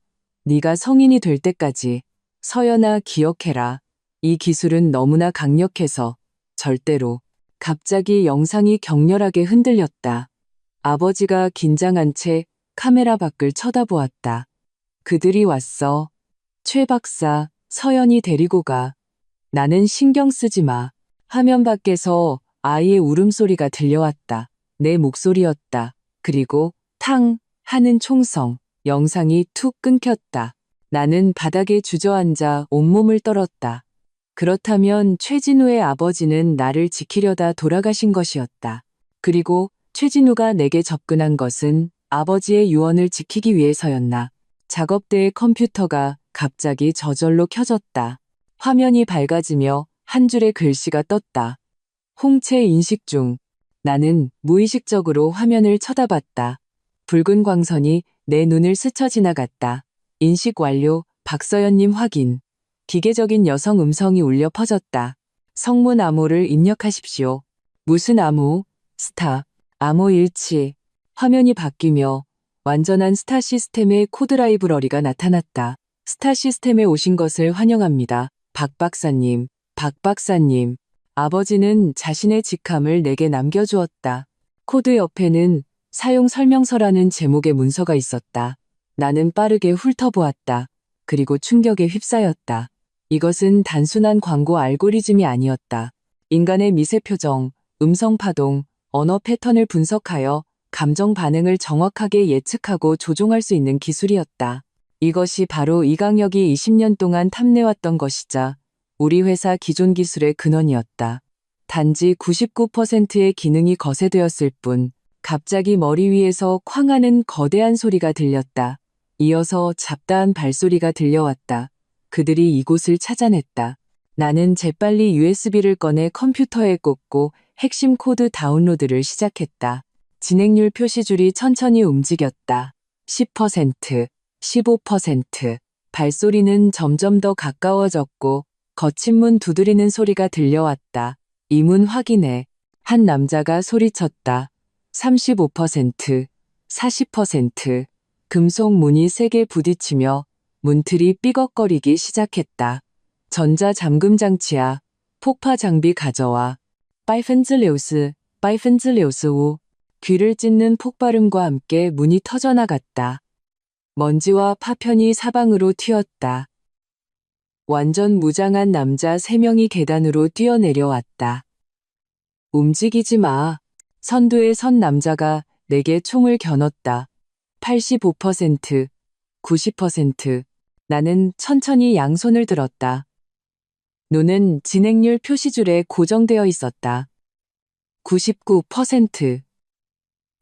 네가 성인이 될 때까지. 서연아, 기억해라. 이 기술은 너무나 강력해서 절대로. 갑자기 영상이 격렬하게 흔들렸다. 아버지가 긴장한 채 카메라 밖을 쳐다보았다. 그들이 왔어. 최 박사, 서연이 데리고 가. 나는 신경 쓰지 마. 화면 밖에서 아이의 울음소리가 들려왔다. 내 목소리였다. 그리고 탕 하는 총성. 영상이 툭 끊겼다. 나는 바닥에 주저앉아 온몸을 떨었다. 그렇다면 최진우의 아버지는 나를 지키려다 돌아가신 것이었다. 그리고 최진우가 내게 접근한 것은 아버지의 유언을 지키기 위해서였나. 작업대의 컴퓨터가 갑자기 저절로 켜졌다. 화면이 밝아지며 한 줄의 글씨가 떴다. 홍채 인식 중. 나는 무의식적으로 화면을 쳐다봤다. 붉은 광선이 내 눈을 스쳐 지나갔다. 인식 완료, 박서연님 확인. 기계적인 여성 음성이 울려 퍼졌다. 성문 암호를 입력하십시오. 무슨 암호? 스타. 암호 일치. 화면이 바뀌며 완전한 스타 시스템의 코드 라이브러리가 나타났다. 스타 시스템에 오신 것을 환영합니다. 박 박사님, 박 박사님. 아버지는 자신의 직함을 내게 남겨주었다. 코드 옆에는 사용 설명서라는 제목의 문서가 있었다. 나는 빠르게 훑어보았다. 그리고 충격에 휩싸였다. 이것은 단순한 광고 알고리즘이 아니었다. 인간의 미세 표정, 음성 파동, 언어 패턴을 분석하여 감정 반응을 정확하게 예측하고 조종할 수 있는 기술이었다. 이것이 바로 이강혁이 20년 동안 탐내왔던 것이자 우리 회사 기존 기술의 근원이었다. 단지 99%의 기능이 거세되었을 뿐 갑자기 머리 위에서 쾅 하는 거대한 소리가 들렸다. 이어서 잡다한 발소리가 들려왔다. 그들이 이곳을 찾아냈다. 나는 재빨리 USB를 꺼내 컴퓨터에 꽂고 핵심 코드 다운로드를 시작했다. 진행률 표시줄이 천천히 움직였다. 10%, 15%. 발소리는 점점 더 가까워졌고 거친 문 두드리는 소리가 들려왔다. 이 문 확인해. 한 남자가 소리쳤다. 35%, 40%. 금속 문이 세게 부딪히며 문틀이 삐걱거리기 시작했다. 전자 잠금 장치야. 폭파 장비 가져와. 바이펜즐레우스 우. 귀를 찢는 폭발음과 함께 문이 터져나갔다. 먼지와 파편이 사방으로 튀었다. 완전 무장한 남자 3명이 계단으로 뛰어내려왔다. 움직이지 마. 선두에 선 남자가 내게 총을 겨눴다. 85%, 90%. 나는 천천히 양손을 들었다. 눈은 진행률 표시줄에 고정되어 있었다. 99%.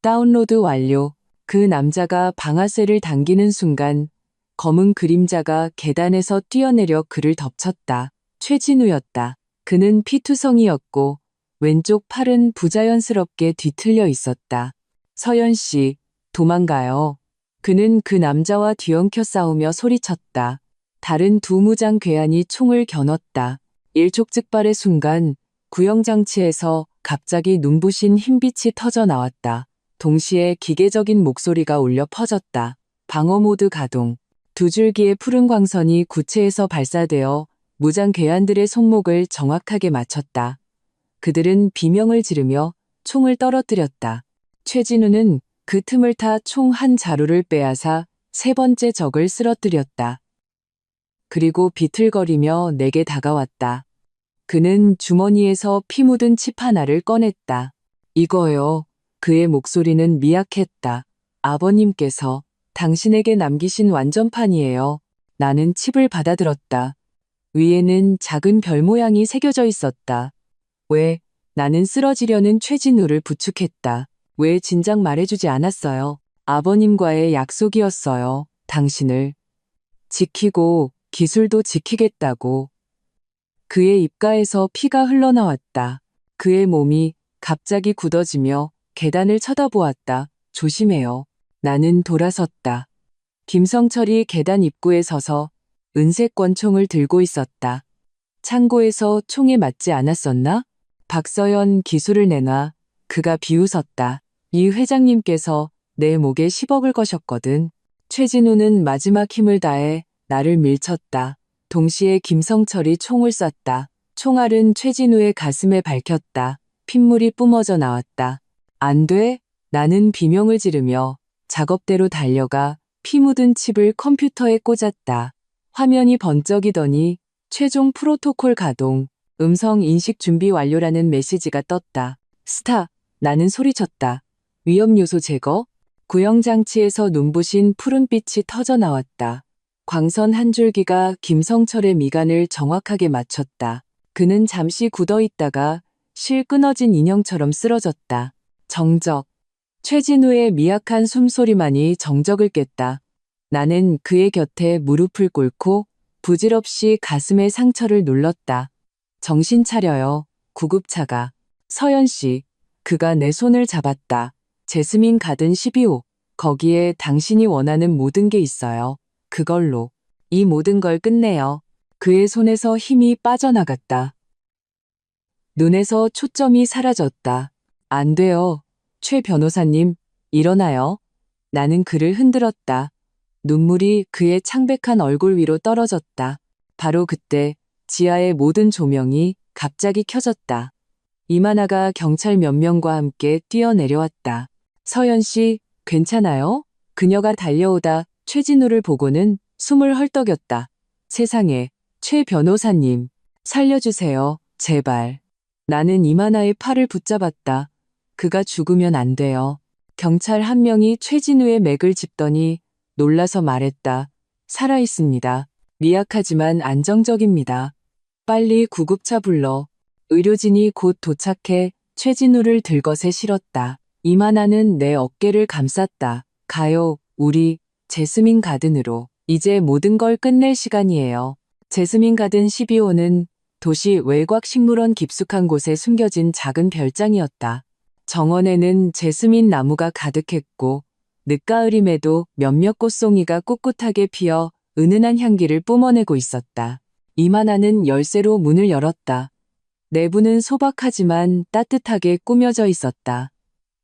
다운로드 완료. 그 남자가 방아쇠를 당기는 순간 검은 그림자가 계단에서 뛰어내려 그를 덮쳤다. 최진우였다. 그는 피투성이었고 왼쪽 팔은 부자연스럽게 뒤틀려 있었다. 서연 씨, 도망가요. 그는 그 남자와 뒤엉켜 싸우며 소리쳤다. 다른 두 무장 괴한이 총을 겨눴다. 일촉즉발의 순간 구영장치에서 갑자기 눈부신 흰빛이 터져 나왔다. 동시에 기계적인 목소리가 울려 퍼졌다. 방어 모드 가동. 두 줄기의 푸른 광선이 구체에서 발사되어 무장 괴한들의 손목을 정확하게 맞췄다. 그들은 비명을 지르며 총을 떨어뜨렸다. 최진우는 그 틈을 타 총 한 자루를 빼앗아 세 번째 적을 쓰러뜨렸다. 그리고 비틀거리며 내게 다가왔다. 그는 주머니에서 피 묻은 칩 하나를 꺼냈다. 이거요. 그의 목소리는 미약했다. 아버님께서 당신에게 남기신 완전판이에요. 나는 칩을 받아들었다. 위에는 작은 별 모양이 새겨져 있었다. 왜? 나는 쓰러지려는 최진우를 부축했다. 왜 진작 말해주지 않았어요? 아버님과의 약속이었어요. 당신을 지키고 기술도 지키겠다고. 그의 입가에서 피가 흘러나왔다. 그의 몸이 갑자기 굳어지며 계단을 쳐다보았다. 조심해요. 나는 돌아섰다. 김성철이 계단 입구에 서서 은색 권총을 들고 있었다. 창고에서 총에 맞지 않았었나? 박서연 기술을 내놔. 그가 비웃었다. 이 회장님께서 내 목에 10억을 거셨거든. 최진우는 마지막 힘을 다해 나를 밀쳤다. 동시에 김성철이 총을 쐈다. 총알은 최진우의 가슴에 밝혔다. 핏물이 뿜어져 나왔다. 안 돼? 나는 비명을 지르며 작업대로 달려가 피 묻은 칩을 컴퓨터에 꽂았다. 화면이 번쩍이더니 최종 프로토콜 가동, 음성 인식 준비 완료라는 메시지가 떴다. 스타, 나는 소리쳤다. 위험 요소 제거? 구형장치에서 눈부신 푸른빛이 터져 나왔다. 광선 한 줄기가 김성철의 미간을 정확하게 맞췄다. 그는 잠시 굳어 있다가 실 끊어진 인형처럼 쓰러졌다. 정적. 최진우의 미약한 숨소리만이 정적을 깼다. 나는 그의 곁에 무릎을 꿇고 부질없이 가슴의 상처를 눌렀다. 정신 차려요. 구급차가. 서연 씨. 그가 내 손을 잡았다. 제스민 가든 12호. 거기에 당신이 원하는 모든 게 있어요. 그걸로 이 모든 걸 끝내요. 그의 손에서 힘이 빠져나갔다. 눈에서 초점이 사라졌다. 안 돼요. 최 변호사님, 일어나요. 나는 그를 흔들었다. 눈물이 그의 창백한 얼굴 위로 떨어졌다. 바로 그때 지하의 모든 조명이 갑자기 켜졌다. 이만하가 경찰 몇 명과 함께 뛰어내려왔다. 서연 씨, 괜찮아요? 그녀가 달려오다 최진우를 보고는 숨을 헐떡였다. 세상에, 최 변호사님, 살려주세요, 제발. 나는 이만하의 팔을 붙잡았다. 그가 죽으면 안 돼요. 경찰 한 명이 최진우의 맥을 짚더니 놀라서 말했다. 살아있습니다. 미약하지만 안정적입니다. 빨리 구급차 불러. 의료진이 곧 도착해 최진우를 들것에 실었다. 이만하는 내 어깨를 감쌌다. 가요, 우리 제스민 가든으로. 이제 모든 걸 끝낼 시간이에요. 제스민 가든 12호는 도시 외곽 식물원 깊숙한 곳에 숨겨진 작은 별장이었다. 정원에는 제스민 나무가 가득했고 늦가을임에도 몇몇 꽃송이가 꿋꿋하게 피어 은은한 향기를 뿜어내고 있었다. 이만하는 열쇠로 문을 열었다. 내부는 소박하지만 따뜻하게 꾸며져 있었다.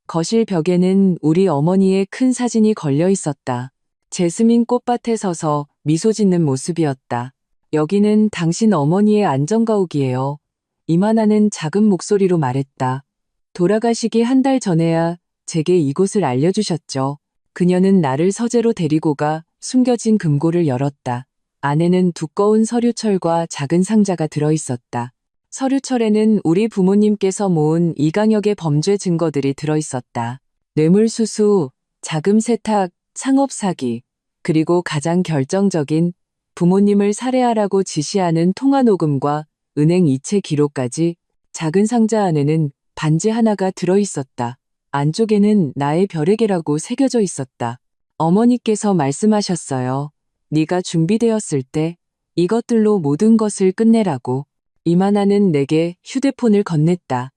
거실 벽에는 우리 어머니의 큰 사진이 걸려 있었다. 제스민 꽃밭에 서서 미소 짓는 모습이었다. 여기는 당신 어머니의 안전가옥이에요. 이만하는 작은 목소리로 말했다. 돌아가시기 한 달 전에야 제게 이곳을 알려주셨죠. 그녀는 나를 서재로 데리고 가 숨겨진 금고를 열었다. 안에는 두꺼운 서류철과 작은 상자가 들어있었다. 서류철에는 우리 부모님께서 모은 이강혁의 범죄 증거들이 들어있었다. 뇌물수수, 자금 세탁, 상업 사기, 그리고 가장 결정적인 부모님을 살해하라고 지시하는 통화 녹음과 은행 이체 기록까지. 작은 상자 안에는 반지 하나가 들어있었다. 안쪽에는 나의 별에게라고 새겨져 있었다. 어머니께서 말씀하셨어요. 네가 준비되었을 때 이것들로 모든 것을 끝내라고. 이만하는 내게 휴대폰을 건넸다.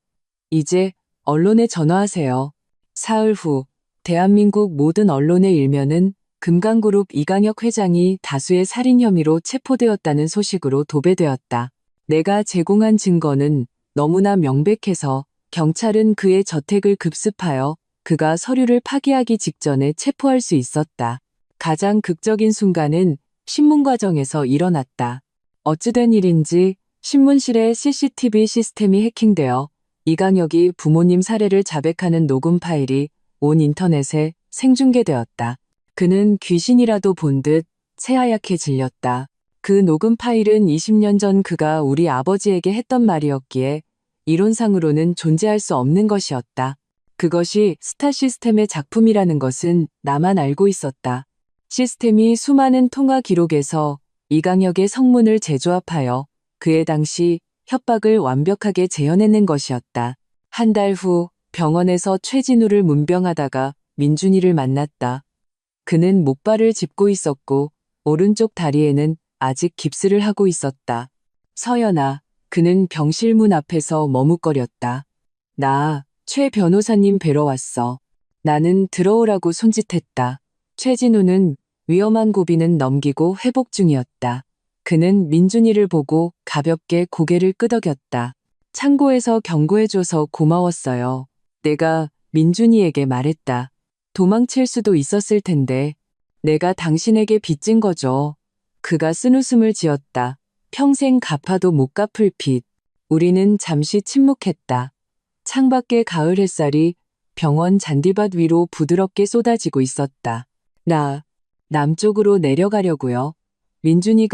이제 언론에 전화하세요. 사흘 후 대한민국 모든 언론의 일면은 금강그룹 이강혁 회장이 다수의 살인 혐의로 체포되었다는 소식으로 도배되었다. 내가 제공한 증거는 너무나 명백해서 경찰은 그의 저택을 급습하여 그가 서류를 파기하기 직전에 체포할 수 있었다. 가장 극적인 순간은 신문 과정에서 일어났다. 어찌된 일인지 신문실의 CCTV 시스템이 해킹되어 이강혁이 부모님 살해를 자백하는 녹음 파일이 온 인터넷에 생중계되었다. 그는 귀신이라도 본 듯 새하얗게 질렸다. 그 녹음 파일은 20년 전 그가 우리 아버지에게 했던 말이었기에 이론상으로는 존재할 수 없는 것이었다. 그것이 스타 시스템의 작품이라는 것은 나만 알고 있었다. 시스템이 수많은 통화 기록에서 이강혁의 성문을 재조합하여 그의 당시 협박을 완벽하게 재현해낸 것이었다. 한 달 후 병원에서 최진우를 문병하다가 민준이를 만났다. 그는 목발을 짚고 있었고 오른쪽 다리에는 아직 깁스를 하고 있었다. 서연아, 그는 병실 문 앞에서 머뭇거렸다. 나, 최 변호사님 뵈러 왔어. 나는 들어오라고 손짓했다. 최진우는 위험한 고비는 넘기고 회복 중이었다. 그는 민준이를 보고 가볍게 고개를 끄덕였다. 창고에서 경고해줘서 고마웠어요. 내가 민준이에게 말했다. 도망칠 수도 있었을 텐데 내가 당신에게 빚진 거죠. 그가 쓴웃음을 지었다. 평생 갚아도 못 갚을 빚. 우리는 잠시 침묵했다. 창밖의 가을 햇살이 병원 잔디밭 위로 부드럽게 쏟아지고 있었다. 나 남쪽으로 내려가려고요. 민준이가